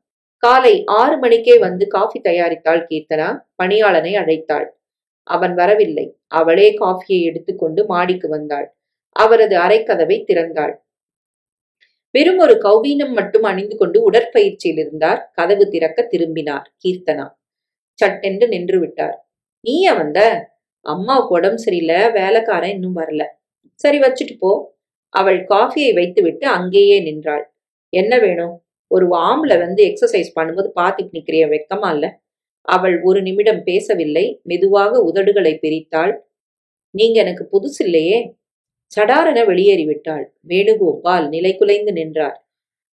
காலை 6 மணிக்கே வந்து காஃபி தயாரித்தாள் கீர்த்தனா. பணியாளனை அழைத்தாள். அவன் வரவில்லை. அவளே காஃபியை எடுத்துக்கொண்டு மாடிக்கு வந்தாள். அவரது அறைக்கதவை திறந்தாள். வெறும் ஒரு கௌபீனம் மட்டும் அணிந்து கொண்டு உடற்பயிற்சியில் இருந்தார். கதவு திறக்க திரும்பினார். கீர்த்தனா சட்டென்று நின்று விட்டார். நீயா வந்த? அம்மாவுக்கு உடம்பு சரியில்லை, வேலைக்காரன் இன்னும் வரல. சரி, வச்சுட்டு போ. அவள் காஃபியை வைத்துவிட்டு அங்கேயே நின்றாள். என்ன வேணும்? ஒரு ஆம்பளை வந்து எக்ஸசைஸ் பண்ணும்போது பார்த்துட்டு நிக்கிறிய, வெக்கமா இல்ல? அவள் ஒரு நிமிடம் பேசவில்லை. மெதுவாக உதடுகளை பிரித்தாள். நீங்க எனக்கு புதுசு இல்லையே. சடாரென வெளியேறிவிட்டாள். வேணுகோபால் நிலை குலைந்து நின்றார்.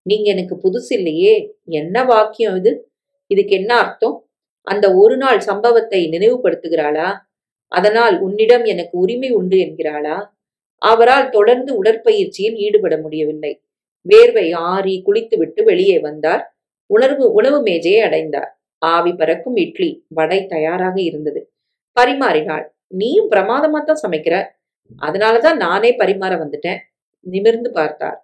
நீங்க எனக்கு புதுசு இல்லையே? என்ன வாக்கியம் இது? இதுக்கு என்ன அர்த்தம்? அந்த ஒரு நாள் சம்பவத்தை நினைவுபடுத்துகிறாளா? அதனால் உன்னிடம் எனக்கு உரிமை உண்டு என்கிறாளா? அவரால் தொடர்ந்து உடற்பயிற்சியில் ஈடுபட முடியவில்லை. வேர்வை ஆறி குளித்துவிட்டு வெளியே வந்தார். உணவு மேஜையை அடைந்தார். ஆவி பறக்கும் இட்லி வடை தயாராக இருந்தது. பரிமாறினாள். நீயும் பிரமாதமாத்தான் சமைக்கிற. அதனாலதான் நானே பரிமாற வந்துட்டேன். நிமிர்ந்து பார்த்தார்.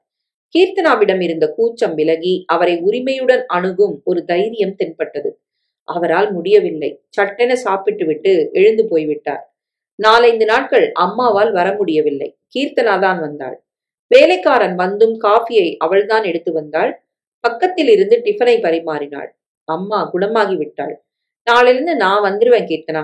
கீர்த்தனாவிடம் இருந்த கூச்சம் விலகி அவரை உரிமையுடன் அணுகும் ஒரு தைரியம் தென்பட்டது. அவரால் முடியவில்லை. சட்டென சாப்பிட்டு விட்டு எழுந்து போய்விட்டார். 4-5 நாட்கள் அம்மாவால் வர முடியவில்லை. கீர்த்தனாதான் வந்தாள். வேலைக்காரன் வந்தும் காஃபியை அவள்தான் எடுத்து வந்தாள். பக்கத்தில் இருந்து டிஃபனை பரிமாறினாள். அம்மா குணமாகி விட்டாள். நாளிலிருந்து நான் வந்துருவேன் கீர்த்தனா.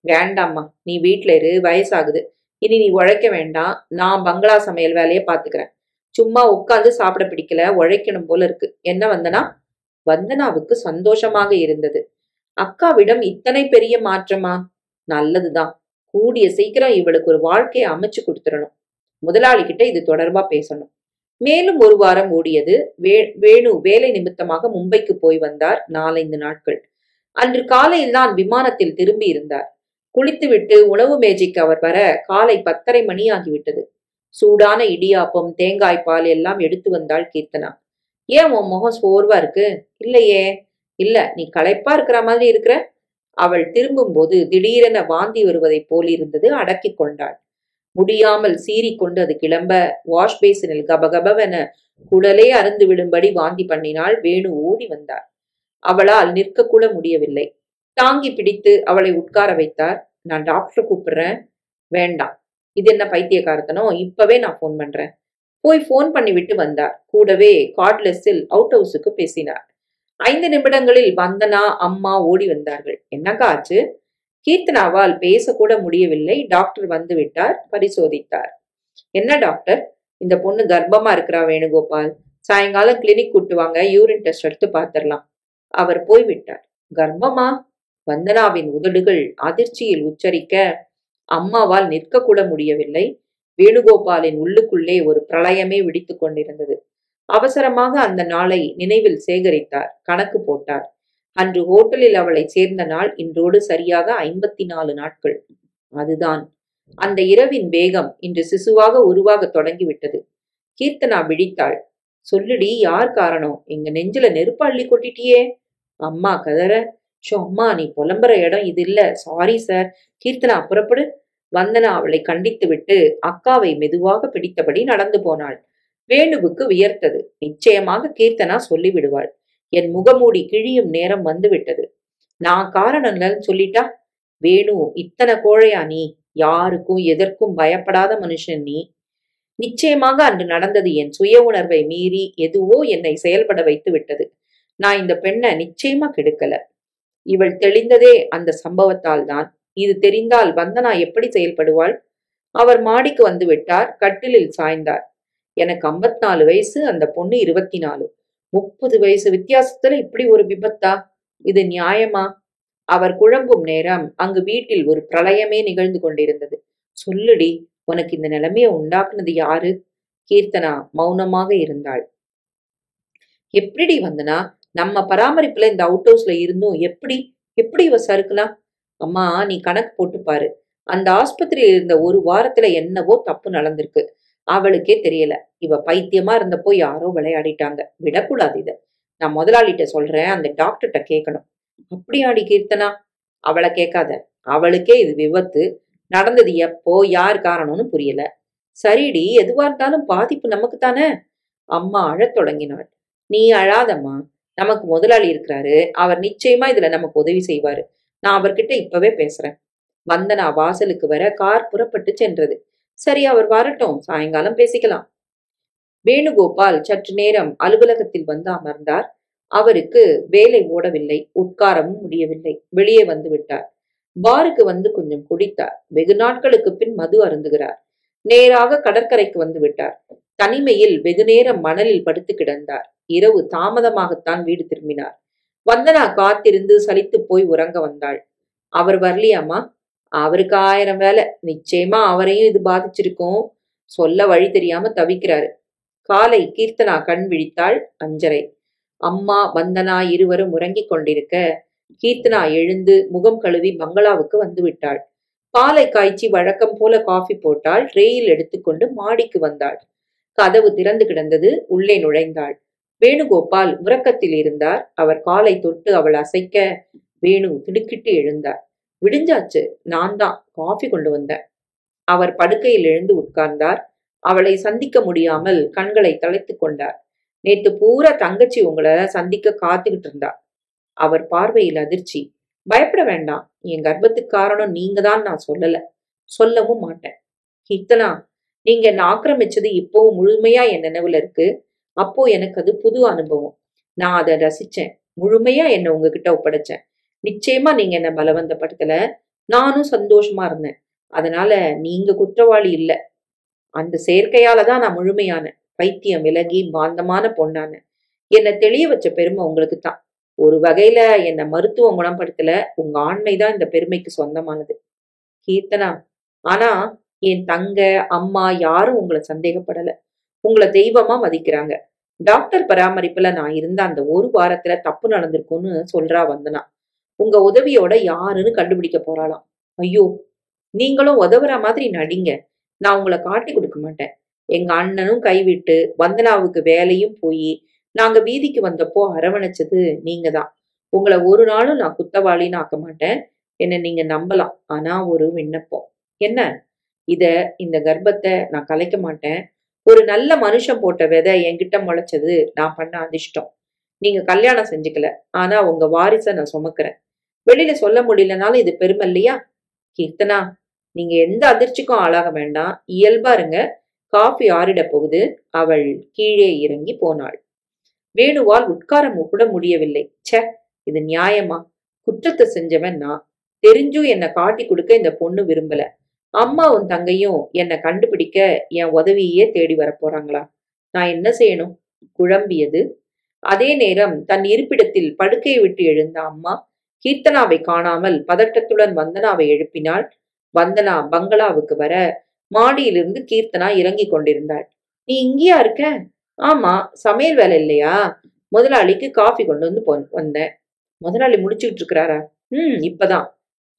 வேண்டாம்மா, நீ வீட்ல இரு, வயசாகுது. இனி நீ உழைக்க வேண்டாம். நான் பங்களா சமையல் வேலையை பாத்துக்கிறேன். சும்மா உட்கார்ந்து சாப்பிட பிடிக்கல, உழைக்கணும் போல இருக்கு. என்ன வந்தனா? வந்தனாவுக்கு சந்தோஷமாக இருந்தது. அக்காவிடம் இத்தனை பெரிய மாற்றமா? நல்லதுதான். கூடிய சீக்கிரம் இவளுக்கு ஒரு வாழ்க்கையை அமைச்சு கொடுத்துடணும். முதலாளி கிட்ட இது தொடர்பா பேசணும். மேலும் ஒரு வாரம் ஓடியது. வேணு வேலை நிமித்தமாக மும்பைக்கு போய் வந்தார். 4-5 நாட்கள். அன்று காலையில் தான் விமானத்தில் திரும்பி இருந்தார். குளித்துவிட்டு உணவு மேஜைக்கு அவர் வர காலை 10:30 மணி ஆகிவிட்டது. சூடான இடியாப்பம், தேங்காய் பால் எல்லாம் எடுத்து வந்தாள் கீர்த்தனா. ஏன் உன் முகம் சோர்வா இருக்கு? இல்லையே. இல்ல, நீ களைப்பா இருக்கிற மாதிரி இருக்கிற. அவள் திரும்பும் போது திடீரென வாந்தி வருவதைப் போலிருந்தது. அடக்கி கொண்டாள். முடியாமல் சீறிக்கொண்டு அது கிளம்ப வாஷ் பேசினில் கபகபவென குடலே அருந்து விடும்படி வாந்தி பண்ணினாள். வேணு ஓடி வந்தார். அவளால் நிற்கக்கூட முடியவில்லை. தாங்கி பிடித்து அவளை உட்கார வைத்தார். நான் டாக்டரை கூப்பிடுறேன். வேண்டாம், இது என்ன பைத்தியக்காரத்தனம்? இப்பவே நான் போன் பண்றேன். போய் போன் பண்ணிவிட்டு வந்தார். கூடவே கார்ட்லெஸ்ஸில் அவுட் ஹவுஸுக்கு பேசினார். 5 நிமிடங்களில் வந்தனா, அம்மா ஓடி வந்தார்கள். என்னக்கா ஆச்சு? கீர்த்தனாவால் பேசக்கூட முடியவில்லை. டாக்டர் வந்து விட்டார். பரிசோதித்தார். என்ன டாக்டர், இந்த பொண்ணு கர்ப்பமா இருக்கிறா வேணுகோபால். சாயங்காலம் கிளினிக் கூட்டு வாங்க, யூரின் டெஸ்ட் எடுத்து பார்த்திடலாம். அவர் போய்விட்டார். கர்ப்பமா? வந்தனாவின் உதடுகள் அதிர்ச்சியில் உச்சரிக்க அம்மாவால் நிற்க கூட முடியவில்லை. வேணுகோபாலின் உள்ளுக்குள்ளே ஒரு பிரளயமே வெடித்துக் கொண்டிருந்தது. அவசரமாக அந்த நாளை நினைவில் சேகரித்தார். கணக்கு போட்டார். அன்று ஹோட்டலில் அவளை சேர்ந்த நாள் இன்றோடு சரியாக 54 நாட்கள். அதுதான் அந்த இரவின் வேகம் இன்று சிசுவாக உருவாக தொடங்கிவிட்டது. கீர்த்தனா விழித்தாள். சொல்லுடி, யார் காரணம்? எங்க நெஞ்சில நெருப்பு அள்ளி கொட்டிட்டியே. அம்மா கதற. அம்மா, நீ புலம்புற இடம் இது இல்ல. Sorry sir. கீர்த்தனா, புறப்படு. வந்தனா அவளை கண்டித்து விட்டு அக்காவை மெதுவாக பிடித்தபடி நடந்து போனாள். வேணுவுக்கு வியர்த்தது. நிச்சயமாக கீர்த்தனா சொல்லிவிடுவாள். என் முகமூடி கிழியும் நேரம் வந்துவிட்டது. நான் காரணம் சொல்லிட்டா? வேணு, இத்தனை கோழையா நீ? யாருக்கும் எதற்கும் பயப்படாத மனுஷன் நீ. நிச்சயமாக அன்று நடந்தது என் சுய உணர்வை மீறி எதுவோ என்னை செயல்பட வைத்து விட்டது. நான் இந்த பெண்ணை நிச்சயமா கெடுக்கல. இவள் தெளிந்ததே அந்த சம்பவத்தால் தான். இது தெரிந்தால் வந்தனா எப்படி செயல்படுவாள்? அவர் மாடிக்கு வந்து விட்டார். கட்டிலில் சாய்ந்தார். எனக்கு 54 வயசு, அந்த பொண்ணு 24. 30 வயசு வித்தியாசத்துல இப்படி ஒரு விபத்தா? இது நியாயமா? அவர் குழம்பும் நேரம் அங்கு வீட்டில் ஒரு பிரளயமே நிகழ்ந்து கொண்டிருந்தது. சொல்லுடி, உனக்கு இந்த நிலைமையை உண்டாக்குனது யாரு? கீர்த்தனா மௌனமாக இருந்தாள். எப்படி வந்தனா? நம்ம பராமரிப்புல இந்த அவுட் ஹவுஸ்ல இருந்தும் எப்படி எப்படி இவ சறுக்கலாம்? அம்மா, நீ கணக்கு போட்டு பாரு. அந்த ஆஸ்பத்திரியில் இருந்த ஒரு வாரத்துல என்னவோ தப்பு நடந்திருக்கு. அவளுக்கே தெரியல. இவ பைத்தியமா இருந்தப்போ யாரோ விளையாடிட்டாங்க. விடக்கூடாது இத. நான் முதலாளிட்ட சொல்றேன். அந்த டாக்டர்கிட்ட கேட்கணும். அப்படியாடி கீர்த்தனா? அவளை கேட்காத. அவளுக்கே இது விபத்து. நடந்தது எப்போ, யார் காரணம்னு புரியல. சரிடி, எதுவா இருந்தாலும் பாதிப்பு நமக்கு தானே. அம்மா அழத் தொடங்கினாள். நீ அழாதம்மா. நமக்கு முதலாளி இருக்கிறாரு. அவர் நிச்சயமா இதுல நமக்கு உதவி செய்வாரு. நான் அவர்கிட்ட இப்பவே பேசுறேன். வந்தனா வாசலுக்கு வர கார் புறப்பட்டு சென்றது. சரி, அவர் வரட்டும், சாயங்காலம் பேசிக்கலாம். வேணுகோபால் சற்று நேரம் அலுவலகத்தில் வந்து அமர்ந்தார். அவருக்கு வேலை ஓடவில்லை. உட்காரவும் முடியவில்லை. வெளியே வந்து விட்டார். பாருக்கு வந்து கொஞ்சம் குடித்தார். வெகு நாட்களுக்கு பின் மது அருந்துகிறார். நேராக கடற்கரைக்கு வந்து விட்டார். தனிமையில் வெகு நேரம் மணலில் படுத்து கிடந்தார். இரவு தாமதமாகத்தான் வீடு திரும்பினார். வந்தனா காத்திருந்து சலித்து போய் உறங்க வந்தாள். அவர் வரலையாமா? அவருக்கு 1000 வேலை. நிச்சயமா அவரையும் இது பாதிச்சிருக்கும். சொல்ல வழி தெரியாம தவிக்கிறாரு. காலை கீர்த்தனா கண் விழித்தாள். 5:30. அம்மா, வந்தனா இருவரும் உறங்கிக் கொண்டிருக்க கீர்த்தனா எழுந்து முகம் கழுவி பங்களாவுக்கு வந்து விட்டாள். பாலை காய்ச்சி வழக்கம் போல காஃபி போட்டாள். ட்ரேயில் எடுத்துக்கொண்டு மாடிக்கு வந்தாள். கதவு திறந்து கிடந்தது. உள்ளே நுழைந்தாள். வேணுகோபால் உறக்கத்தில் இருந்தார். அவர் காலை தொட்டு அவள் அசைக்க வேணு திடுக்கிட்டு எழுந்தார். விடிஞ்சாச்சு, நான் தான் காஃபி கொண்டு வந்தேன். அவர் படுக்கையில் எழுந்து உட்கார்ந்தார். அவளை சந்திக்க முடியாமல் கண்களை தளைத்துக் கொண்டார். நேத்து பூரா தங்கச்சி உங்களை சந்திக்க காத்துக்கிட்டு இருந்தா. அவர் பார்வையில் அதிர்ச்சி. பயப்பட வேண்டாம். என் கர்ப்பத்துக்கு காரணம் நீங்க தான். நான் சொல்லல, சொல்லவும் மாட்டேன். கீர்த்தனா, நீங்க என்ன ஆக்கிரமிச்சது இப்பவும் முழுமையா என் நினைவுல இருக்கு. அப்போ எனக்கு அது புது அனுபவம். நான் அதை ரசிச்சேன். முழுமையா என்ன உங்ககிட்ட ஒப்படைச்சேன். நிச்சயமா நீங்க என்ன பலவந்தப்படுத்தல. நானும் சந்தோஷமா இருந்தேன். அதனால நீங்க குற்றவாளி இல்ல. அந்த செயற்கையாலதான் நான் முழுமையான பைத்தியம் விலகி பாந்தமான பொண்ணான. என்னை தெளிய வச்ச பெருமை உங்களுக்கு தான். ஒரு வகையில என்னை மருத்துவம் குணப்படுத்தல. உங்க ஆண்மைதான் இந்த பெருமைக்கு சொந்தமானது. கீர்த்தனா, ஆனா என் தங்க, அம்மா யாரும் உங்களை சந்தேகப்படல. உங்களை தெய்வமா மதிக்கிறாங்க. டாக்டர் பராமரிப்புல நான் இருந்த அந்த ஒரு வாரத்துல தப்பு நடந்திருக்கும்னு சொல்றா வந்தனா. உங்க உதவியோட யாருன்னு கண்டுபிடிக்க போறாளாம். ஐயோ, நீங்களும் உதவுற மாதிரி நடிங்க. நான் உங்களை காட்டி கொடுக்க மாட்டேன். எங்க அண்ணனும் கைவிட்டு வந்தனாவுக்கு வேலையும் போய் நாங்க வீதிக்கு வந்தப்போ அரவணைச்சது நீங்க தான். உங்களை ஒரு நாளும் நான் குத்தவாளின்னு ஆக்க மாட்டேன். என்ன நீங்க நம்பலாம். ஆனா ஒரு விண்ணப்பம். என்ன? இந்த கர்ப்பத்தை நான் கலைக்க மாட்டேன். ஒரு நல்ல மனுஷன் போட்ட விதை என்கிட்ட முளைச்சது நான் பண்ண அதிர்ஷ்டம். நீங்க கல்யாணம் செஞ்சுக்கல, ஆனா உங்க வாரிசை நான் சுமக்கிறேன். வெளியில சொல்ல முடியலனாலும் இது பெருமை இல்லையா? கீர்த்தனா, நீங்க எந்த அதிர்ச்சிக்கும் ஆளாக வேண்டாம். இயல்பா இருங்க. காஃபி ஆறிட போகுது. அவள் கீழே இறங்கி போனாள். வேணுவால் உட்கார கூட முடியவில்லை. ச்சே, இது நியாயமா? குற்றத்தை செஞ்சவன் நான். தெரிஞ்சும் என்னை காட்டி கொடுக்க இந்த பொண்ணு விரும்பல. அம்மாவும் தங்கையும் என்னை கண்டுபிடிக்க என் உதவியே தேடி வர போறாங்களா? நான் என்ன செய்யணும்? குழம்பியது. அதே நேரம் தன் இருப்பிடத்தில் படுக்கையை விட்டு எழுந்த அம்மா கீர்த்தனாவை காணாமல் பதட்டத்துடன் வந்தனாவை எழுப்பினாள். வந்தனா பங்களாவுக்கு வர மாடியிலிருந்து கீர்த்தனா இறங்கி கொண்டிருந்தாள். நீ இங்கேயா இருக்க? ஆமா, சமையல் வேலை இல்லையா? முதலாளிக்கு காஃபி கொண்டு வந்து வந்தேன். முதலாளி முடிச்சுக்கிட்டு இருக்கிறாரா? இப்பதான்.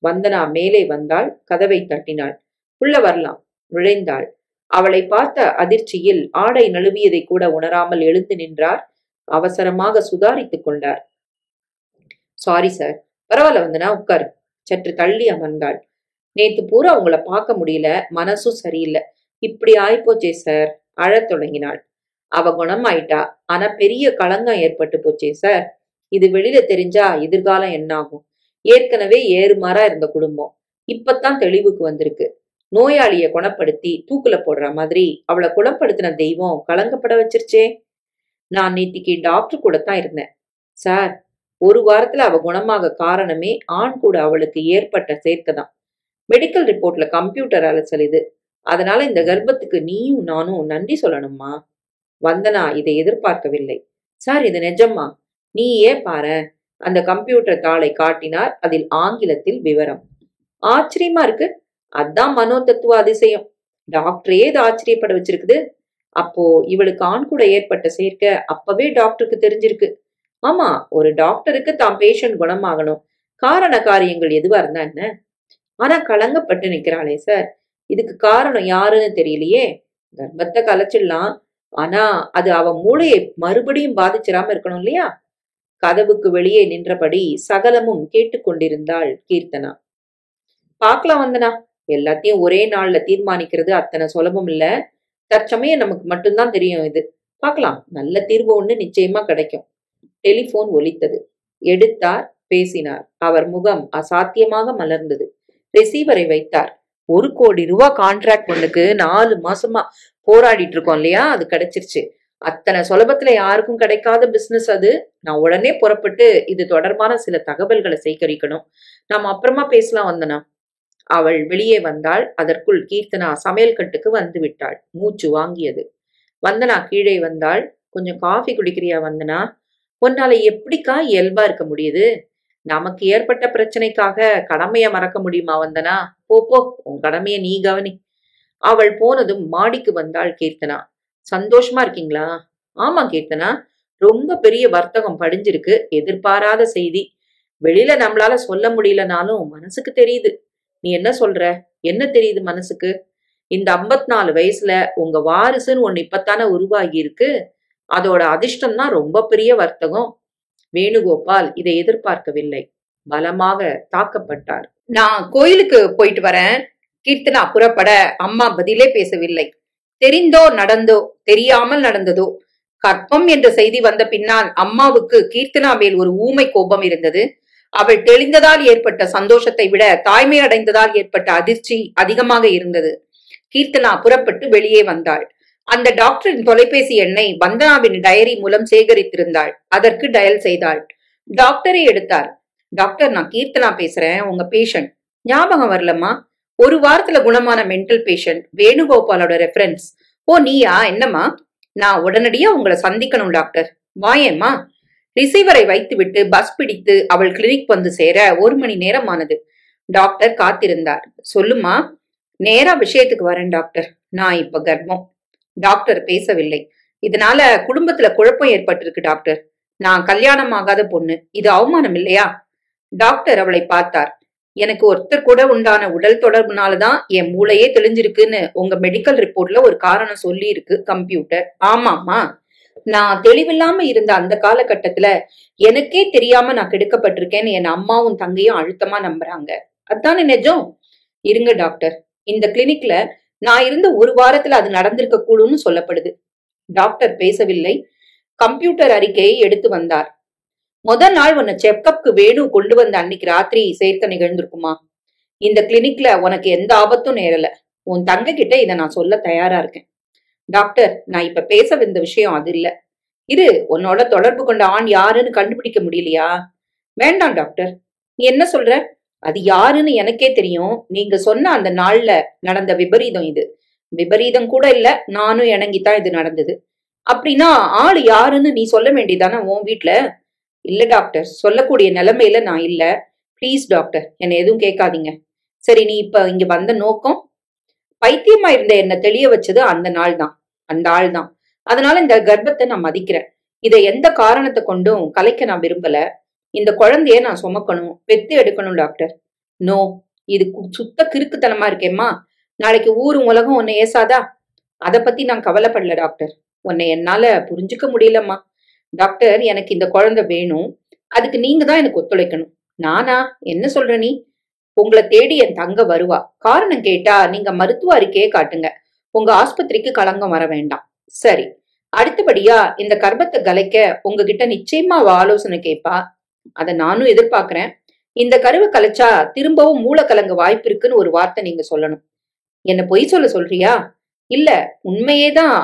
வந்தனா மேலே வந்தாள். கதவை தட்டினாள். உள்ள வரலாம். நுழைந்தாள். அவளை பார்த்த அதிர்ச்சியில் ஆடை நழுவியதை கூட உணராமல் எழுந்து நின்றார். அவசரமாக சுதாரித்துக் கொண்டார். Sorry sir. பரவாயில்ல வந்தனா, உட்காரு. சற்று தள்ளி அமர்ந்தாள். நேத்து பூரா உங்களை பார்க்க முடியல, மனசும் சரியில்லை. இப்படி ஆயிப்போச்சே சார். அழத் தொடங்கினாள். அவ குணமாயிட்டா, ஆனா பெரிய களங்கம் ஏற்பட்டு போச்சே சார். இது வெளியில தெரிஞ்சா எதிர்காலம் என்ன ஆகும்? ஏற்கனவே ஏறுமாறா இருந்த குடும்பம் இப்பத்தான் தெளிவுக்கு வந்திருக்கு. நோயாளிய குணப்படுத்தி தூக்குல போடுற மாதிரி அவளை குணப்படுத்தின தெய்வம் கலங்கப்பட வச்சிருச்சே. நான் நேத்திக்கு டாக்டர் கூட தான் இருந்தேன் சார். ஒரு வாரத்துல அவ குணமாக காரணமே ஆண் கூட அவளுக்கு ஏற்பட்ட சேர்க்கைதான். மெடிக்கல் ரிப்போர்ட்ல கம்ப்யூட்டர் அலசல் இது. அதனால இந்த கர்ப்பத்துக்கு நீயும் நானும் நன்றி சொல்லணுமா? வந்தனா இதை எதிர்பார்க்கவில்லை. சார், இது நிஜமா? நீயே பாரு. அந்த கம்ப்யூட்டர் தாளை காட்டினார். அதில் ஆங்கிலத்தில் விவரம். ஆச்சரியமா இருக்கு. அதான் மனோ தத்துவ அதிசயம். டாக்டரே இது ஆச்சரியப்பட வச்சிருக்குது. அப்போ இவளுக்கு ஆண் கூட ஏற்பட்ட சேர்க்கை அப்பவே டாக்டருக்கு தெரிஞ்சிருக்கு. ஆமா, ஒரு டாக்டருக்கு தான் பேஷண்ட் குணமாகணும். காரண காரியங்கள் எதுவா இருந்தா என்ன? ஆனா கலங்கப்பட்டு நிக்கிறாளே சார். இதுக்கு காரணம் யாருன்னு தெரியலையே. கர்ப்பத்தை கலைச்சிடலாம், ஆனா அது அவ மூளையை மறுபடியும் பாதிச்சிடாம இருக்கணும் இல்லையா? கதவுக்கு வெளியே நின்றபடி சகலமும் கேட்டுக்கொண்டிருந்தாள் கீர்த்தனா. பாக்கலாம் வந்தனா. எல்லாத்தையும் ஒரே நாள்ல தீர்மானிக்கிறது அத்தனை சுலபம் இல்ல. தற்சமயம் நமக்கு மட்டும்தான் தெரியும் இது. பார்க்கலாம், நல்ல தீர்வு ஒண்ணு நிச்சயமா கிடைக்கும். டெலிபோன் ஒலித்தது. எடுத்தார், பேசினார். அவர் முகம் அசாத்தியமாக மலர்ந்தது. ரிசீவரை வைத்தார். 1 கோடி ரூபாய் கான்ட்ராக்ட் ஒண்ணுக்கு 4 மாசமா போராடிட்டு இருக்கோம் இல்லையா? அது கிடைச்சிருச்சு. அத்தனை சுலபத்துல யாருக்கும் கிடைக்காத பிசினஸ் அது. நான் உடனே புறப்பட்டு இது தொடர்பான சில தகவல்களை சேகரிக்கணும். நாம அப்புறமா பேசலாம் வந்தனா. அவள் வெளியே வந்தாள். அதற்குள் கீர்த்தனா சமையல் கட்டுக்கு வந்து விட்டாள். மூச்சு வாங்கியது. வந்தனா கீழே வந்தாள். கொஞ்சம் காஃபி குடிக்கிறியா வந்தனா? உன்னால எப்படிக்கா இயல்பா இருக்க முடியுது? நமக்கு ஏற்பட்ட பிரச்சனைக்காக கடமைய மறக்க முடியுமா வந்தனா? போ போ, உன் கடமைய நீ கவனி. அவள் போனதும் மாடிக்கு வந்தாள் கீர்த்தனா. சந்தோஷமா இருக்கீங்களா? ஆமா கீர்த்தனா, ரொம்ப பெரிய வர்த்தகம் படிஞ்சிருக்கு. எதிர்பாராத செய்தி. வெளியில நம்மளால சொல்ல முடியலனாலும் மனசுக்கு தெரியுது. நீ என்ன சொல்ற? என்ன தெரியுது மனசுக்கு? இந்த 54 வயசுல உங்க வாரிசுன்னு ஒண்ணு இப்பத்தானே உருவாகி இருக்கு. அதோட அதிர்ஷ்டம் தான் ரொம்ப பெரிய வர்த்தகம். வேணுகோபால் இதை எதிர்பார்க்கவில்லை. பலமாக தாக்கப்பட்டார். நான் கோயிலுக்கு போயிட்டு வரேன். கீர்த்தனா புறப்பட அம்மா பதிலே பேசவில்லை. தெரிந்தோ நடந்தோ தெரியாமல் நடந்ததோ கற்பம் என்ற செய்தி வந்த பின்னால் அம்மாவுக்கு கீர்த்தனா மேல் ஒரு ஊமை கோபம் இருந்தது. அவள் தெளிந்ததால் ஏற்பட்ட சந்தோஷத்தை விட தாய்மை அடைந்ததால் ஏற்பட்ட அதிர்ச்சி அதிகமாக இருந்தது. கீர்த்தனா புறப்பட்டு வெளியே வந்தாள். அந்த டாக்டரின் தொலைபேசி எண்ணை வந்தனாவின் டயரி மூலம் சேகரித்திருந்தாள். அதற்கு டயல் செய்தாள். டாக்டரை எடுத்தார். டாக்டர், நான் கீர்த்தனா பேசுறேன், உங்க பேஷண்ட். ஞாபகம் வரலம்மா? ஒரு வாரத்துல குணமான மென்டல் பேஷண்ட், வேணுகோபாலோட ரெஃபரன்ஸ். ஓ நீயா? என்னம்மா? நான் உடனடியா உங்களை சந்திக்கணும் டாக்டர். வாயேம்மா. ரிசீவரை வைத்துவிட்டு பஸ் பிடித்து அவள் கிளினிக் வந்து சேர 1 மணி நேரம் ஆனது. டாக்டர் காத்திருந்தார். சொல்லுமா. நேரா விஷயத்துக்கு வரேன் டாக்டர். நான் இப்ப கர்ப்பம். டாக்டர் பேசவில்லை. இதனால குடும்பத்துல குழப்பம் ஏற்பட்டிருக்கு டாக்டர். நான் கல்யாணம் ஆகாத பொண்ணு. இது அவமானம் இல்லையா? டாக்டர் அவளை பார்த்தார். எனக்கு ஒருத்தர் கூட உண்டான உடல் தொடர்புனாலதான் என் மூளையே தெளிஞ்சிருக்குன்னு உங்க மெடிக்கல் ரிப்போர்ட்ல ஒரு காரணம் சொல்லி இருக்கு கம்ப்யூட்டர். ஆமாமா. நான் தெளிவில்லாம இருந்த அந்த காலகட்டத்துல எனக்கே தெரியாம நான் கெடுக்கப்பட்டிருக்கேன்னு என் அம்மாவும் தங்கையும் அழுத்தமா நம்புறாங்க. அதானே நிஜம்? இருங்க டாக்டர். இந்த கிளினிக்ல நான் இருந்த ஒரு வாரத்துல அது நடந்திருக்க கூடும்னு சொல்லப்படுது. டாக்டர் பேசவில்லை. கம்ப்யூட்டர் அறிக்கையை எடுத்து வந்தார். முதல் நாள் உன்னை செக்கப்க்கு வேணு கொண்டு வந்த அன்னைக்கு ராத்திரி சேர்க்க நிகழ்ந்திருக்குமா? இந்த கிளினிக்ல உனக்கு எந்த ஆபத்தும் நேரல. உன் தங்க கிட்ட இதை நான் சொல்ல தயாரா இருக்கேன். டாக்டர், நான் இப்ப பேச வந்த விஷயம் அது இல்ல. இரு, உன்னோட தொடர்பு கொண்ட ஆண் யாருன்னு கண்டுபிடிக்க முடியலையா? வேண்டாம் டாக்டர். நீ என்ன சொல்ற? அது யாருன்னு எனக்கே தெரியும். நீங்க சொன்ன அந்த நாள்ல நடந்த விபரீதம் இது. விபரீதம் கூட இல்ல, நானும் இணங்கித்தான் இது நடந்தது. அப்படின்னா ஆளு யாருன்னு நீ சொல்ல வேண்டியதானே உன் வீட்டுல? இல்ல டாக்டர், சொல்லக்கூடிய நிலைமையில நான் இல்ல. பிளீஸ் டாக்டர், என்னை எதுவும் கேட்காதீங்க. சரி, நீ இப்ப இங்க வந்த நோக்கம்? பைத்தியமா இருந்த என்ன தெளிய வச்சது அந்த நாள் தான், அந்த ஆள் தான். அதனால இந்த கர்ப்பத்தை நான் மதிக்கிறேன். இதை எந்த காரணத்தை கொண்டும் கலைக்க நான் விரும்பல. இந்த குழந்தைய நான் சுமக்கணும், பெத்து எடுக்கணும் டாக்டர். நோ, இது சுத்த கிறுக்குத்தனமா இருக்கேம்மா. நாளைக்கு ஊரும் உலகம் உன்னை ஏசாதா? அத பத்தி நான் கவலைப்படல டாக்டர். உன்னை என்னால புரிஞ்சுக்க முடியலம்மா. டாக்டர், எனக்கு இந்த குழந்தை வேணும். அதுக்கு நீங்க தான் எனக்கு ஒத்துழைக்கணும். நானா? என்ன சொல்ற நீ? உங்களை தேடி என் தங்க வருவா. காரணம் கேட்டா நீங்க மருத்துவ அறிக்கையை காட்டுங்க. உங்க ஆஸ்பத்திரிக்கு களங்கம் வர வேண்டாம். சரி, அடுத்தபடியா இந்த கர்ப்பத்தை கலைக்க உங்ககிட்ட நிச்சயமா அவ ஆலோசனை கேட்பா. அத நானும் எதிர்பார்க்கிறேன். இந்த கருவை கலைச்சா திரும்பவும் மூளை கலங்க வாய்ப்பு இருக்குன்னு ஒரு வார்த்தை நீங்க சொல்லணும். என்ன பொய் சொல்றியா? இல்ல, உண்மையேதான்.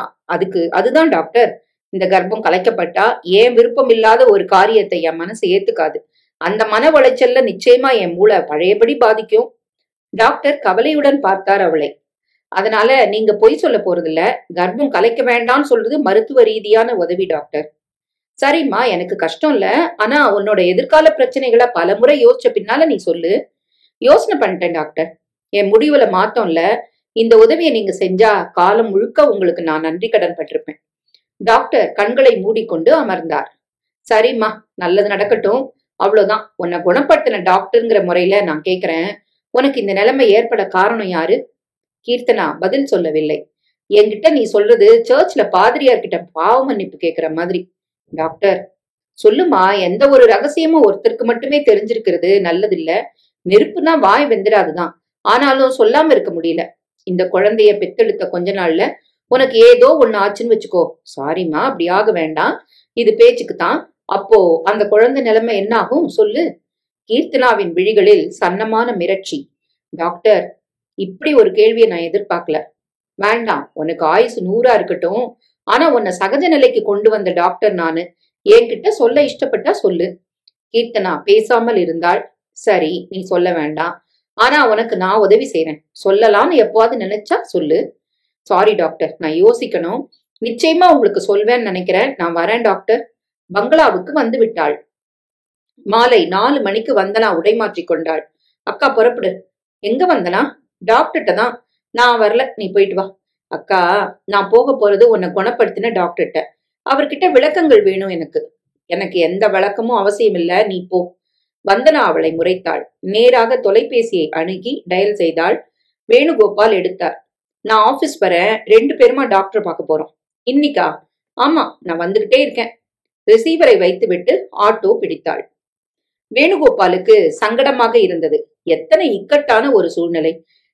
அதுதான் டாக்டர். இந்த கர்ப்பம் கலைக்கப்பட்டா ஏன் விருப்பம் இல்லாத ஒரு காரியத்தை என் மனசு ஏத்துக்காது. அந்த மன உளைச்சல்ல நிச்சயமா என் மூளை பழையபடி பாதிக்கும். டாக்டர் கவலையுடன் பார்த்தார் அவளை. அதனால நீங்க பொய் சொல்ல போறதில்ல. கர்ப்பம் கலைக்க வேண்டாம்னு சொல்றது மருத்துவ ரீதியான உதவி டாக்டர். சரிம்மா, எனக்கு கஷ்டம் இல்ல. ஆனா உன்னோட எதிர்கால பிரச்சனைகளை பல முறை யோசிச்ச பின்னால நீ சொல்லு. யோசனை பண்ணிட்டேன் டாக்டர். என் முடிவுல மாத்தம் இல்ல. இந்த உதவியை நீங்க செஞ்சா காலம் முழுக்க உங்களுக்கு நான் நன்றி கடன் பட்டிருப்பேன். டாக்டர் கண்களை மூடிக்கொண்டு அமர்ந்தார். சரிம்மா, நல்லது நடக்கட்டும். அவ்வளவுதான். உன்னை குணப்படுத்தின டாக்டருங்கிற முறையில நான் கேக்குறேன், உனக்கு இந்த நிலைமை ஏற்பட காரணம் யாரு? கீர்த்தனா பதில் சொல்லவில்லை. என்கிட்ட நீ சொல்றது சர்ச்ல பாதிரியார் கிட்ட பாவ மன்னிப்பு கேக்குற மாதிரி. டாக்டர், சொல்லுமா. எந்த ஒரு ரகசியமும் ஒருத்தருக்கு மட்டுமே தெரிஞ்சிருக்கிறது நல்லதில்ல. நெருப்புனா வாய் வெந்துடாதுதான். ஆனாலும் சொல்லாம இருக்க முடியல. இந்த குழந்தைய பெத்தெடுத்த கொஞ்ச நாள்ல உனக்கு ஏதோ ஒண்ணு ஆச்சுன்னு வச்சுக்கோ. சாரிம்மா, அப்படி ஆக வேண்டாம். இது பேச்சுக்குத்தான். அப்போ அந்த குழந்தை நிலைமை என்ன ஆகும் சொல்லு. கீர்த்தனாவின் விழிகளில் சன்னமான மிரட்சி. டாக்டர், இப்படி ஒரு கேள்வியை நான் எதிர்பார்க்கல. வேண்டாம், உனக்கு ஆயுசு 100 இருக்கட்டும். ஆனா உன்னை சகஜ நிலைக்கு கொண்டு வந்த டாக்டர் நானு. என்கிட்ட சொல்ல இஷ்டப்பட்டா சொல்லு. கீர்த்தனா பேசாமல் இருந்தாள். சரி, நீ சொல்ல வேண்டாம். ஆனா உனக்கு நான் உதவி செய்யறேன். சொல்லலாம்னு எப்பவாவது நினைச்சா சொல்லு. சாரி டாக்டர், நான் யோசிக்கணும். நிச்சயமா உங்களுக்கு சொல்வேன்னு நினைக்கிறேன். நான் வரேன் டாக்டர். பங்களாவுக்கு வந்து விட்டாள். மாலை 4 மணிக்கு வந்தனா உடை மாற்றிக் கொண்டாள். அக்கா புறப்படு. எங்க வந்தனா? டாக்டர்கிட்ட தான். நான் வரல, நீ போயிட்டு வா. அக்கா, நான் போக போறது உன்னை குணப்படுத்தின டாக்டர்கிட்ட. அவர்கிட்ட விளக்கங்கள் வேணும் எனக்கு. எனக்கு எந்த விளக்கமும் அவசியம் இல்ல, நீ போ. வந்தனா அவளை முறைத்தாள். நேராக தொலைபேசியை அணுகி டயல் செய்தாள். வேணுகோபால் எடுத்தார். நான் ஆபீஸ் வரேன். 2 பேருமா டாக்டர் பார்க்க போறோம். இன்னிக்கா? ஆமா, நான் வந்துகிட்டே இருக்கேன். ரிசீவரை வைத்துவிட்டு ஆட்டோ பிடித்தாள். வேணுகோபாலுக்கு சங்கடமாக இருந்தது. எத்தனை இக்கட்டான ஒரு சூழ்நிலை.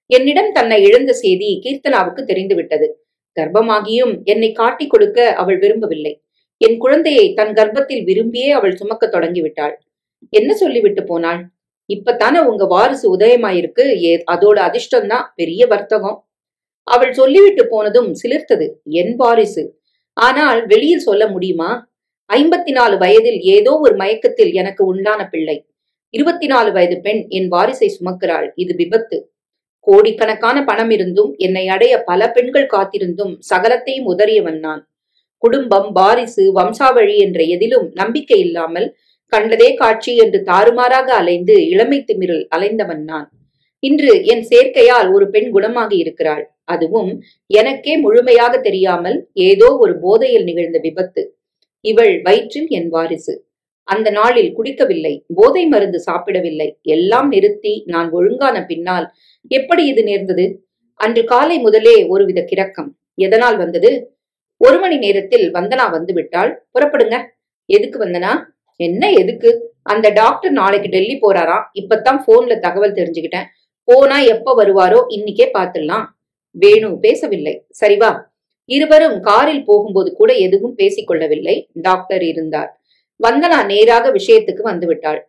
என்னிடம் தன்னை இழந்த செய்தி கீர்த்தனாவுக்கு தெரிந்துவிட்டது. கர்ப்பமாகியும் என்னை காட்டிக் கொடுக்க அவள் விரும்பவில்லை. என் குழந்தையை தன் கர்ப்பத்தில் விரும்பியே அவள் சுமக்க தொடங்கிவிட்டாள். என்ன சொல்லிவிட்டு போனாள்? இப்பத்தானே உங்க வாரிசு உதயமாயிருக்கு, அதோட அதிர்ஷ்டம்தான், பெரிய வர்த்தகம். அவள் சொல்லிவிட்டு போனதும் சிலிர்த்தது. என் வாரிசு. ஆனால் வெளியில் சொல்ல முடியுமா? 54 வயதில் ஏதோ ஒரு மயக்கத்தில் எனக்கு உண்டான பிள்ளை. 24 வயது பெண் என் வாரிசை சுமக்கிறாள். இது விபத்து. கோடிக்கணக்கான பணம் இருந்தும் என்னை அடைய பல பெண்கள் காத்திருந்தும் சகலத்தையும் உதறியவன் நான். குடும்பம், வாரிசு, வம்சாவழி என்ற எதிலும் நம்பிக்கை இல்லாமல் கண்டதே காட்சி என்று தாறுமாறாக அலைந்து இளமை திமிரில் அலைந்தவன் நான். இன்று என் சேர்க்கையால் ஒரு பெண் குணமாகி இருக்கிறாள். அதுவும் எனக்கே முழுமையாக தெரியாமல் ஏதோ ஒரு போதையில் நிகழ்ந்த விபத்து. இவள் வயிற்றில் என் வாரிசு. அந்த நாளில் குடிக்கவில்லை, போதை மருந்து சாப்பிடவில்லை. எல்லாம் நிறுத்தி நான் ஒழுங்கான பின்னால் எப்படி இது நேர்ந்தது? அன்று காலை முதலே ஒருவித கிறக்கம். எதனால் வந்தது? 1 மணி நேரத்தில் வந்தனா வந்து விட்டாள். புறப்படுங்க. எதுக்கு வந்தனா? என்ன எதுக்கு? அந்த டாக்டர் நாளைக்கு டெல்லி போறாராம். இப்பதான் போன்ல தகவல் தெரிஞ்சுக்கிட்டேன். போனா எப்ப வருவாரோ இன்னிக்கே பாத்துடலாம். வேணு பேசவில்லை. சரிவா. இருவரும் காரில் போகும்போது கூட எதுவும் பேசிக்கொள்ளவில்லை. டாக்டர் இருந்தார். வந்தனா நேராக விஷயத்துக்கு வந்து விட்டாள்.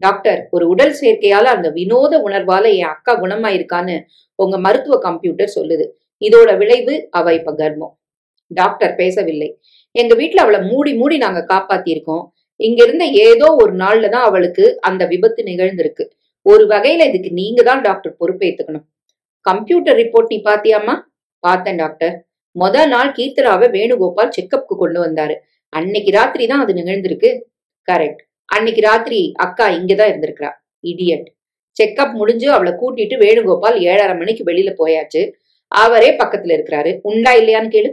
டாக்டர், ஒரு உடல் சேர்க்கையால அந்த வினோத உணர்வால என் அக்கா குணமாயிருக்கான்னு உங்க மருத்துவ கம்ப்யூட்டர் சொல்லுது. இதோட விளைவு அவ இப்ப கர்ப்பம். டாக்டர் பேசவில்லை. எங்க வீட்டுல அவளை மூடி மூடி நாங்க காப்பாத்திருக்கோம். இங்க இருந்த ஏதோ ஒரு நாள்ல தான் அவளுக்கு அந்த விபத்து நிகழ்ந்திருக்கு. ஒரு வகையில இதுக்கு நீங்க தான் டாக்டர் பொறுப்பேத்துக்கணும். கம்ப்யூட்டர் ரிப்போர்ட் நீ பாத்தியாமா? பார்த்தேன் டாக்டர். முதல் நாள் கீர்த்தனாவை வேணுகோபால் செக்கப்க்கு கொண்டு வந்தாரு. அன்னைக்கு ராத்திரி தான் அது நிகழ்ந்திருக்கு. கரெக்ட். அன்னைக்கு ராத்திரி அக்கா இங்கதான் இருந்திருக்கிறா. இடியட். செக்கப் முடிஞ்சு அவளை கூட்டிட்டு வேணுகோபால் 7:30 மணிக்கு வெளியில போயாச்சு. அவரே பக்கத்துல இருக்கிறாரு. உண்டா இல்லையான்னு கேளு.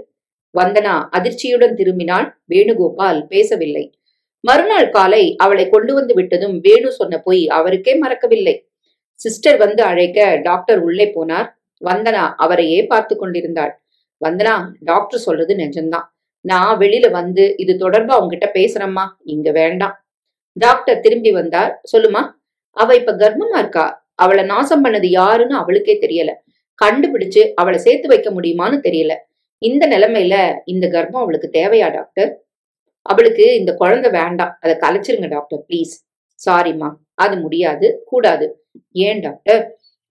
வந்தனா அதிர்ச்சியுடன் திரும்பினாள். வேணுகோபால் பேசவில்லை. மறுநாள் காலை அவளை கொண்டு வந்து விட்டதும் வேணு சொன்ன பொய் அவருக்கே மறக்கவில்லை. சிஸ்டர் வந்து அழைக்க டாக்டர் உள்ளே போனார். வந்தனா அவரையே பார்த்து கொண்டிருந்தாள். வந்தனா, டாக்டர் சொல்றது நிஜம்தான். நான் வெளியில வந்து இது தொடர்பா உங்ககிட்ட பேசுறேம்மா. இங்க வேண்டாம். டாக்டர் திரும்பி வந்தார். சொல்லுமா. அவ இப்ப கர்ப்பமா இருக்கா. அவளை நாசம் பண்ணது யாருன்னு அவளுக்கே தெரியல. கண்டுபிடிச்சு அவளை சேர்த்து வைக்க முடியுமான்னு தெரியல. இந்த நிலைமையில இந்த கர்ப்பம் அவளுக்கு தேவையா டாக்டர்? அவளுக்கு இந்த குழந்தை வேண்டாம். அதை கலைச்சிருங்க டாக்டர் பிளீஸ். சாரிம்மா, அது முடியாது, கூடாது. ஏன் டாக்டர்?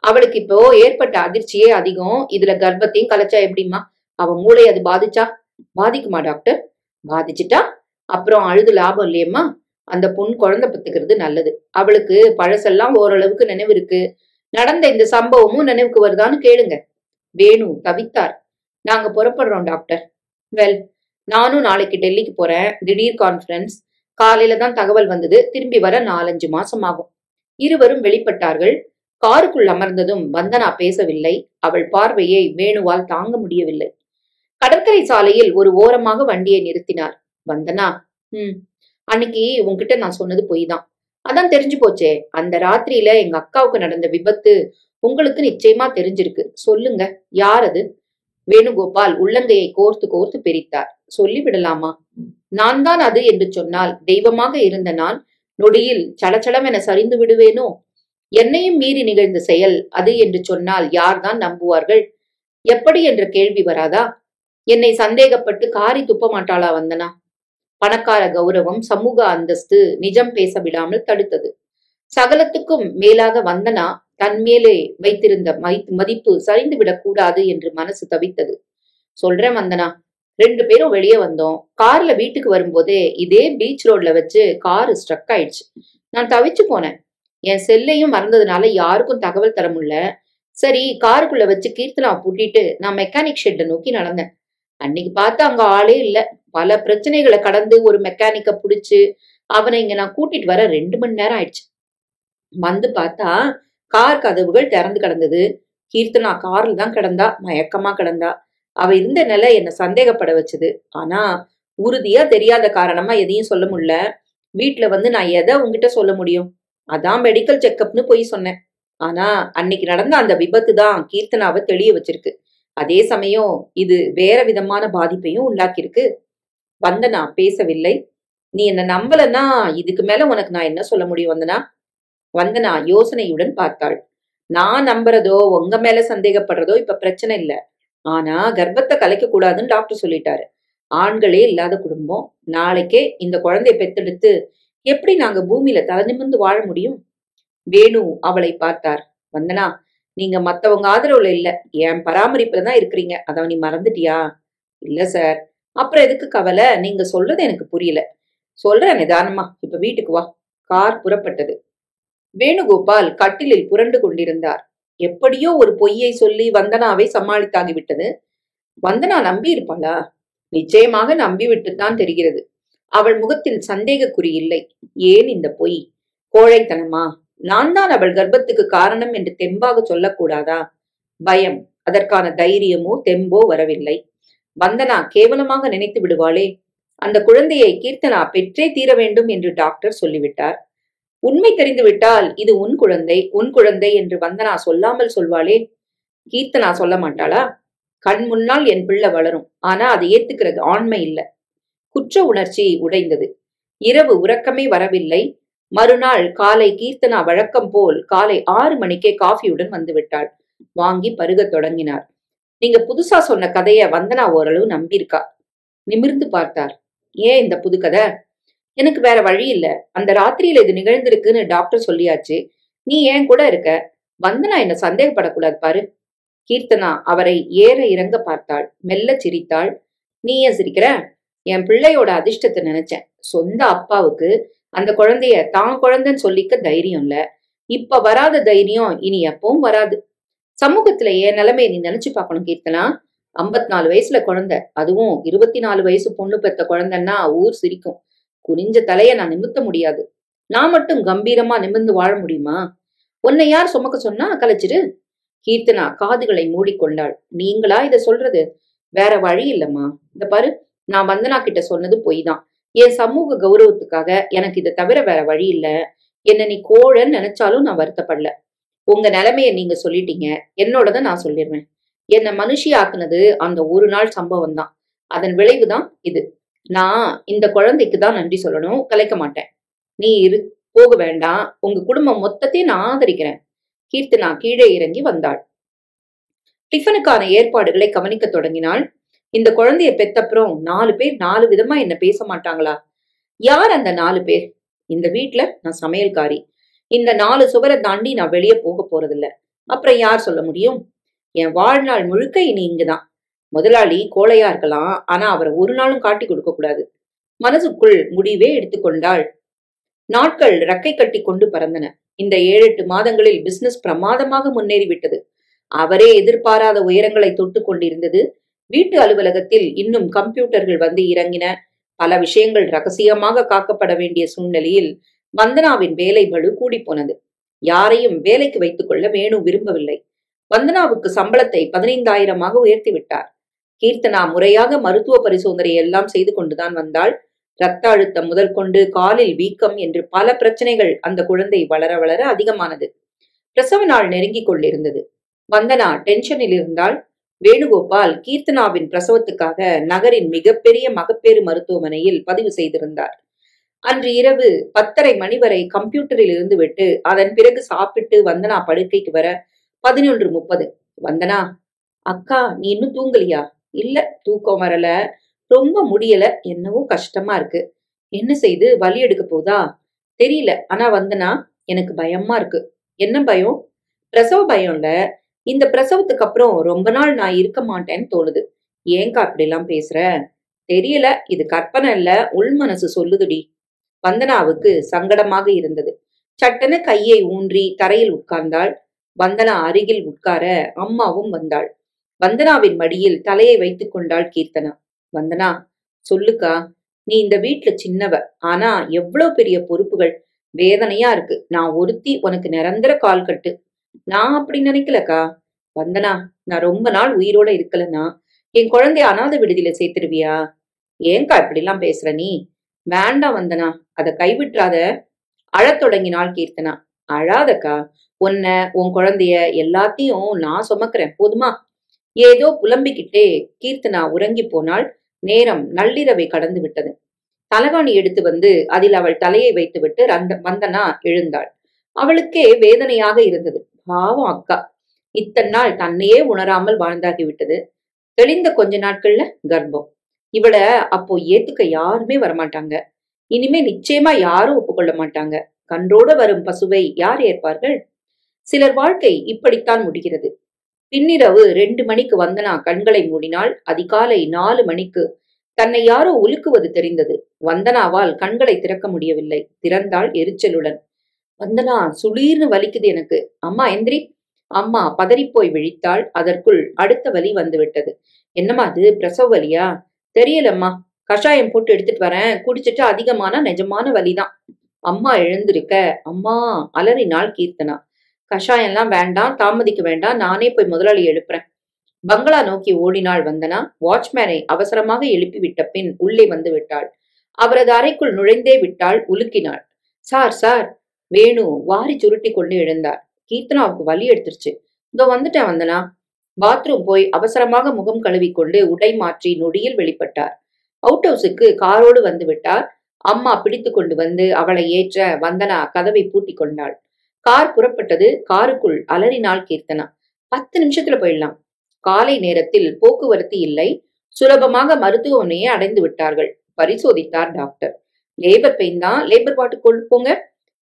அவளுக்கு இப்போ ஏற்பட்ட அதிர்ச்சியே அதிகம். இதுல கர்ப்பத்தையும் கலைச்சா எப்படிமா? அவ மூளை அது பாதிச்சா? பாதிக்குமா டாக்டர்? பாதிச்சுட்டா அப்புறம் அழுது லாபம் இல்லையம்மா. அந்த பொண்ணு குழந்தை பெத்துக்கிறது நல்லது. அவளுக்கு பழசெல்லாம் ஓரளவுக்கு நினைவு இருக்கு. நடந்த இந்த சம்பவமும் நினைவுக்கு வருதான்னு கேளுங்க. வேணு தவித்தார். நாங்க புறப்படுறோம் டாக்டர். வெல், நானும் நாளைக்கு டெல்லிக்கு போறேன். திடீர் கான்ஃபரன்ஸ். காலையில தான் தகவல் வந்தது. திரும்பி வர 4-5 மாசம் ஆகும். இருவரும் வெளிப்பட்டார்கள். காருக்குள் அமர்ந்ததும் வந்தனா பேசவில்லை. அவள் பார்வையை வேணுவால் தாங்க முடியவில்லை. கடற்கரை சாலையில் ஒரு ஓரமாக வண்டியை நிறுத்தினார். வந்தனா, அன்னைக்கு உன்கிட்ட நான் சொன்னது பொய் தான். அதான் தெரிஞ்சு போச்சே. அந்த ராத்திரியில எங்க அக்காவுக்கு நடந்த விபத்து உங்களுக்கு நிச்சயமா தெரிஞ்சிருக்கு. சொல்லுங்க, யார் அது? வேணுகோபால் உள்ளங்கையை கோர்த்து கோர்த்து பிரித்தார். சொல்லிவிடலாமா? நான் தான் அது என்று சொன்னால் தெய்வமாக இருந்த நான் நொடியில் சலச்சலமென சரிந்து விடுவேனோ? என்னையும் மீறி நிகழ்ந்த செயல் அது என்று சொன்னால் யார்தான் நம்புவார்கள்? எப்படி என்ற கேள்வி வராதா? என்னை சந்தேகப்பட்டு காரி துப்ப மாட்டாளா வந்தனா? பணக்கார கௌரவம், சமூக அந்தஸ்து நிஜம் பேச விடாமல் தடுத்தது. சகலத்துக்கும் மேலாக வந்தனா தன் மேலே வைத்திருந்த மதிப்பு சரிந்து விடக்கூடாது என்று மனசு தவித்தது. சொல்றேன் வந்தனா, 2 பேரும் வெளியே வந்தோம். கார்ல வீட்டுக்கு வரும்போதே இதே பீச் ரோட்ல வச்சு காரு ஸ்ட்ரக் ஆயிடுச்சு. நான் தவிச்சு போனேன். என் செல்லையும் மறந்ததுனால யாருக்கும் தகவல் தர முடியல. சரி, காருக்குள்ள வச்சு கீர்த்தனா பூட்டிட்டு நான் மெக்கானிக் ஷெட்டை நோக்கி நடந்தேன். அன்னைக்கு பார்த்தா அங்க ஆளே இல்ல. பல பிரச்சனைகளை கடந்து ஒரு மெக்கானிக்க புடிச்சு அவனை இங்க நான் கூட்டிட்டு வர 2 மணி நேரம் ஆயிடுச்சு. வந்து பார்த்தா கார் கதவுகள் திறந்து கிடந்தது. கீர்த்தனா கார்ல தான் கிடந்தா. மயக்கமா கிடந்தா. அவ இருந்த நிலை என்ன சந்தேகப்பட வச்சது. ஆனா உறுதியா தெரியாத காரணமா எதையும் சொல்ல முடியல. வீட்டுல வந்து நான் எதை உங்ககிட்ட சொல்ல முடியும்? அதான் மெடிக்கல் செக்கப்னு போய் சொன்னேன். ஆனா அன்னைக்கு நடந்த அந்த விபத்து தான் கீர்த்தனாவை தெளிய வச்சிருக்கு. அதே சமயம் இது வேற விதமான பாதிப்பையும் உண்டாக்கியிருக்கு. வந்தனா பேசவில்லை. நீ என்ன நம்பலன்னா இதுக்கு மேல உனக்கு நான் என்ன சொல்ல முடியும் வந்தனா? வந்தனா யோசனையுடன் பார்த்தாள். நான் நம்புறதோ உங்க மேல சந்தேகப்படுறதோ இப்ப பிரச்சனை இல்ல. ஆனா கர்ப்பத்தை கலைக்க கூடாதுன்னு டாக்டர் சொல்லிட்டாரு. ஆண்களே இல்லாத குடும்பம். நாளைக்கே இந்த குழந்தைய பெத்தெடுத்து எப்படி நாங்க பூமியில தலை நிமிர்ந்து வாழ முடியும்? வேணு அவளை பார்த்தார். வந்தனா, நீங்க மத்தவங்க ஆதரவுல இல்ல, என் பராமரிப்புல தான் இருக்கிறீங்க. அத நீ மறந்துட்டியா? இல்ல சார். அப்புறம் எதுக்கு கவலை? நீங்க சொல்றது எனக்கு புரியல. சொல்றேன் நிதானமா. இப்ப வீட்டுக்கு வா. கார் புறப்பட்டது. வேணுகோபால் கட்டிலில் புரண்டு கொண்டிருந்தார். எப்படியோ ஒரு பொய்யை சொல்லி வந்தனாவை சமாளித்தாகிவிட்டது. வந்தனா நம்பி இருப்பாளா? நிச்சயமாக நம்பிவிட்டுத்தான் தெரிகிறது. அவள் முகத்தில் சந்தேக குறி இல்லை. ஏன் இந்த பொய்? கோழைத்தனமா? நான் தான் அவள் கர்ப்பத்துக்கு காரணம் என்று தெம்பாக சொல்லக்கூடாதா? பயம். அதற்கான தைரியமோ தெம்போ வரவில்லை. வந்தனா கேவலமாக நினைத்து விடுவாளே. அந்த குழந்தையை கீர்த்தனா பெற்றே தீர வேண்டும் என்று டாக்டர் சொல்லிவிட்டார். உண்மை தெரிந்துவிட்டால் இது உன் குழந்தை, உன் குழந்தை என்று வந்தனா சொல்லாமல் சொல்வாளே. கீர்த்தனா சொல்ல மாட்டாளா? கண் முன்னால் என் பிள்ளை வளரும், ஆனா அதை ஏத்துக்கிறது ஆண்மை இல்ல. குற்ற உணர்ச்சி உடைந்தது. இரவு உறக்கமே வரவில்லை. மறுநாள் காலை கீர்த்தனா வழக்கம் போல் காலை 6 மணிக்கே காஃபியுடன் வந்து விட்டாள். வாங்கி பருகத் தொடங்கினார். நீங்க புதுசா சொன்ன கதைய வந்தனா ஓரளவு நம்பியிருக்கா. நிமிர்ந்து பார்த்தார். ஏன் இந்த புது கதை? எனக்கு வேற வழி இல்ல. அந்த ராத்திரியில இது நிகழ்ந்திருக்குன்னு டாக்டர் சொல்லியாச்சு. நீ ஏன் கூட இருக்க. வந்தனா என்ன சந்தேகப்படக்கூடாது பாரு. கீர்த்தனா அவரை ஏற இறங்க பார்த்தாள். மெல்ல சிரித்தாள். நீ ஏன் சிரிக்கிற? என் பிள்ளையோட அதிர்ஷ்டத்தை நினைச்சேன். சொந்த அப்பாவுக்கு அந்த குழந்தைய தான் குழந்தைன்னு சொல்லிக்க தைரியம் இல்ல. இப்ப வராத தைரியம் இனி எப்பவும் வராது. சமூகத்துல என் நிலைமையை நீ நினைச்சு பார்க்கணும் கீர்த்தனா. 54 வயசுல குழந்தை, அதுவும் 24 வயசு பொண்ணு பெத்த குழந்தைன்னா ஊர் சிரிக்கும். குனிஞ்ச தலைய நான் நிமித்த முடியாது. நான் மட்டும் கம்பீரமா நிமிர்ந்து வாழ முடியுமா? உன்னை யார் சுமக்க சொன்னா? கலைச்சிரு. கீர்த்தனா காதுகளை மூடிக்கொண்டாள். நீங்களா இத சொல்றது? வேற வழி இல்லம்மா. இந்த பாரு, நான் வந்தனா கிட்ட சொன்னது பொய் தான். என் சமூக கௌரவத்துக்காக எனக்கு இதை தவிர வேற வழி இல்ல. என்ன நீ கோழன்னு நினைச்சாலும் நான் வருத்தப்படல. உங்க நிலைமைய நீங்க சொல்லிட்டீங்க, என்னோடத நான் சொல்லிடுறேன். என்ன மனுஷி ஆக்குனது அந்த ஒரு நாள் சம்பவம் தான். அதன் விளைவுதான் இது. நான் இந்த குழந்தைக்கு தான் நன்றி சொல்லணும், கலைக்க மாட்டேன். நீ போக வேண்டாம். உங்க குடும்பம் மொத்தத்தையும் நான் ஆதரிக்கிறேன். கீர்த்தனா கீழே இறங்கி வந்தாள். டிஃபனுக்கான ஏற்பாடுகளை கவனிக்க தொடங்கினாள். இந்த குழந்தைய பெத்தப்புறம் 4 பேர் 4 விதமா என்ன பேச மாட்டாங்களா? யார் அந்த 4 பேர்? இந்த வீட்டுல நான் சமையல்காரி. இந்த 4 சுவரை தாண்டி நான் வெளியே போக போறதில்ல. அப்புறம் யார் சொல்ல முடியும்? என் வாழ்நாள் முழுக்க இனி இங்குதான். முதலாளி கோழையா இருக்கலாம், ஆனா அவரை ஒரு நாளும் காட்டி கொடுக்க கூடாது. மனசுக்குள் முடிவே எடுத்துக்கொண்டாள். நாட்கள் ரெக்கை கட்டி கொண்டு பறந்தன. இந்த 7-8 மாதங்களில் பிசினஸ் பிரமாதமாக முன்னேறிவிட்டது. அவரே எதிர்பாராத உயரங்களை தொட்டு கொண்டிருந்தது. வீட்டு அலுவலகத்தில் இன்னும் கம்ப்யூட்டர்கள் வந்து இறங்கின. பல விஷயங்கள் ரகசியமாக காக்கப்பட வேண்டிய சூழ்நிலையில் வந்தனாவின் வேலை பளு கூடி போனது. யாரையும் வேலைக்கு வைத்துக் கொள்ள வேணு விரும்பவில்லை. வந்தனாவுக்கு சம்பளத்தை 15,000 உயர்த்தி விட்டார். கீர்த்தனா முறையாக மருத்துவ பரிசோதனை எல்லாம் செய்து கொண்டுதான் வந்தாள். இரத்த அழுத்தம் முதல் கொண்டு காலில் வீக்கம் என்று பல பிரச்சனைகள் அந்த குழந்தை வளர வளர அதிகமானது. பிரசவ நாள் நெருங்கிக் கொண்டிருந்தது. வந்தனா டென்ஷனில் இருந்தால். வேணுகோபால் கீர்த்தனாவின் பிரசவத்துக்காக நகரின் மிகப்பெரிய மகப்பேறு மருத்துவமனையில் பதிவு செய்திருந்தார். அன்று இரவு 10:30 மணி வரை கம்ப்யூட்டரில் இருந்து விட்டு அதன் பிறகு சாப்பிட்டு வந்தனா படுக்கைக்கு வர 11:30. வந்தனா, அக்கா நீ இன்னும் தூங்கலியா? இல்ல, தூக்கம் வரல, ரொம்ப முடியல, என்னவோ கஷ்டமா இருக்கு. என்ன செய்து வலி எடுக்க போதா? தெரியல. ஆனா வந்தனா, எனக்கு பயமா இருக்கு. என்ன பயம்? பிரசவ பயம் இல்ல. இந்த பிரசவத்துக்கு அப்புறம் ரொம்ப நாள் நான் இருக்க மாட்டேன்னு தோணுது. ஏங்கா அப்படி எல்லாம் பேசுற? தெரியல, இது கற்பனை இல்ல, உள் மனசு சொல்லுதுடி. வந்தனாவுக்கு சங்கடமாக இருந்தது. சட்டென கையை ஊன்றி தரையில் உட்கார்ந்தாள். வந்தனா அருகில் உட்கார அம்மாவும் வந்தாள். வந்தனாவின் மடியில் தலையை வைத்துக் கொண்டாள் கீர்த்தனா. வந்தனா, சொல்லுக்கா. நீ இந்த வீட்டுல சின்னவ, ஆனா எவ்வளவு பெரிய பொறுப்புகள். வேதனையா இருக்கு. நான் ஒருத்தி உனக்கு நிரந்தர கால் கட்டு. நான் அப்படி நினைக்கலக்கா. வந்தனா, நான் ரொம்ப நாள் உயிரோட இருக்கலன்னா என் குழந்தைய அனாதை விடுதியில சேர்த்துடுவியா? ஏங்கா இப்படி எல்லாம் பேசுற நீ? வேண்டாம் வந்தனா, அத கைவிட்டுறாத. அழத் தொடங்கினாள் கீர்த்தனா. அழாதக்கா. உன் குழந்தைய எல்லாத்தையும் நான் சுமக்கிறேன், போதுமா? ஏதோ புலம்பிக்கிட்டே கீர்த்தனா உறங்கி போனால். நேரம் நள்ளிரவை கடந்து விட்டது. தலகாணி எடுத்து வந்து அதில் அவள் தலையை வைத்துவிட்டு வந்தனா எழுந்தாள். அவளுக்கே வேதனையாக இருந்தது. பாவம் அக்கா, இத்தனை நாள் தன்னையே உணராமல் வாழ்ந்தாகிவிட்டது. தெளிந்த கொஞ்ச நாட்கள்ல கர்ப்பம். இவள அப்போ ஏத்துக்க யாருமே வரமாட்டாங்க. இனிமே நிச்சயமா யாரும் ஒப்புக்கொள்ள மாட்டாங்க. கன்றோட வரும் பசுவை யார் ஏற்பார்கள்? சிலர் வாழ்க்கை இப்படித்தான் முடிகிறது. பின்னிரவு 2 மணிக்கு வந்தனா கண்களை மூடினாள். அதிகாலை 4 மணிக்கு தன்னை யாரோ உலுக்குவது தெரிந்தது. வந்தனாவால் கண்களை திறக்க முடியவில்லை. திறந்தாள் எரிச்சலுடன். வந்தனா, சுளீர்னு வலிக்குது எனக்கு. அம்மா எந்திரி. அம்மா பதறிப்போய் விழித்தாள். அதற்குள் அடுத்த வலி வந்துவிட்டது. என்னம்மா அது, பிரசவ வலியா? தெரியலம்மா, கஷாயம் போட்டு எடுத்துட்டு வரேன், குடிச்சிட்டு அதிகமான நிஜமான வலிதான். அம்மா எழுந்திருக்க, அம்மா அலறினாள் கீர்த்தனா. கஷாயம்லாம் வேண்டாம், தாமதிக்க வேண்டாம், நானே போய் முதலாளி எழுப்புறேன். பங்களா நோக்கி ஓடினாள் வந்தனா. வாட்ச்மேனை அவசரமாக எழுப்பிவிட்ட பின் உள்ளே வந்து விட்டாள். அவரது அறைக்குள் நுழைந்தே விட்டாள். உலுக்கினாள். Sir sir! வேணு வாரி சுருட்டி கொண்டு எழுந்தார். கீர்த்தனாவுக்கு வலி எடுத்துருச்சு. இதோ வந்துட்டேன் வந்தனா. பாத்ரூம் போய் அவசரமாக முகம் கழுவிக்கொண்டு உடை மாற்றி நொடியில் வெளிப்பட்டார். அவுட் ஹவுஸுக்கு காரோடு வந்து விட்டார். அம்மா பிடித்து கொண்டு வந்து அவளை ஏற்ற வந்தனா கதவை பூட்டி கொண்டாள். கார் புறப்பட்டது. காருக்குள் அலறினாள் கீர்த்தனா. 10 நிமிஷத்துல போயிடலாம். காலை நேரத்தில் போக்குவரத்து இல்லை. சுலபமாக மருத்துவமனையை அடைந்து விட்டார்கள். பரிசோதித்தார் டாக்டர். லேபர் பெயின் தான். லேபர் வார்டுக்குள் போங்க.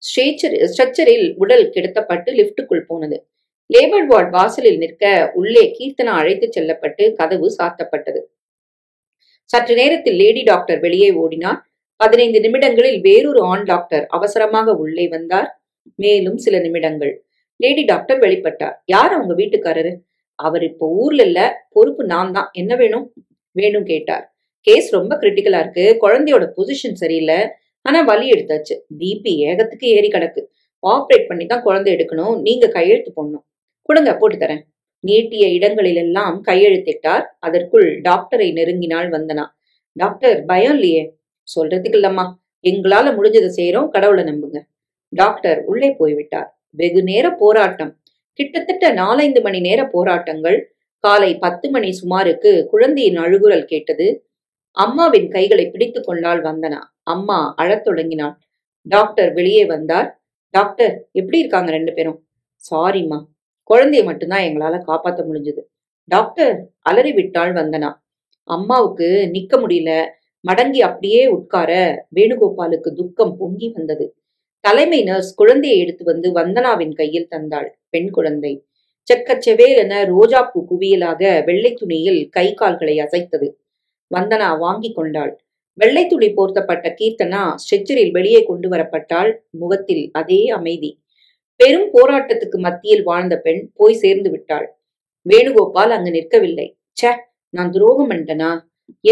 ஸ்ட்ரெச்சரில் உடல் கிடத்தப்பட்டு லிப்டுக்குள் போனது. லேபர் வார்டு வாசலில் நிற்க உள்ளே கீர்த்தனா அழைத்து செல்லப்பட்டு கதவு சாத்தப்பட்டது. சற்று நேரத்தில் லேடி டாக்டர் வெளியே ஓடினார். 15 நிமிடங்களில் வேறொரு ஆண் டாக்டர் அவசரமாக உள்ளே வந்தார். மேலும் சில நிமிடங்கள். லேடி டாக்டர் வெளிப்பட்டார். யார் அவங்க வீட்டுக்காரரு? அவர் இப்போ ஊர்ல இல்ல, பொறுப்பு நான் தான். என்ன வேணும்? வேணும் கேட்டார். கேஸ் ரொம்ப கிரிட்டிக்கலா இருக்கு. குழந்தையோட பொசிஷன் சரியில்லை. ஆனா வலி எடுத்தாச்சு. பிபி ஏகத்துக்கு ஏறி கிடக்கு. ஆப்ரேட் பண்ணி தான் குழந்தை எடுக்கணும். நீங்க கையெழுத்து போடணும். கொடுங்க, போட்டு தரேன். நீட்டிய இடங்களிலெல்லாம் கையெழுத்திட்டார். அதற்குள் டாக்டரை நெருங்கினாள் வந்தனா. டாக்டர், பயம் இல்லையே? சொல்றதுக்கு இல்லம்மா, எங்களால முடிஞ்சதை செய்யறோம், கடவுளை நம்புங்க. டாக்டர் உள்ளே போய்விட்டார். வெகு நேர போராட்டம். கிட்டத்தட்ட 4-5 மணி நேர போராட்டங்கள். காலை 10 மணி சுமாருக்கு குழந்தையின் அழுகுரல் கேட்டது. அம்மாவின் கைகளை பிடித்துக் கொண்டாள் வந்தனா. அம்மா அழத் தொடங்கினாள். டாக்டர் வெளியே வந்தார். டாக்டர், எப்படி இருக்காங்க 2 பேரும்? சாரிம்மா, குழந்தைய மட்டும்தான் எங்களால காப்பாத்த முடிஞ்சது. டாக்டர், அலறி விட்டாள் வந்தனா. அம்மாவுக்கு நிக்க முடியல. மடங்கி அப்படியே உட்கார வேணுகோபாலுக்கு துக்கம் பொங்கி வந்தது. தலைமை நர்ஸ் குழந்தையை எடுத்து வந்து வந்தனாவின் கையில் தந்தாள். பெண் குழந்தை. செக்கச்செவேலென ரோஜாப்பூ குவியலாக வெள்ளை துணியில் கை கால்களை அசைத்தது. வந்தனா வாங்கி கொண்டாள். வெள்ளை துணி போர்த்தப்பட்ட கீர்த்தனா ஸ்ட்ரெச்சரில் வெளியே கொண்டு வரப்பட்டாள். முகத்தில் அதே அமைதி. பெரும் போராட்டத்துக்கு மத்தியில் வாழ்ந்த பெண் போய் சேர்ந்து விட்டாள். வேணுகோபால் அங்கு நிற்கவில்லை. சே, நான் துரோகம் பண்ணிட்டனா?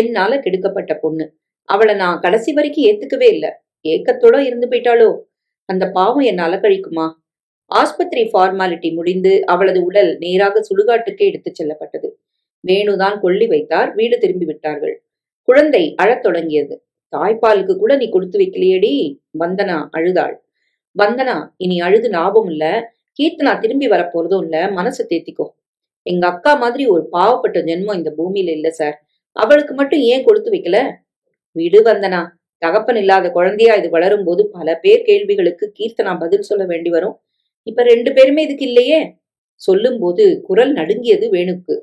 என்னால கெடுக்கப்பட்ட பொண்ணு. அவளை நான் கடைசி வரைக்கும் ஏத்துக்கவே இல்லை. ஏக்கத்தோட இருந்து போயிட்டாளோ? அந்த பாவம் என்ன அலக்கழிக்குமா? ஆஸ்பத்திரி ஃபார்மாலிட்டி முடிந்து அவளது உடல் நேராக சுடுகாட்டுக்கே எடுத்துச் செல்லப்பட்டது. வேணுதான் கொள்ளி வைத்தார். வீடு திரும்பி விட்டார்கள். குழந்தை அழத் தொடங்கியது. தாய்ப்பாலுக்கு கூட நீ கொடுத்து வைக்கலையேடி. வந்தனா அழுதாள். வந்தனா, இனி அழுது லாபம் இல்ல. கீர்த்தனா திரும்பி வரப்போறதும் இல்ல. மனசை தேத்திக்கோ. எங்க அக்கா மாதிரி ஒரு பாவப்பட்ட ஜென்மம் இந்த பூமியில இல்ல சார். அவளுக்கு மட்டும் ஏன் கொடுத்து வைக்கல? விடு வந்தனா. தகப்பன் இல்லாத குழந்தையா இது வளரும் போது பல பேர் கேள்விகளுக்கு கீர்த்தனா பதில் சொல்ல வேண்டி வரும். இப்ப 2 பேருமே இதுக்கு இல்லையே. சொல்லும் போது குரல் நடுங்கியது வேணுக்கு.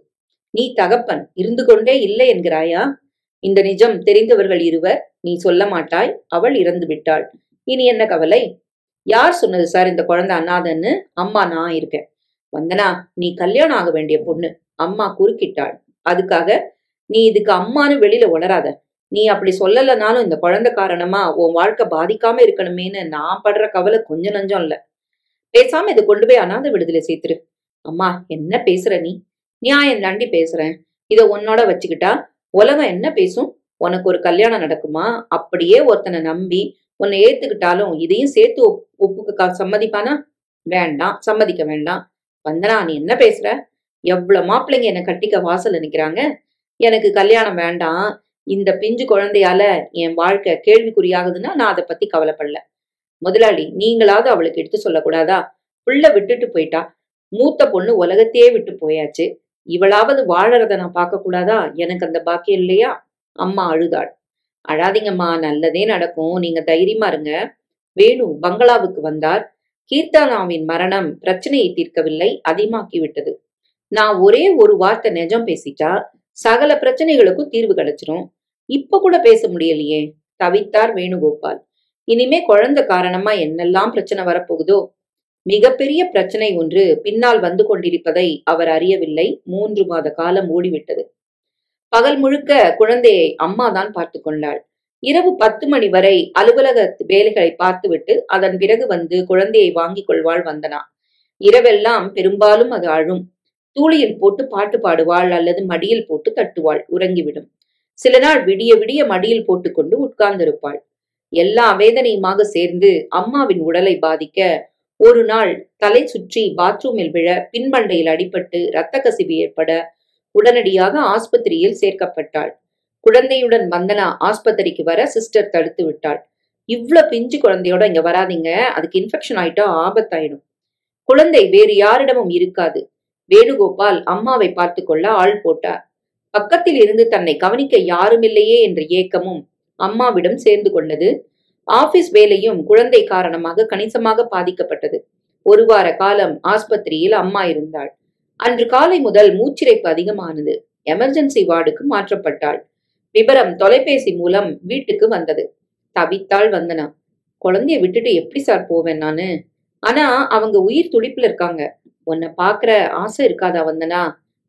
நீ தகப்பன் இருந்து கொண்டே இல்லை என்கிறாயா? இந்த நிஜம் தெரிந்தவர்கள் இருவர். நீ சொல்ல மாட்டாய். அவள் இறந்து விட்டாள். இனி என்ன கவலை? யார் சொன்னது சார் இந்த குழந்தை அனாதன்னு? அம்மா நான் இருக்கேன். வந்தனா, நீ கல்யாணம் ஆக வேண்டிய பொண்ணு. அம்மா குறுக்கிட்டாள். அதுக்காக நீ இதுக்கு அம்மானு வெளியில உளராத. நீ அப்படி சொல்லலனாலும் இந்த குழந்தை காரணமா உன் வாழ்க்கை பாதிக்காம இருக்கணுமேனு நான் படுற கவலை கொஞ்சம் நஞ்சம் இல்ல. பேசாம இதை கொண்டு போய் அனாதை விடுதலை சேர்த்துரு. அம்மா, என்ன பேசுற நீ? நியாயம் தாண்டி பேசுறேன். இத உன்னோட வச்சுக்கிட்டா உலகம் என்ன பேசும்? உனக்கு ஒரு கல்யாணம் நடக்குமா? அப்படியே ஒருத்தனை நம்பி உன்னை ஏத்துக்கிட்டாலும் இதையும் சேர்த்து ஒப்புக்க சம்மதிப்பானா? வேண்டாம், சம்மதிக்க வேண்டாம். வந்தனா, நீ என்ன பேசுற? எவ்வளவு மாப்பிள்ளைங்க என்னை கட்டிக்க வாசல்ல நிக்கிறாங்க. எனக்கு கல்யாணம் வேண்டாம். இந்த பிஞ்சு குழந்தையால என் வாழ்க்கை கேள்விக்குறியாகுதுன்னா நான் அதை பத்தி கவலைப்படல. முதலாளி, நீங்களாவது அவளுக்கு எடுத்து சொல்லக்கூடாதா? புள்ள விட்டுட்டு போயிட்டா. மூத்த பொண்ணு உலகத்தையே விட்டு போயாச்சு. இவளாவது வாழறத நான் பார்க்க கூடாதா? எனக்கு அந்த பாக்கியம் இல்லையா? அம்மா அழுதாள். அழாதீங்கம்மா, நல்லதே நடக்கும். நீங்க தைரியமா இருங்க. வேணு பங்களாவுக்கு வந்தார். கீர்த்தனாவின் மரணம் பிரச்சனையை தீர்க்கவில்லை, அதிகமாக்கி விட்டது. நான் ஒரே ஒரு வார்த்தை நிஜம் பேசிட்டா சகல பிரச்சனைகளுக்கும் தீர்வு கிடைச்சிரும். இப்ப கூட பேச முடியலையே. தவித்தார் வேணுகோபால். இனிமே குழந்தை காரணமா என்னெல்லாம் பிரச்சனை வரப்போகுதோ? மிகப்பெரிய பிரச்சனை ஒன்று பின்னால் வந்து கொண்டிருப்பதை அவர் அறியவில்லை. 3 மாத காலம் ஓடிவிட்டது. பகல் முழுக்க குழந்தையை அம்மாதான் பார்த்து கொண்டாள். இரவு 10 மணி வரை அலுவலக வேலைகளை பார்த்துவிட்டு அதன் பிறகு வந்து குழந்தையை வாங்கிக் கொள்வாள் வந்தனா. இரவெல்லாம் பெரும்பாலும் அது அழும். தூளியில் போட்டு பாட்டு பாடுவாள் அல்லது மடியில் போட்டு தட்டுவாள். உறங்கிவிடும். சில நாள் விடிய விடிய மடியில் போட்டுக்கொண்டு உட்கார்ந்திருப்பாள். எல்லா வேதனையுமாக சேர்ந்து அம்மாவின் உடலை பாதிக்க ஒரு நாள் தலை சுற்றி பாத்ரூமில் விழ பின்மண்டையில் அடிபட்டு இரத்த கசிவு ஏற்பட உடனடியாக ஆஸ்பத்திரியில் சேர்க்கப்பட்டாள். குழந்தையுடன் வந்தனா ஆஸ்பத்திரிக்கு வர சிஸ்டர் தடுத்து விட்டாள். இவ்வளவு பிஞ்சு குழந்தையோட இங்க வராதீங்க, அதுக்கு இன்ஃபெக்ஷன் ஆயிட்டா ஆபத்தாயிடும். குழந்தை வேறு யாரிடமும் இருக்காது. வேணுகோபால் அம்மாவை பார்த்து கொள்ள ஆள் போட்டார். பக்கத்தில் இருந்து தன்னை கவனிக்க யாருமில்லையே என்ற ஏக்கமும் அம்மாவிடம் சேர்ந்து கொண்டது. ஆபீஸ் வேலையும் குழந்தை காரணமாக கணிசமாக பாதிக்கப்பட்டது. ஒரு வார காலம் ஆஸ்பத்திரியில் அம்மா இருந்தாள். அன்று காலை முதல் மூச்சிரைப்பு அதிகமானது. எமர்ஜென்சி வார்டுக்கு மாற்றப்பட்டாள். விபரம் தொலைபேசி மூலம் வீட்டுக்கு வந்தது. தவித்தாள் வந்தனா. குழந்தைய விட்டுட்டு எப்படி சார் போவேன் நானு? ஆனா அவங்க உயிர் துடிப்புல இருக்காங்க. உன்னை பாக்குற ஆசை இருக்காதா வந்தனா?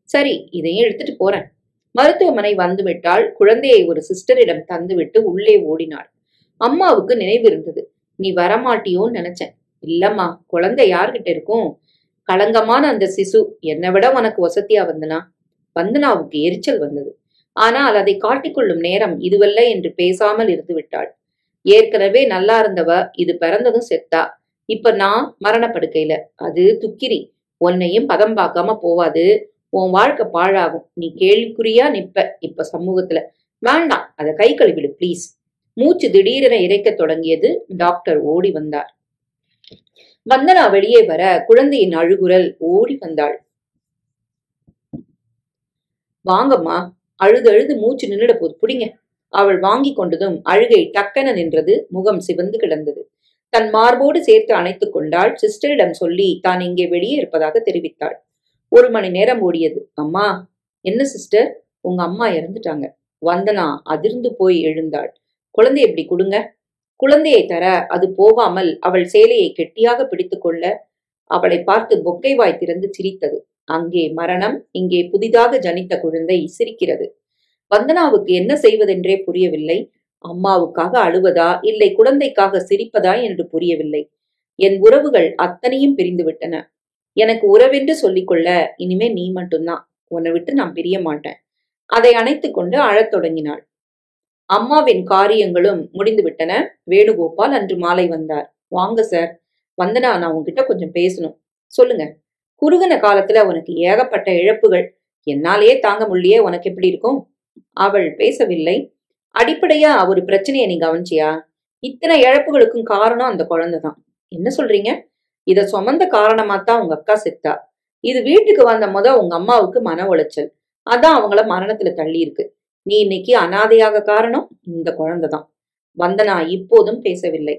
சரி, இதையும் எடுத்துட்டு போறேன். மருத்துவமனை வந்து விட்டால் குழந்தையை ஒரு சிஸ்டரிடம் தந்துவிட்டு உள்ளே ஓடினாள். அம்மாவுக்கு நினைவு இருந்தது. நீ வரமாட்டியோன்னு நினைச்சேன். இல்லம்மா, குழந்தை யார்கிட்ட இருக்கும்? களங்கமான அந்த சிசு என்னை விட உனக்கு வசதியா வந்தனா? வந்தனாவுக்கு எரிச்சல் வந்தது. ஆனால் அதை காட்டிக்கொள்ளும் நேரம் இதுவல்ல என்று பேசாமல் இருந்து விட்டாள். ஏற்கனவே நல்லா இருந்தவ இது பிறந்ததும் செத்தா. இப்ப நான் மரணப்படுக்கையில. அது துக்கிரி. உன்னையும் பதம் பார்க்காம போவாது. உன் வாழ்க்கை பாழாகும். நீ கேள்விக்குறியா நிப்ப இப்ப சமூகத்துல. வேண்டாம், அதை கை கழுவிடு பிளீஸ். மூச்சு திடீரென இறைக்க தொடங்கியது. டாக்டர் ஓடி வந்தார். வந்தனா வெளியே வர குழந்தையின் அழுகுரல் ஓடி வந்தாள். வாங்கம்மா, அழுது அழுது மூச்சு நின்றுட போது, புடிங்க. அவள் வாங்கி கொண்டதும் அழுகை டக்கென நின்றது. முகம் சிவந்து கிடந்தது. தன் மார்போடு சேர்த்து அணைத்துக் கொண்டாள். சிஸ்டரிடம் சொல்லி தான் இங்கே வெளியே இருப்பதாக தெரிவித்தாள். 1 மணி நேரம் ஓடியது. அம்மா. என்ன சிஸ்டர்? உங்க அம்மா இறந்துட்டாங்க. வந்தனா அதிர்ந்து போய் எழுந்தாள். குழந்தை எப்படி கொடுங்க. குழந்தையை தர அது போகாமல் அவள் சேலையை கெட்டியாக பிடித்துக் கொள்ள அவளை பார்த்து பொக்கை வாய் திறந்து சிரித்தது. அங்கே மரணம், இங்கே புதிதாக ஜனித்த குழந்தை சிரிக்கிறது. வந்தனாவுக்கு என்ன செய்வதென்றே புரியவில்லை. அம்மாவுக்காக அழுவதா இல்லை குழந்தைக்காக சிரிப்பதா என்று புரியவில்லை. என் உறவுகள் அத்தனையும் பிரிந்து விட்டன. எனக்கு உறவென்று சொல்லிக்கொள்ள இனிமே நீ மட்டும்தான். உன்னை விட்டு நான் பிரிய மாட்டேன். அதை அணைத்துக் கொண்டு அழத் தொடங்கினாள். அம்மாவின் காரியங்களும் முடிந்து விட்டன. வேணுகோபால் அன்று மாலை வந்தார். வாங்க சார். வந்தனா, நான் உன்கிட்ட கொஞ்சம் பேசணும். சொல்லுங்க. குறுகின காலத்துல உனக்கு ஏகப்பட்ட இழப்புகள். என்னாலேயே தாங்க முடியே. உனக்கு எப்படி இருக்கும்? அவள் பேசவில்லை. அடிப்படையா ஒரு பிரச்சனையை நீ கவனிச்சியா? இத்தனை இழப்புகளுக்கும் காரணம் அந்த குழந்தைதான். என்ன சொல்றீங்க? இத சுமந்த காரணமாத்தான் உங்க அக்கா செத்தா. இது வீட்டுக்கு வந்த உங்க அம்மாவுக்கு மன உளைச்சல். அதான் அவங்கள மரணத்துல தள்ளி இருக்கு. நீ இன்னைக்கு அனாதையாக காரணம் இந்த குழந்தைதான். வந்தனா இப்போதும் பேசவில்லை.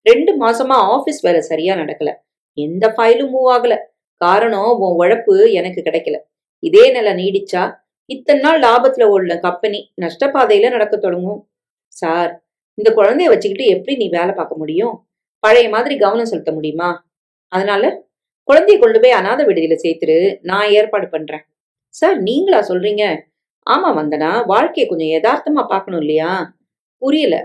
2 மாசமா ஆபீஸ் வேலை சரியா நடக்கல. எந்த ஃபைலும் மூவ் ஆகல. காரணம் உன் உழைப்பு எனக்கு கிடைக்கல. இதே நிலை நீடிச்சா இத்தனை நாள் லாபத்துல ஓடல கம்பெனி நஷ்டப்பாதையில நடக்க தொடங்கும். சார், இந்த குழந்தைய வச்சுக்கிட்டு எப்படி நீ வேலை பார்க்க முடியும்? பழைய மாதிரி கவனம் செலுத்த முடியுமா? அதனால குழந்தைய கொண்டு போய் அநாத விடுதியில சேர்த்துரு. நான் ஏற்பாடு பண்றேன். சார், நீங்களா சொல்றீங்க? ஆமா வந்தனா, வாழ்க்கையை கொஞ்சம் யதார்த்தமா பார்க்கணும் இல்லையா? புரியல.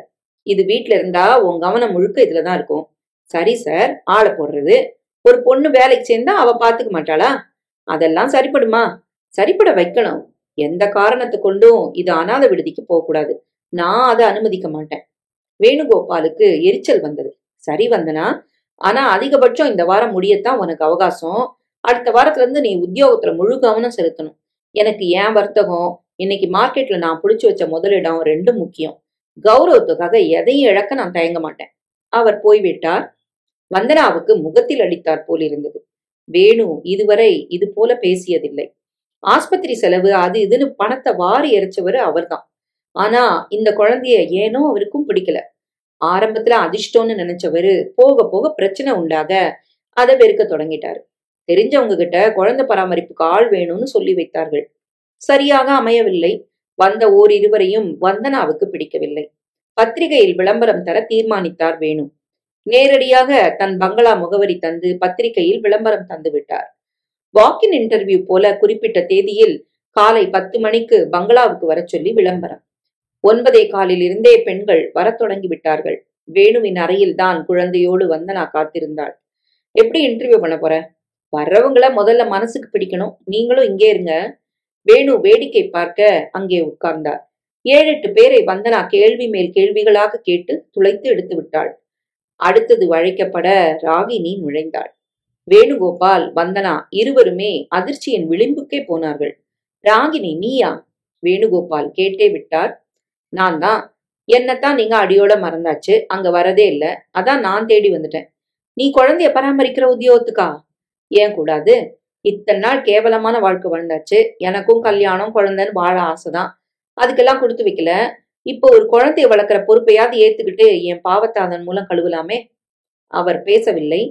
இது வீட்டுல இருந்தா உன் கவனம் முழுக்க இதுலதான் இருக்கும். சரி சார், ஆளை போடுறது. ஒரு பொண்ணு வேலைக்கு சேர்ந்தா அவ பாத்துக்க மாட்டாளா? அதெல்லாம் சரிப்படுமா? சரிப்பட வைக்கணும். எந்த காரணத்தை கொண்டும் இது அநாத விடுதிக்கு போக கூடாது. நான் அதை அனுமதிக்க மாட்டேன். வேணுகோபாலுக்கு எரிச்சல் வந்தது. சரி வந்தனா, ஆனா அதிகபட்சம் இந்த வாரம் முடியத்தான் உனக்கு அவகாசம். அடுத்த வாரத்துல இருந்து நீ உத்தியோகத்துல முழு கவனம் செலுத்தணும். எனக்கு ஏன் வர்த்தகம், இன்னைக்கு மார்க்கெட்ல நான் புடிச்சு வச்ச முதலிடம் 2 முக்கியம். கௌரவத்துக்காக எதையும் இழக்க நான் தயங்க மாட்டேன். அவர் போய்விட்டார். வந்தனாவுக்கு முகத்தில் அடித்தார் போல் இருந்தது. வேணு இதுவரை இது போல பேசியதில்லை. ஆஸ்பத்திரி செலவு அது இதுன்னு பணத்தை வாரி எரிச்சவரு அவர்தான். ஆனா இந்த குழந்தைய ஏனோ அவருக்கும் பிடிக்கல. ஆரம்பத்துல அதிர்ஷ்டம்னு நினைச்சவரு போக போக பிரச்சனை உண்டாக அதை வெறுக்க தொடங்கிட்டாரு. தெரிஞ்சவங்க கிட்ட குழந்தை பராமரிப்புக்கு ஆள் வேணும்னு சொல்லி வைத்தார்கள். சரியாக அமையவில்லை. வந்த ஓரிருவரையும் வந்தனாவுக்கு பிடிக்கவில்லை. பத்திரிகையில் விளம்பரம் தர தீர்மானித்தார் வேணு. நேரடியாக தன் பங்களா முகவரி தந்து பத்திரிகையில் விளம்பரம் தந்து விட்டார். வாக்கின் இன்டர்வியூ போல குறிப்பிட்ட தேதியில் காலை 10 மணிக்கு பங்களாவுக்கு வர சொல்லி விளம்பரம். 9:15 இருந்தே பெண்கள் வரத் தொடங்கி விட்டார்கள். வேணுவின் அறையில் தான் குழந்தையோடு வந்தனா காத்திருந்தாள். எப்படி இன்டர்வியூ பண்ண போற? வர்றவங்கள முதல்ல மனசுக்கு பிடிக்கணும். நீங்களும் இங்கே இருங்க. வேணு வேடிக்கை பார்க்க அங்கே உட்கார்ந்தார். 7-8 பேரை வந்தனா கேள்வி மேல் கேள்விகளாக கேட்டு துளைத்து எடுத்து விட்டாள். அடுத்தது வழைக்கப்பட ராகினி நுழைந்தாள். வேணுகோபால், வந்தனா இருவருமே அதிர்ச்சியின் விளிம்புக்கே போனார்கள். ராகினி, நீயா? வேணுகோபால் கேட்டே விட்டார். நான் தான். என்னத்தான் நீங்க அடியோட மறந்தாச்சு, அங்க வரதே இல்ல, அதான் நான் தேடி வந்துட்டேன். நீ குழந்தைய பராமரிக்கிற உத்தியோகத்துக்கா? ஏன் கூடாது? இத்தனை நாள் கேவலமான வாழ்க்கை வாழ்ந்தாச்சு. எனக்கும் கல்யாணம் குழந்தைன்னு வாழ ஆசைதான். அதுக்கெல்லாம் கொடுத்து வைக்கல. இப்போ ஒரு குழந்தைய வளர்க்குற பொறுப்பையாவது ஏத்துக்கிட்டு என் பாவத்தை அதன் மூலம் கழுவலாமே. அவர் பேசவில்லை.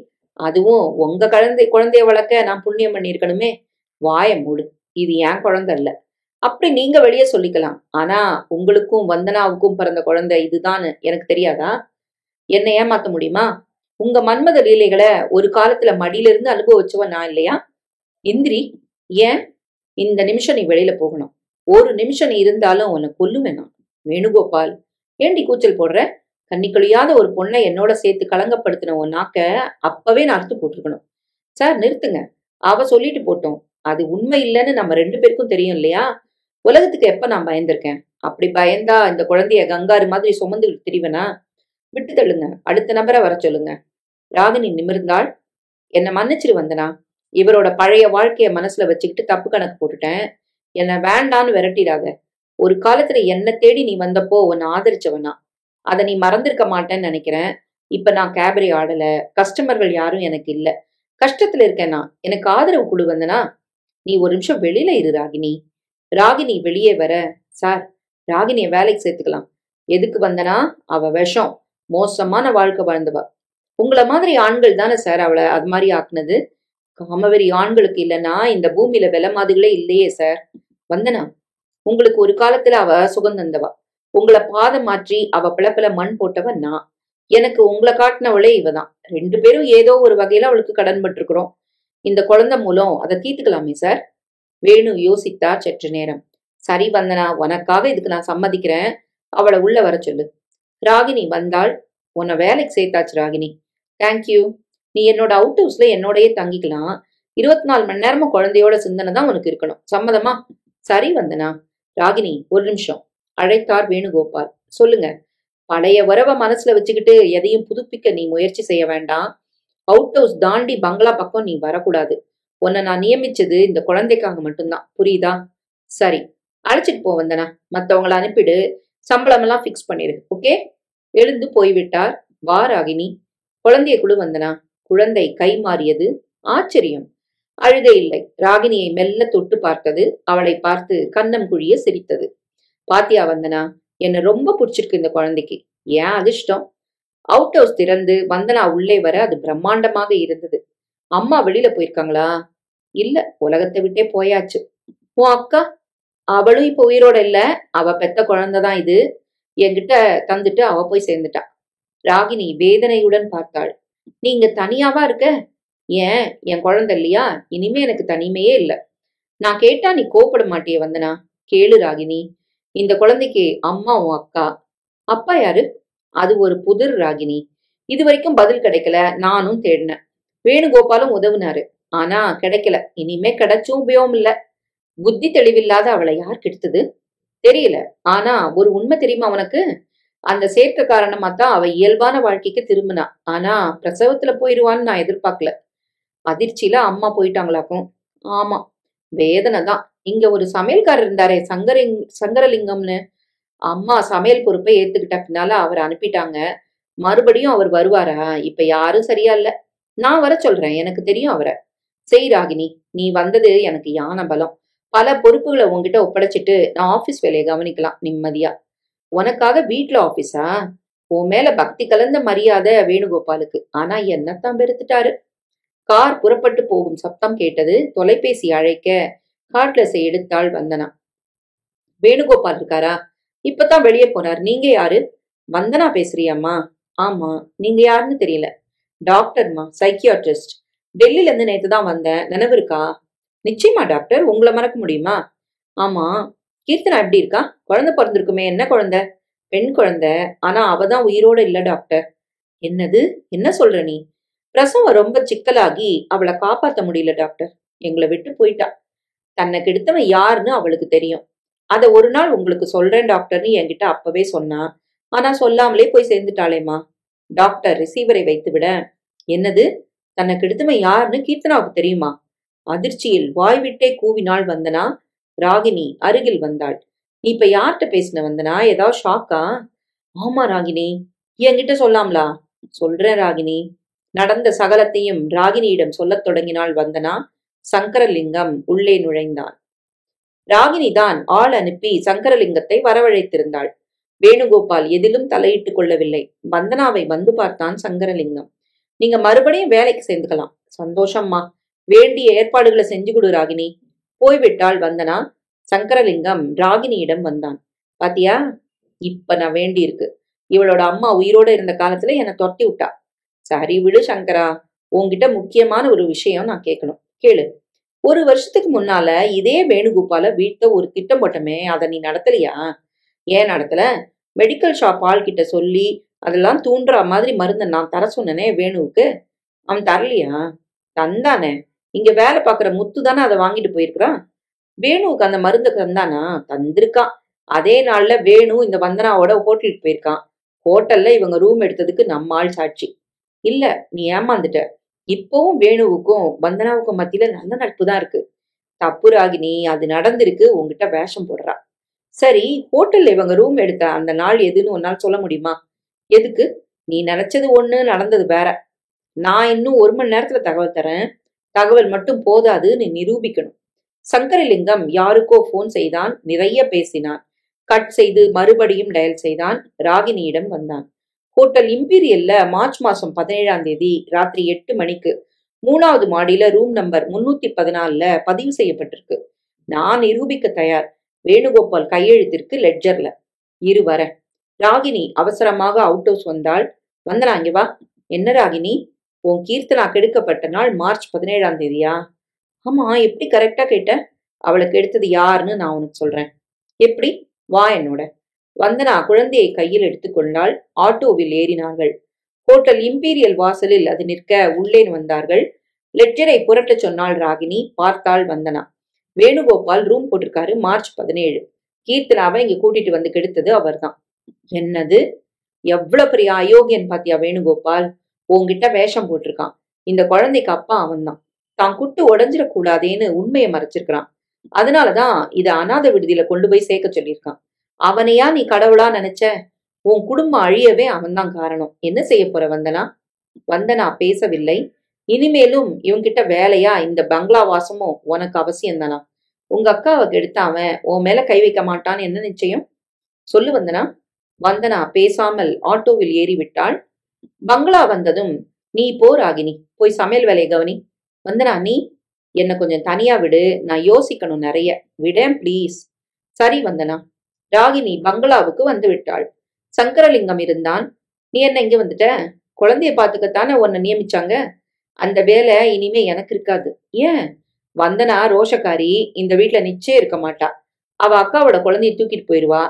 அதுவும் உங்க குழந்தைய வளர்க்க நான் புண்ணியம் பண்ணிருக்கணுமே. வாய மூடு, இது என் குழந்தை இல்ல. அப்படி நீங்க வெளியே சொல்லிக்கலாம். ஆனா உங்களுக்கும் வந்தனாவுக்கும் பிறந்த குழந்தை இதுதான்னு எனக்கு தெரியாதா? என்னை ஏமாத்த முடியுமா? உங்க மன்மத லீலைகளை ஒரு காலத்துல மடியிலிருந்து அனுபவிச்சவன் நான் இல்லையா? இந்திரி, ஏன் இந்த நிமிஷம் நீ வெளியில போகணும்? ஒரு நிமிஷம் நீ இருந்தாலும் உன்னை கொல்லுவேன் நான். வேணுகோபால், ஏண்டி கூச்சல் போடுற? கண்ணிக்கொழியாத ஒரு பொண்ணை என்னோட சேர்த்து கலங்கப்படுத்தின உன் நாக்க அப்பவே நான் அறுத்து போட்டிருக்கணும். சார் நிறுத்துங்க. அவ சொல்லிட்டு போட்டோம். அது உண்மை இல்லைன்னு நம்ம 2 பேருக்கும் தெரியும் இல்லையா? உலகத்துக்கு எப்ப நான் பயந்திருக்கேன்? அப்படி பயந்தா இந்த குழந்தைய கங்காரு மாதிரி சுமந்துகிட்டு திரிவனா? விட்டு தள்ளுங்க. அடுத்த நபரை வர சொல்லுங்க. ராகினி நிமிர்ந்தாள். என்ன மன்னிச்சிரு வந்தனா. இவரோட பழைய வாழ்க்கைய மனசுல வச்சுக்கிட்டு தப்பு கணக்கு போட்டுட்டேன். என்ன வேண்டான்னு விரட்டிடாத. ஒரு காலத்துல என்ன தேடி நீ வந்தப்போ உன்னை ஆதரிச்சவனா. அதை நீ மறந்திருக்க மாட்டேன்னு நினைக்கிறேன். இப்ப நான் கேபரே ஆடல. கஸ்டமர்கள் யாரும் எனக்கு இல்ல. கஷ்டத்துல இருக்கேன்னா எனக்கு ஆதரவு கொடு வந்தனா. நீ ஒரு நிமிஷம் வெளியில இரு ராகினி. ராகினி வெளியே வர, சார், ராகினிய வேலைக்கு சேர்த்துக்கலாம். எதுக்கு வந்தனா? அவ விஷம். மோசமான வாழ்க்கை வாழ்ந்தவா. உங்கள மாதிரி ஆண்கள் தானே சார் அவளை அது மாதிரி ஆக்குனது. காமவெறி ஆண்களுக்கு இல்லைன்னா இந்த பூமியில விலை மாதிரிகளே இல்லையே சார். வந்தனா, உங்களுக்கு ஒரு காலத்துல அவ சுகம் தந்தவா. உங்களை பாதம் மாற்றி அவ பிளப்பில மண் போட்டவ நான். எனக்கு உங்களை காட்டினவளே இவதான். 2 பேரும் ஏதோ ஒரு வகையில அவளுக்கு கடன் பட்டிருக்கிறோம். இந்த குழந்தை மூலம் அதை தீர்த்துக்கலாமே சார். வேணு யோசித்தா சற்று நேரம். சரி வந்தனா, உனக்காக இதுக்கு நான் சம்மதிக்கிறேன். அவளை உள்ள வர சொல்லு. ராகினி வந்தாள். உன்னை வேலைக்கு சேர்த்தாச்சு ராகினி. தேங்க்யூ. நீ என்னோட அவுட் ஹவுஸ்ல என்னோடயே தங்கிக்கலாம். 24 மணி நேரமும் குழந்தையோட சிந்தனை தான் உனக்கு இருக்கணும். சம்மதமா? சரி வந்தனா. ராகினி, ஒரு நிமிஷம் அழைத்தார் வேணுகோபால். சொல்லுங்க. பழைய உறவை மனசுல வச்சுக்கிட்டு எதையும் புதுப்பிக்க நீ முயற்சி செய்ய வேண்டாம். அவுட் ஹவுஸ் தாண்டி பங்களா பக்கம் நீ வரக்கூடாது. உன்னை நான் நியமிச்சது இந்த குழந்தைக்காக மட்டும்தான். புரியுதா? சரி, அழைச்சிட்டு போ வந்தனா. மத்தவங்களை அனுப்பிடு. சம்பளம் எல்லாம் பிக்ஸ் பண்ணிடு. ஓகே? எழுந்து போய்விட்டார். வா ராகினி. குழந்தைய குழு வந்தனா. குழந்தை கை மாறியது. ஆச்சரியம். அழுகை இல்லை. ராகினியை மெல்ல தொட்டு பார்த்தது. அவளை பார்த்து கன்னம் குழிய சிரித்தது. பாத்தியா வந்தனா, என்ன ரொம்ப பிடிச்சிருக்கு இந்த குழந்தைக்கு. ஏன் அதிர்ஷ்டம். அவுட் ஹவுஸ் திறந்து வந்தனா உள்ளே வர அது பிரம்மாண்டமாக இருந்தது. அம்மா வெளியில போயிருக்காங்களா? இல்ல, உலகத்தை விட்டே போயாச்சு. உன் அக்கா? அவளும் இப்ப உயிரோட இல்ல. அவ பெத்த குழந்தைதான் இது. என்கிட்ட தந்துட்டு அவ போய் சேர்ந்துட்டா. ராகினி வேதனையுடன் பார்த்தாள். நீங்க தனியாவா இருக்க? ஏன், என் குழந்தை இல்லையா? இனிமே எனக்கு தனிமையே இல்ல. நான் கேட்டா நீ கோபப்பட மாட்டிய வந்தனா. கேளு ராகினி. இந்த குழந்தைக்கு அம்மா உன் அக்கா. அப்பா யாரு? அது ஒரு புதிர் ராகினி. இது வரைக்கும் பதில் கிடைக்கல. நானும் தேடினேன். வேணுகோபாலும் உதவுனாரு. ஆனா கிடைக்கல. இனிமே கிடைச்சும் உபயோகம் இல்ல. புத்தி தெளிவில்லாத அவளை யார் கெடுத்தது தெரியல. ஆனா ஒரு உண்மை தெரியுமா உனக்கு? அந்த சேர்க்க காரணமா தான் அவ இயல்பான வாழ்க்கைக்கு திரும்பினா. ஆனா பிரசவத்துல போயிருவான்னு நான் எதிர்பார்க்கல. அதிர்ச்சியில அம்மா போயிட்டாங்களாக்கும். ஆமா, வேதனை தான். இங்க ஒரு சமையல்காரர் இருந்தாரே, சங்கரலிங்கம்னு. அம்மா சமையல் பொறுப்பை ஏத்துக்கிட்ட பின்னால அவரை அனுப்பிட்டாங்க. மறுபடியும் அவர் வருவாரா? இப்ப யாரும் சரியா இல்ல. நான் வர சொல்றேன். எனக்கு தெரியும் அவரை. செய் ராகினி. நீ வந்தது எனக்கு யான பலம். பல பொறுப்புகளை உன்கிட்ட ஒப்படைச்சிட்டு நான் ஆபீஸ் வேலையை கவனிக்கலாம் நிம்மதியா. உனக்காக வீட்டுல ஆபீஸா? உன் மேல பக்தி கலந்த மரியாதை வேணுகோபாலுக்கு. ஆனா என்னத்தான் வெறுத்துட்டாரு. கார் புறப்பட்டு போகும் சப்தம் கேட்டது. தொலைபேசி அழைக்க கார்ட்லெஸை எடுத்தாள் வந்தனா. வேணுகோபால் இருக்காரா? இப்பதான் வெளியே போனார். நீங்க யாரு? வந்தனா பேசுறியாம்மா? ஆமா. நீங்க யாருன்னு தெரியல. டாக்டர்மா, சைக்கியாட்ரிஸ்ட். டெல்லில இருந்து நேத்து தான் வந்தேன். நினைவு இருக்கா? நிச்சயமா டாக்டர். உங்களை மறக்க முடியுமா? ஆமா. கீர்த்தனா எப்படி இருக்கா? குழந்தை பிறந்திருக்குமே. என்ன குழந்தை? பெண் குழந்தை. ஆனா அவதான் உயிரோட இல்ல டாக்டர். என்னது? என்ன சொல்ற நீ? பிரசவம் ரொம்ப சிக்கலாகி அவளை காப்பாத்த முடியல டாக்டர். எங்களை விட்டு போயிட்டா. தன்னை கெடுத்தவன் யாருன்னு அவளுக்கு தெரியும். அத ஒரு நாள் உங்களுக்கு சொல்றேன் டாக்டர்னு என்கிட்ட அப்பவே சொன்னா. ஆனா சொல்லாமலே போய் சேர்ந்துட்டாளேம்மா. டாக்டர் ரிசீவரை வைத்துவிட, என்னது, தன்னை கெடுத்தவன் யாருன்னு கீர்த்தனாவுக்கு தெரியுமா? அதிர்ச்சியில் வாய்விட்டே கூவினாள் வந்தனா. ராகினி அருகில் வந்தாள். நீ இப்ப யார்கிட்ட பேசின வந்தனா? ஏதாவது ஷாக்கா? ஆமா ராகினி. என்கிட்ட சொல்லாமலா? சொல்றேன் ராகினி. நடந்த சகலத்தையும் ராகினியிடம் சொல்லத் தொடங்கினாள் வந்தனா. சங்கரலிங்கம் உள்ளே நுழைந்தான். ராகினி தான் ஆள் அனுப்பி சங்கரலிங்கத்தை வரவழைத்திருந்தாள். வேணுகோபால் எதிலும் தலையிட்டுக் கொள்ளவில்லை. வந்தனாவை வந்து பார்த்தான் சங்கரலிங்கம். நீங்க மறுபடியும் வேலைக்கு சேர்ந்துக்கலாம். சந்தோஷம்மா. வேண்டிய ஏற்பாடுகளை செஞ்சு கொடு ராகினி. போய்விட்டாள் வந்தனா. சங்கரலிங்கம் ராகினியிடம் வந்தான். பாத்தியா, இப்ப நான் வேண்டி இருக்கு. இவளோட அம்மா உயிரோட இருந்த காலத்துல என்னை தொட்டி விட்டா. சரி விடு சங்கரா, உன்கிட்ட முக்கியமான ஒரு விஷயம் நான் கேட்கணும், கேளு. ஒரு வருஷத்துக்கு முன்னால இதே வேணுகோபால வீட்ட ஒரு திட்டம் போட்டமே, அதை நீ நடத்தலையா? ஏன் நடத்தல? மெடிக்கல் ஷாப் ஆள் கிட்ட சொல்லி அதெல்லாம் தூண்டுற மாதிரி மருந்தை நான் தர சொன்னனே வேணுவுக்கு, அவன் தரலையா? தந்தானே. இங்க வேலை பாக்குற முத்து தானே அதை வாங்கிட்டு போயிருக்கிறான். வேணுவுக்கு அந்த மருந்தை தந்தானா? தந்திருக்கான். அதே நாள்ல வேணு இந்த வந்தனாவோட ஹோட்டலுக்கு போயிருக்கான். ஹோட்டல்ல இவங்க ரூம் எடுத்ததுக்கு நம்ம ஆள் சாட்சி. இல்ல, நீ ஏமாந்துட்ட. இப்பவும் வேணுவுக்கும் வந்தனாவுக்கும் மத்தியில நல்ல நட்பு தான் இருக்கு. தப்பு ராகினி, அது நடந்திருக்கு. உங்ககிட்ட வேஷம் போடுறா. சரி, ஹோட்டல்ல இவங்க ரூம் எடுத்த அந்த நாள் எதுன்னு உன்னால் சொல்ல முடியுமா? எதுக்கு? நீ நினைச்சது ஒண்ணு, நடந்தது வேற. நான் இன்னும் 1 மணி நேரத்துல தகவல் தரேன். தகவல் மட்டும் போதாது, நீ நிரூபிக்கணும். சங்கரலிங்கம் யாருக்கோ போன் செய்தான். நிறைய பேசினான். கட் செய்து மறுபடியும் டயல் செய்தான். ராகினியிடம் வந்தான். ஹோட்டல் இம்பீரியல்ல மார்ச் மாசம் 17ஆம் தேதி ராத்திரி 8 மணிக்கு 3வது மாடியில ரூம் நம்பர் 314ல பதிவு செய்யப்பட்டிருக்கு. நான் நிரூபிக்க தயார். வேணுகோபால் கையெழுத்திற்கு லெட்ஜர்ல. இரு வர. ராகினி அவசரமாக அவுட் ஹவுஸ் வந்தாள். வந்தனா, இங்க வா. என்ன ராகினி, உன் கீர்த்தனா கெடுக்கப்பட்ட நாள் மார்ச் 17ஆம் தேதியா? ஆமா, எப்படி கரெக்டா கேட்ட? அவளுக்கு எடுத்தது யாருன்னு நான் உனக்கு சொல்றேன். எப்படி? வா என்னோட. வந்தனா குழந்தையை கையில் எடுத்துக்கொண்டாள். ஆட்டோவில் ஏறினார்கள். ஹோட்டல் இம்பீரியல் வாசலில் அது நிற்க உள்ளே வந்தார்கள். லெட்ஜரை புரட்ட சொன்னாள் ராகினி. பார்த்தாள் வந்தனா. வேணுகோபால் ரூம் போட்டிருக்காரு, மார்ச் 17. கீர்த்தனாவை இங்க கூட்டிட்டு வந்து கெடுத்தது அவர்தான். என்னது? எவ்வளவு பெரிய அயோக்கியன் பாத்தியா வேணுகோபால். உன்கிட்ட வேஷம் போட்டிருக்கான். இந்த குழந்தைக்கு அப்பா அவன்தான். தான் குட்டு உடஞ்சிடக்கூடாதேன்னு உண்மையை மறைச்சிருக்கிறான். அதனாலதான் இத அநாத விடுதியில கொண்டு போய் சேர்க்க சொல்லியிருக்கான். அவனையா நீ கடவுளா நினைச்ச? உன் குடும்பம் அழியவே அவன்தான் காரணம். என்ன செய்ய போற வந்தனா? வந்தனா பேசவில்லை. இனிமேலும் இவன்கிட்ட வேலையா இந்த பங்களா வாசமும் உனக்கு அவசியம் தானா? உங்க அக்காவை கெடுத்த அவன் உன் மேல கை வைக்க மாட்டான்னு என்ன நிச்சயம்? சொல்லு வந்தனா. வந்தனா பேசாமல் ஆட்டோவில் ஏறிவிட்டாள். பங்களா வந்ததும், நீ போ ராகினி, போய் சமையல் வேலையை கவனி. வந்தனா, நீ என்ன கொஞ்சம் தனியா விடு, நான் யோசிக்கணும் நிறைய. விடேன் பிளீஸ். சரி வந்தனா. ராகினி பங்களாவுக்கு வந்து விட்டாள். சங்கரலிங்கம் இருந்தான். நீ என்ன இங்க வந்துட்ட? குழந்தைய பாத்துக்கத்தானே உன்னை நியமிச்சாங்க. அந்த வேலை இனிமே எனக்கு இருக்காது. ஏன்? வந்தனா ரோஷக்காரி, இந்த வீட்டுல நிச்சயம் இருக்க மாட்டா. அவ அக்காவோட குழந்தைய தூக்கிட்டு போயிருவா.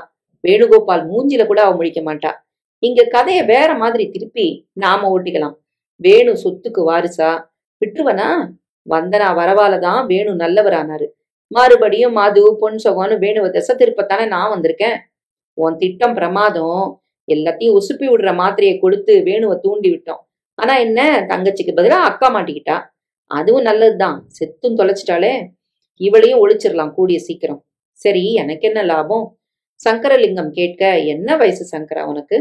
வேணுகோபால் மூஞ்சில கூட அவ முடிக்க மாட்டா. இங்க கதைய வேற மாதிரி திருப்பி நாம ஓட்டிக்கலாம். வேணு சொத்துக்கு வாரிசா? விட்டுருவனா? வந்தனா வரவாலதான் வேணு நல்லவரானாரு. மறுபடியும் மது பொன் சொகம்னு வேணுவ திசை திருப்பத்தானே நான் வந்திருக்கேன். உன் திட்டம் பிரமாதம். எல்லாத்தையும் உசுப்பி விடுற மாத்திரையை கொடுத்து வேணுவ தூண்டி விட்டோம். ஆனா என்ன, தங்கச்சிக்கு பதிலா அக்கா மாட்டிக்கிட்டா. அதுவும் நல்லதுதான். செத்தும் தொலைச்சிட்டாலே. இவளையும் ஒழிச்சிடலாம் கூடிய சீக்கிரம். சரி, எனக்கு என்ன லாபம்? சங்கரலிங்கம் கேட்க, என்ன வயசு சங்கரா உனக்கு?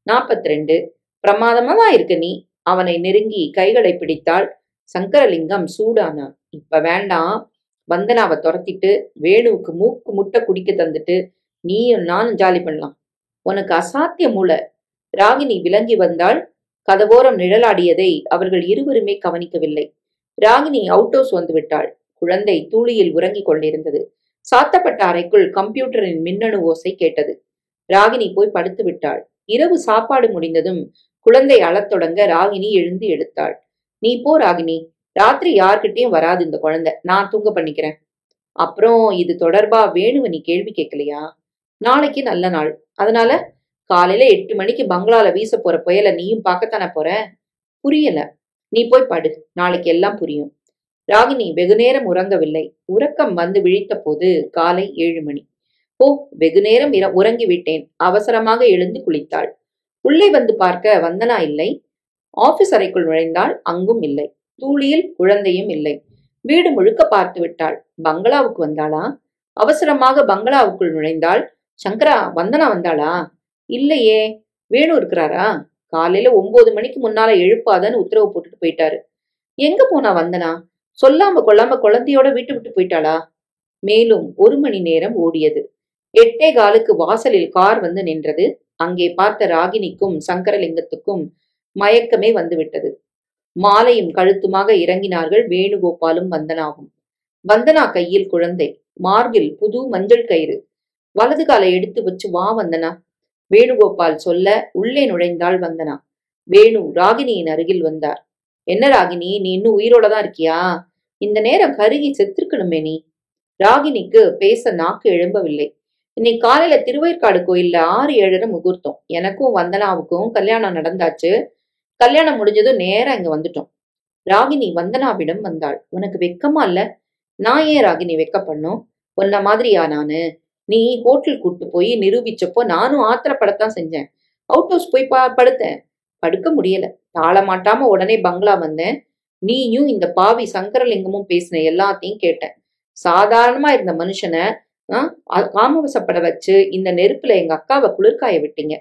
42. பிரமாதமா தான் இருக்கு நீ. அவனை நெருங்கி கைகளை பிடித்தாள். சங்கரலிங்கம் சூடானான். இப்ப வேண்டாம். வந்தனாவை துரத்திட்டு வேணுவுக்கு மூக்கு முட்டை குடிக்க தந்துட்டு நீயும் நானும் ஜாலி பண்ணலாம். உனக்கு அசாத்திய மூளை. ராகினி விளங்கி வந்தாள். கதவோரம் நிழலாடியதை அவர்கள் இருவருமே கவனிக்கவில்லை. ராகினி அவுட் ஹவுஸ் வந்து விட்டாள். குழந்தை தூளியில் உறங்கிக் கொண்டிருந்தது. சாத்தப்பட்ட அறைக்குள் கம்ப்யூட்டரின் மின்னணு ஓசை கேட்டது. ராகினி போய் படுத்து விட்டாள். இரவு சாப்பாடு முடிந்ததும் குழந்தை அழத் தொடங்க ராகினி எழுந்து எடுத்தாள். நீ போ ராகினி, ராத்திரி யார்கிட்டயும் வராது இந்த குழந்தை. நான் தூங்க பண்ணிக்கிறேன். அப்புறம் இது தொடர்பா வேணுவ நீ கேள்வி கேட்கலையா? நாளைக்கு நல்ல நாள். அதனால காலையில 8 மணிக்கு பங்களால வீச போற புயல நீயும் பார்க்கத்தானே போற? புரியல. நீ போய் படு, நாளைக்கு எல்லாம் புரியும். ராகினி வெகுநேரம் உறங்கவில்லை. உறக்கம் வந்து விழித்த போது காலை 7 மணி. ஓ, வெகு நேரம் உறங்கிவிட்டேன். அவசரமாக எழுந்து குளித்தாள். உள்ளே வந்து பார்க்க வந்தனா இல்லை. ஆபீஸ் அறைக்குள் நுழைந்தாள். அங்கும் இல்லை. தூளியில் குழந்தையும் இல்லை. வீடு முழுக்க பார்த்து விட்டாள். பங்களாவுக்கு வந்தாளா? அவசரமாக பங்களாவுக்குள் நுழைந்தாள். சங்கரா, வந்தனா வந்தாளா? இல்லையே. வேணு இருக்கிறாரா? காலையில 9 மணிக்கு முன்னால எழுப்பாதன்னு உத்தரவு போட்டுட்டு போயிட்டாரு. எங்க போனா வந்தனா? சொல்லாம கொள்ளாம குழந்தையோட வீட்டு விட்டு போயிட்டாளா? மேலும் 1 மணி நேரம் ஓடியது. 8:15க்கு வாசலில் கார் வந்து நின்றது. அங்கே பார்த்த ராகினிக்கும் சங்கரலிங்கத்துக்கும் மயக்கமே வந்துவிட்டது. மாலையும் கழுத்துமாக இறங்கினார்கள் வேணுகோபாலும் வந்தனாவும். வந்தனா கையில் குழந்தை, மார்பில் புது மஞ்சள் கயிறு. வலது காலை எடுத்து வச்சு வா வந்தனா. வேணுகோபால் சொல்ல உள்ளே நுழைந்தாள் வந்தனா. வேணு ராகினியின் அருகில் வந்தார். என்ன ராகினி, நீ இன்னும் உயிரோட தான் இருக்கியா? இந்த நேரம் கருகி செத்திருக்கணுமே நீ. ராகினிக்கு பேச நாக்கு எழும்பவில்லை. இன்னைக்கு காலையில திருவேற்காடு கோயில்ல 6:07 முகூர்த்தம். எனக்கும் வந்தனாவுக்கும் கல்யாணம் நடந்தாச்சு. கல்யாணம் முடிஞ்சதும் நேரா இங்க வந்துட்டோம். ராகினி வந்தனாவிடம் வந்தாள். உனக்கு வெக்கமா இல்ல? நான் ஏன் ராகினி வெக்கப்படணும்? உன்ன மாதிரியா நானு? நீ ஹோட்டல் கூட்டு போய் நிரூபிச்சப்போ நானும் ஆத்திரப்படத்தான் செஞ்சேன். அவுட் ஹவுஸ் போய் படுத்தேன். படுக்க முடியல. தாழ மாட்டாம உடனே பங்களா வந்தேன். நீயும் இந்த பாவி சங்கரலிங்கமும் பேசின எல்லாத்தையும் கேட்டேன். சாதாரணமா இருந்த மனுஷனை காமவசப்பட வச்சு இந்த நெருப்புல எங்க அக்காவை குளிர்காய விட்டீங்க.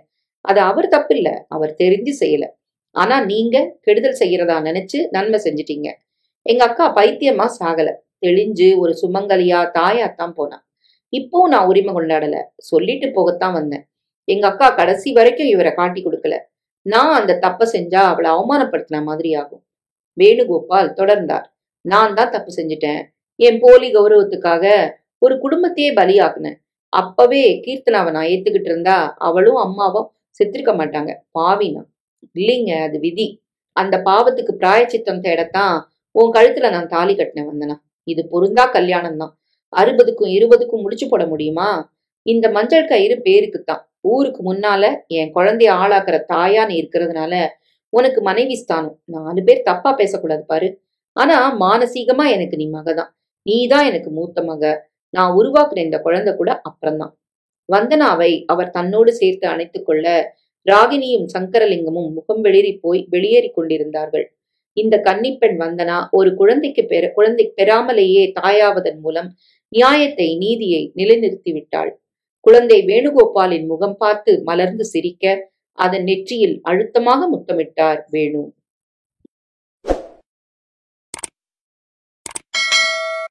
அது அவர் தப்பு இல்ல, அவர் தெரிஞ்சு செய்யல. ஆனா நீங்க கெடுதல் செய்யறதா நினைச்சு நன்மை செஞ்சிட்டீங்க. எங்க அக்கா பைத்தியமா சாகல. தெளிஞ்சு ஒரு சுமங்கலியா தாயாத்தான் போனா. இப்பவும் நான் உரிமை கொண்டாடல. சொல்லிட்டு போகத்தான் வந்தேன். எங்க அக்கா கடைசி வரைக்கும் இவரை காட்டி கொடுக்கல. நான் அந்த தப்ப செஞ்சா அவளை அவமானப்படுத்தின மாதிரி ஆகும். வேணுகோபால் தொடர்ந்தார். நான் தான் தப்பு செஞ்சுட்டேன். என் போலி கௌரவத்துக்காக ஒரு குடும்பத்தையே பலியாக்குனேன். அப்பவே கீர்த்தனாவை நான் ஏத்துக்கிட்டு இருந்தா அவளும் அம்மாவும் செத்திருக்க மாட்டாங்க. பாவினா இல்லைங்க, அது விதி. அந்த பாவத்துக்கு பிராயச்சித்தம் தேடத்தான் உன் கழுத்துல நான் தாலி கட்டினேன் வந்தனா. இது பொருந்தா கல்யாணம் தான். 60க்கும் 20க்கும் முடிச்சு போட முடியுமா? இந்த மஞ்சள் கயிறு பேருக்குத்தான். ஊருக்கு முன்னால என் குழந்தைய ஆளாக்குற தாயா நீ இருக்கிறதுனால உனக்கு மனைவி ஸ்தானம். 4 பேர் தப்பா பேசக்கூடாது பாரு. ஆனா மானசீகமா எனக்கு நீ மகதான். நீதான் எனக்கு மூத்த மக. நான் உருவாக்குற இந்த குழந்தை கூட அப்புறம்தான். வந்தனாவை அவர் தன்னோடு சேர்த்து அணைத்துக் கொள்ள ராகினியும் சங்கரலிங்கமும் முகம் வெளியேறி கொண்டிருந்தார்கள். இந்த கன்னிப்பெண் வந்தனா ஒரு குழந்தை பெறாமலேயே தாயாவதன் மூலம் நியாயத்தை, நீதியை நிலைநிறுத்தி விட்டாள். குழந்தை வேணுகோபாலின் முகம் பார்த்து மலர்ந்து சிரிக்க அதன் நெற்றியில் அழுத்தமாக முத்தமிட்டார் வேணு.